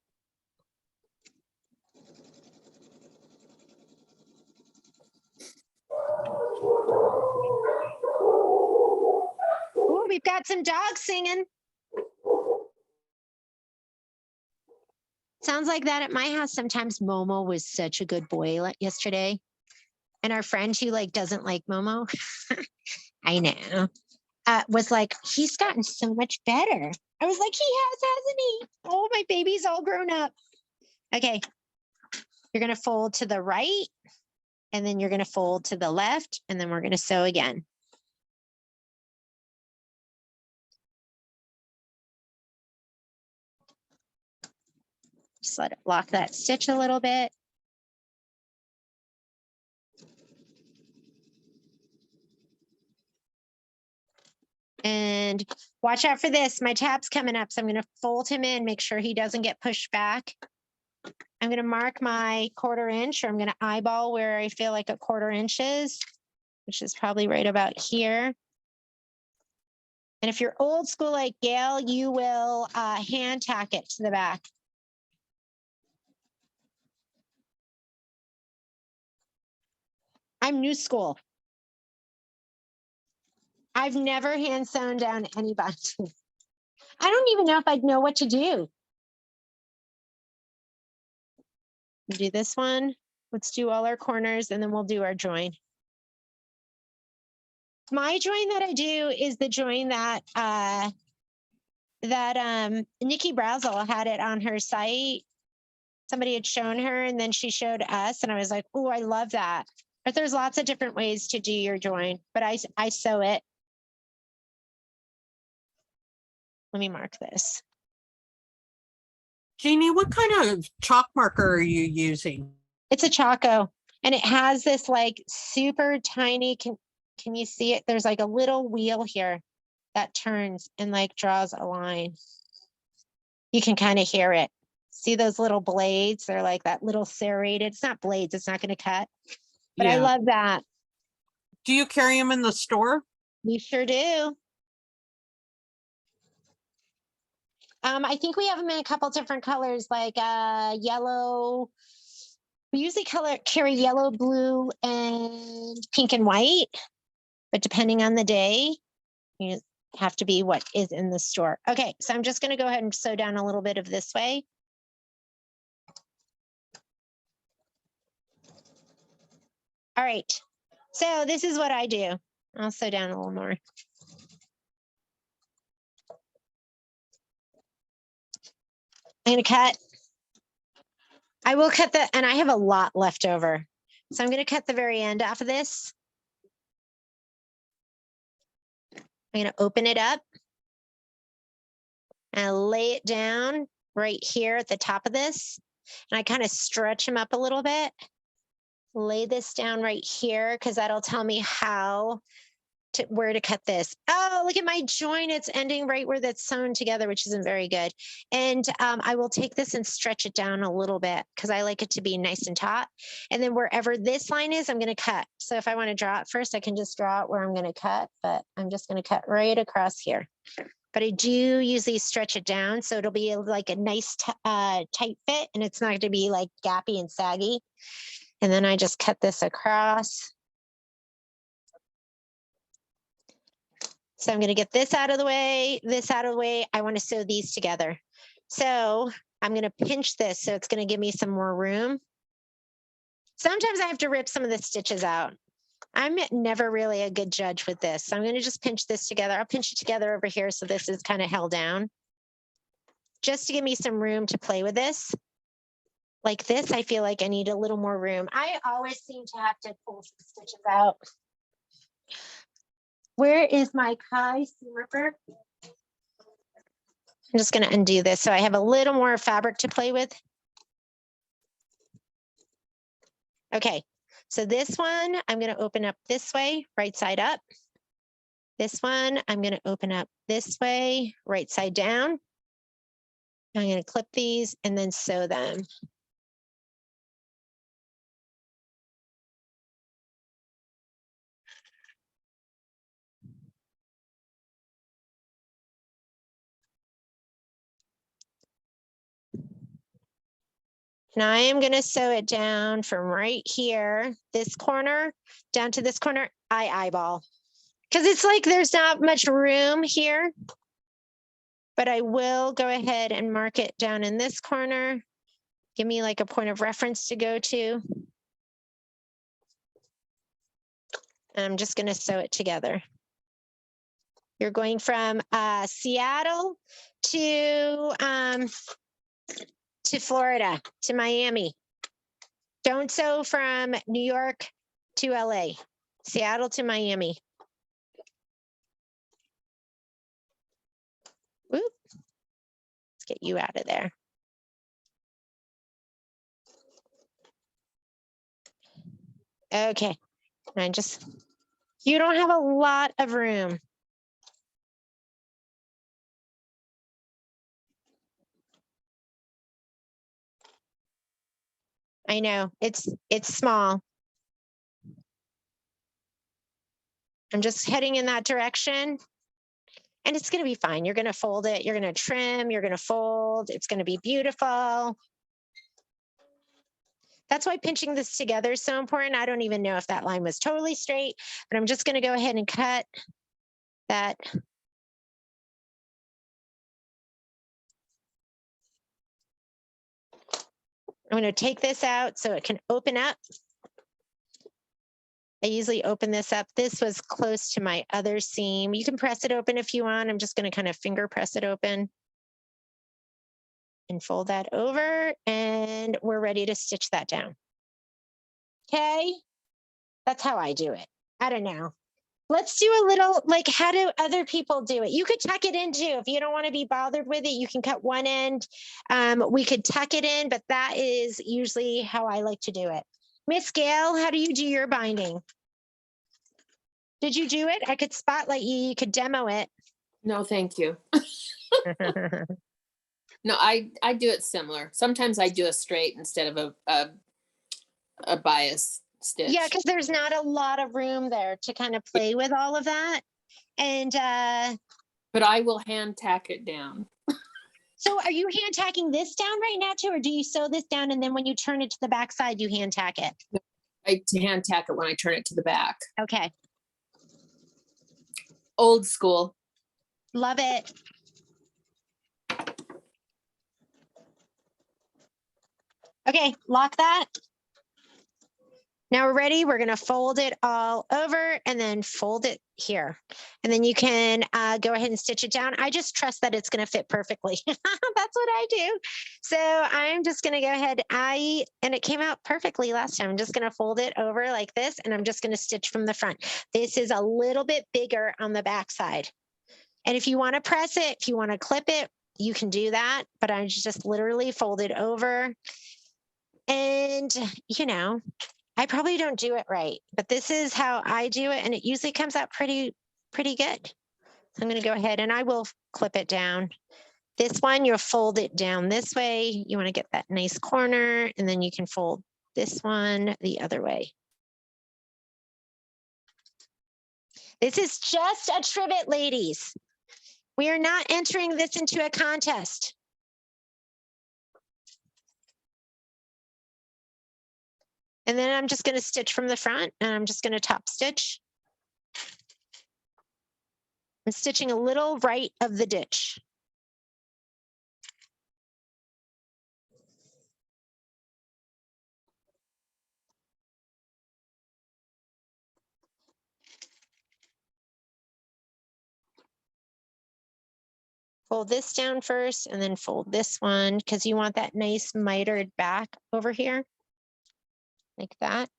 Speaker 1: Oh, we've got some dogs singing. Sounds like that at my house. Sometimes Momo was such a good boy yesterday. And our friend who like doesn't like Momo, I know, was like, he's gotten so much better. I was like, he has, hasn't he? Oh, my baby's all grown up. Okay. You're going to fold to the right, and then you're going to fold to the left, and then we're going to sew again. Just let it lock that stitch a little bit. And watch out for this. My tab's coming up, so I'm going to fold him in, make sure he doesn't get pushed back. I'm going to mark my 1/4 inch, or I'm going to eyeball where I feel like a 1/4 inch is, which is probably right about here. And if you're old school like Gail, you will hand tack it to the back. I'm new school. I've never hand sewn down any bunch. I don't even know if I'd know what to do. Do this one. Let's do all our corners, and then we'll do our join. My join that I do is the join that Nikki Brazel had it on her site. Somebody had shown her, and then she showed us, and I was like, oh, I love that. But there's lots of different ways to do your join, but I sew it. Let me mark this.
Speaker 3: Jeannie, what kind of chalk marker are you using?
Speaker 1: It's a Chaco, and it has this like super tiny, can you see it? There's like a little wheel here that turns and like draws a line. You can kind of hear it. See those little blades? They're like that little serrated. It's not blades. It's not going to cut. But I love that.
Speaker 3: Do you carry them in the store?
Speaker 1: We sure do. I think we have them in a couple different colors, like yellow. We usually carry yellow, blue, and pink and white. But depending on the day, you have to be what is in the store. Okay, so I'm just going to go ahead and sew down a little bit of this way. All right, so this is what I do. I'll sew down a little more. I'm going to cut. I will cut the, and I have a lot left over. So I'm going to cut the very end off of this. I'm going to open it up and lay it down right here at the top of this. And I kind of stretch them up a little bit. Lay this down right here because that'll tell me where to cut this. Oh, look at my join. It's ending right where that's sewn together, which isn't very good. And I will take this and stretch it down a little bit because I like it to be nice and taut. And then wherever this line is, I'm going to cut. So if I want to draw it first, I can just draw it where I'm going to cut, but I'm just going to cut right across here. But I do usually stretch it down so it'll be like a nice tight fit, and it's not going to be like gappy and saggy. And then I just cut this across. So I'm going to get this out of the way, this out of the way. I want to sew these together. So I'm going to pinch this so it's going to give me some more room. Sometimes I have to rip some of the stitches out. I'm never really a good judge with this. So I'm going to just pinch this together. I'll pinch it together over here so this is kind of held down. Just to give me some room to play with this. Like this, I feel like I need a little more room. I always seem to have to pull some stitches out. Where is my Kai seam ripper? I'm just going to undo this so I have a little more fabric to play with. Okay, so this one, I'm going to open up this way, right side up. This one, I'm going to open up this way, right side down. I'm going to clip these and then sew them. And I am going to sew it down from right here, this corner, down to this corner. I eyeball. Because it's like there's not much room here. But I will go ahead and mark it down in this corner. Give me like a point of reference to go to. And I'm just going to sew it together. You're going from Seattle to Florida, to Miami. Don't sew from New York to LA, Seattle to Miami. Whoop. Let's get you out of there. Okay, and you don't have a lot of room. I know, it's small. I'm just heading in that direction. And it's going to be fine. You're going to fold it. You're going to trim. You're going to fold. It's going to be beautiful. That's why pinching this together is so important. I don't even know if that line was totally straight, but I'm just going to go ahead and cut that. I'm going to take this out so it can open up. I usually open this up. This was close to my other seam. You can press it open if you want. I'm just going to kind of finger press it open and fold that over, and we're ready to stitch that down. Okay, that's how I do it. I don't know. Let's do a little, like, how do other people do it? You could tuck it in too. If you don't want to be bothered with it, you can cut one end. We could tuck it in, but that is usually how I like to do it. Miss Gail, how do you do your binding? Did you do it? I could spotlight you. You could demo it.
Speaker 12: No, thank you. No, I do it similar. Sometimes I do a straight instead of a bias stitch.
Speaker 1: Yeah, because there's not a lot of room there to kind of play with all of that. And
Speaker 12: but I will hand tack it down.
Speaker 1: so are you hand tacking this down right now too, or do you sew this down and then when you turn it to the back side, you hand tack it?
Speaker 12: I hand tack it when I turn it to the back.
Speaker 1: Okay.
Speaker 12: Old school.
Speaker 1: Love it. Okay, lock that. Now we're ready. We're going to fold it all over and then fold it here. And then you can go ahead and stitch it down. I just trust that it's going to fit perfectly. That's what I do. So I'm just going to go ahead. And it came out perfectly last time. I'm just going to fold it over like this, and I'm just going to stitch from the front. This is a little bit bigger on the back side. And if you want to press it, if you want to clip it, you can do that. But I just literally fold it over. And, you know, I probably don't do it right, but this is how I do it. And it usually comes out pretty good. So I'm going to go ahead and I will clip it down. This one, you'll fold it down this way. You want to get that nice corner, and then you can fold this one the other way. This is just a trivet, ladies. We are not entering this into a contest. And then I'm just going to stitch from the front, and I'm just going to top stitch. I'm stitching a little right of the ditch. Fold this down first and then fold this one because you want that nice mitered back over here, like that.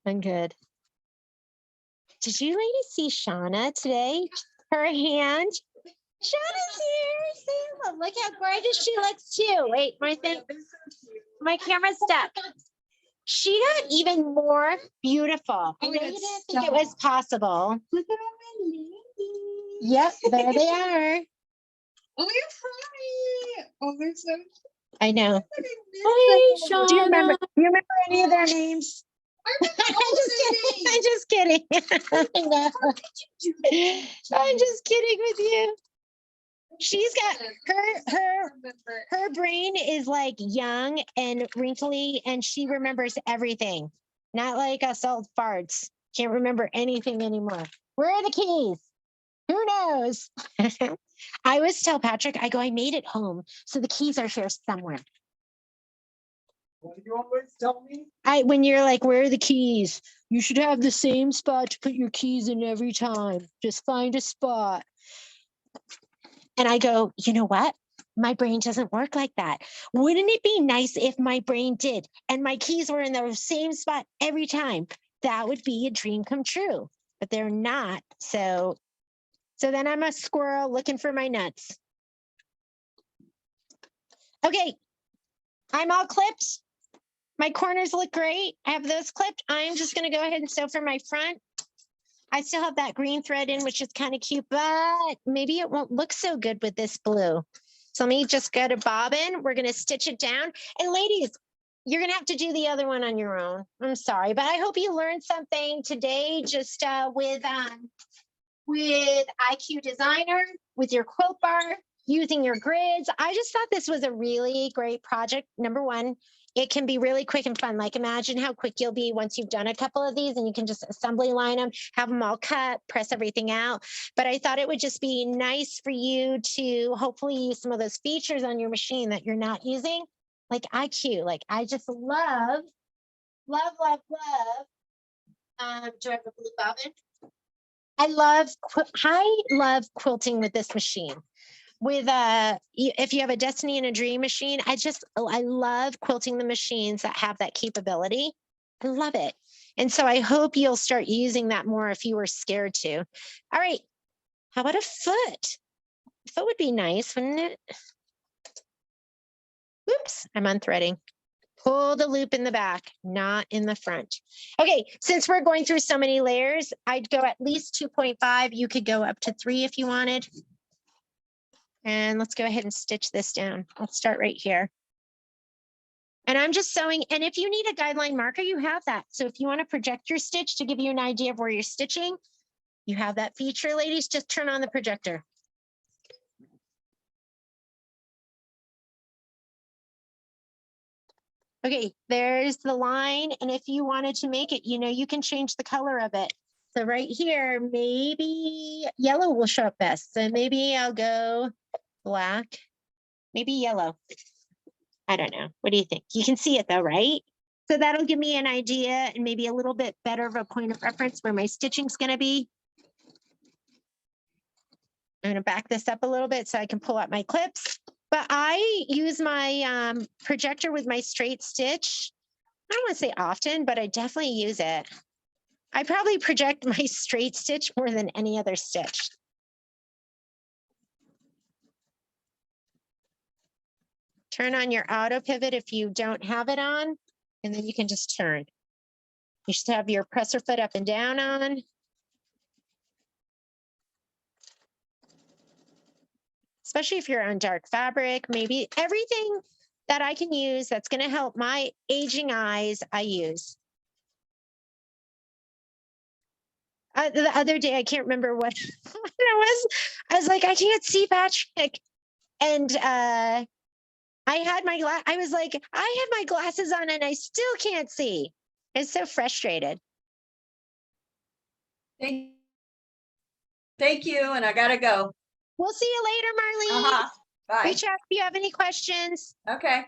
Speaker 1: I'm good. Did you ladies see Shauna today? Her hand. Shauna's here. See, look how gorgeous she looks too. Wait, my camera's stuck. She got even more beautiful. I know you didn't think it was possible.
Speaker 6: Look at all my ladies.
Speaker 1: Yep, there they are.
Speaker 6: Oh, you're funny. Oh, they're so
Speaker 1: I know.
Speaker 12: Hey,
Speaker 1: Do you remember
Speaker 12: Shauna.
Speaker 1: any of their names? I'm just kidding. I know. I'm just kidding with you. She's got her brain is like young and wrinkly, and she remembers everything. Not like us old farts. Can't remember anything anymore. Where are the keys? Who knows? I always tell Patrick, I go, I made it home, so the keys are here somewhere.
Speaker 13: What do you always tell me?
Speaker 1: When you're like, where are the keys? You should have the same spot to put your keys in every time. Just find a spot. And I go, you know what? My brain doesn't work like that. Wouldn't it be nice if my brain did and my keys were in the same spot every time? That would be a dream come true, but they're not. So then I'm a squirrel looking for my nuts. Okay, I'm all clipped. My corners look great. I have those clipped. I'm just going to go ahead and sew for my front. I still have that green thread in, which is kind of cute, but maybe it won't look so good with this blue. So let me just go to bobbin. We're going to stitch it down. And ladies, you're going to have to do the other one on your own. I'm sorry, but I hope you learned something today just with IQ Designer, with your quilt bar, using your grids. I just thought this was a really great project. Number one, it can be really quick and fun. Like imagine how quick you'll be once you've done a couple of these and you can just assembly line them, have them all cut, press everything out. But I thought it would just be nice for you to hopefully use some of those features on your machine that you're not using, like IQ. Like I just love. Do I have a blue bobbin? I love quilting with this machine. With if you have a Destiny and a Dream machine, I love quilting the machines that have that capability. I love it. And so I hope you'll start using that more if you were scared to. All right. How about a foot? A foot would be nice, wouldn't it? Oops, I'm unthreading. Pull the loop in the back, not in the front. Okay, since we're going through so many layers, I'd go at least 2.5. You could go up to 3 if you wanted. And let's go ahead and stitch this down. I'll start right here. And I'm just sewing. And if you need a guideline marker, you have that. So if you want to project your stitch to give you an idea of where you're stitching, you have that feature, ladies. Just turn on the projector. Okay, there's the line. And if you wanted to make it, you can change the color of it. So right here, maybe yellow will show up best. So maybe I'll go black, maybe yellow. I don't know. What do you think? You can see it though, right? So that'll give me an idea and maybe a little bit better of a point of reference where my stitching's going to be. I'm going to back this up a little bit so I can pull out my clips. But I use my projector with my straight stitch. I don't want to say often, but I definitely use it. I probably project my straight stitch more than any other stitch. Turn on your auto pivot if you don't have it on, and then you can just turn. You should have your presser foot up and down on. Especially if you're on dark fabric, maybe everything that I can use that's going to help my aging eyes, I use. The other day, I can't remember what it was. I was like, I can't see Patrick. And I had my I was like, I have my glasses on and I still can't see. I'm so frustrated.
Speaker 7: Thank you, and I gotta go.
Speaker 1: We'll see you later, Marlene.
Speaker 7: Bye.
Speaker 1: Reach out if you have any questions.
Speaker 7: Okay.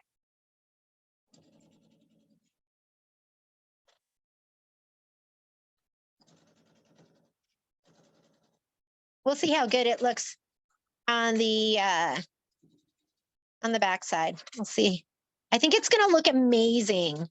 Speaker 1: We'll see how good it looks on the back side. We'll see. I think it's going to look amazing.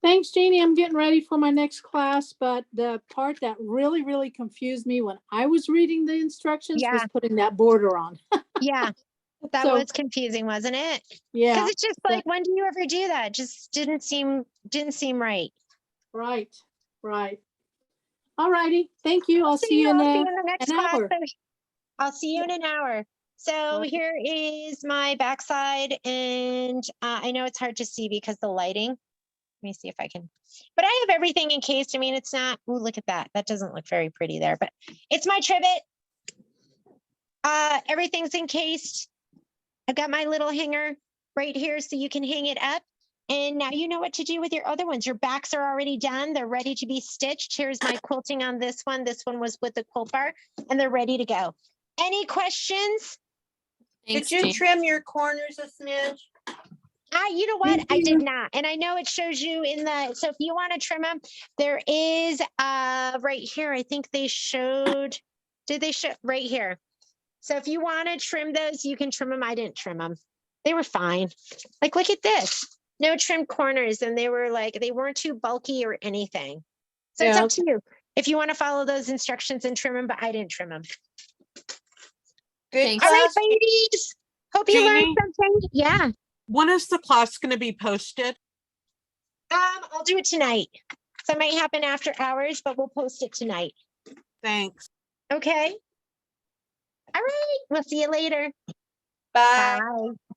Speaker 2: Thanks, Jeannie. I'm getting ready for my next class, but the part that really, really confused me when I was reading the instructions was putting that border on.
Speaker 1: Yeah. That
Speaker 2: So,
Speaker 1: was confusing, wasn't it?
Speaker 2: yeah.
Speaker 1: Because it's just like, when do you ever do that? It just didn't seem right.
Speaker 2: Right, right. All righty. Thank you. I'll see you
Speaker 1: I'll
Speaker 2: in
Speaker 1: see you in the next
Speaker 2: an
Speaker 1: class.
Speaker 2: hour.
Speaker 1: I'll see you in an hour. So
Speaker 2: Alright.
Speaker 1: here is my backside, and I know it's hard to see because the lighting. Let me see if I can, but I have everything encased. I mean, it's not, ooh, look at that. That doesn't look very pretty there, but it's my trivet. Everything's encased. I've got my little hanger right here so you can hang it up. And now you know what to do with your other ones. Your backs are already done. They're ready to be stitched. Here's my quilting on this one. This one was with the quilt bar, and they're ready to go. Any questions?
Speaker 12: Thanks,
Speaker 5: Did you
Speaker 12: Jane.
Speaker 5: trim your corners a smidge?
Speaker 1: You know what? I did not. And I know it shows you in the, so if you want to trim them, there is right here. I think they showed, did they show right here? So if you want to trim those, you can trim them. I didn't trim them. They were fine. Like, look at this. No trimmed corners. And they were like, they weren't too bulky or anything. So it's
Speaker 2: Yeah.
Speaker 1: up to you if you want to follow those instructions and trim them, but I didn't trim them.
Speaker 5: Good
Speaker 12: Thanks.
Speaker 1: All right,
Speaker 5: class.
Speaker 1: ladies. Hope you learned
Speaker 3: Jamie?
Speaker 1: something. Yeah.
Speaker 3: When is the class going to be posted?
Speaker 1: I'll do it tonight. So it might happen after hours, but we'll post it tonight.
Speaker 3: Thanks.
Speaker 1: Okay. All right. We'll see you later.
Speaker 5: Bye.
Speaker 1: Bye.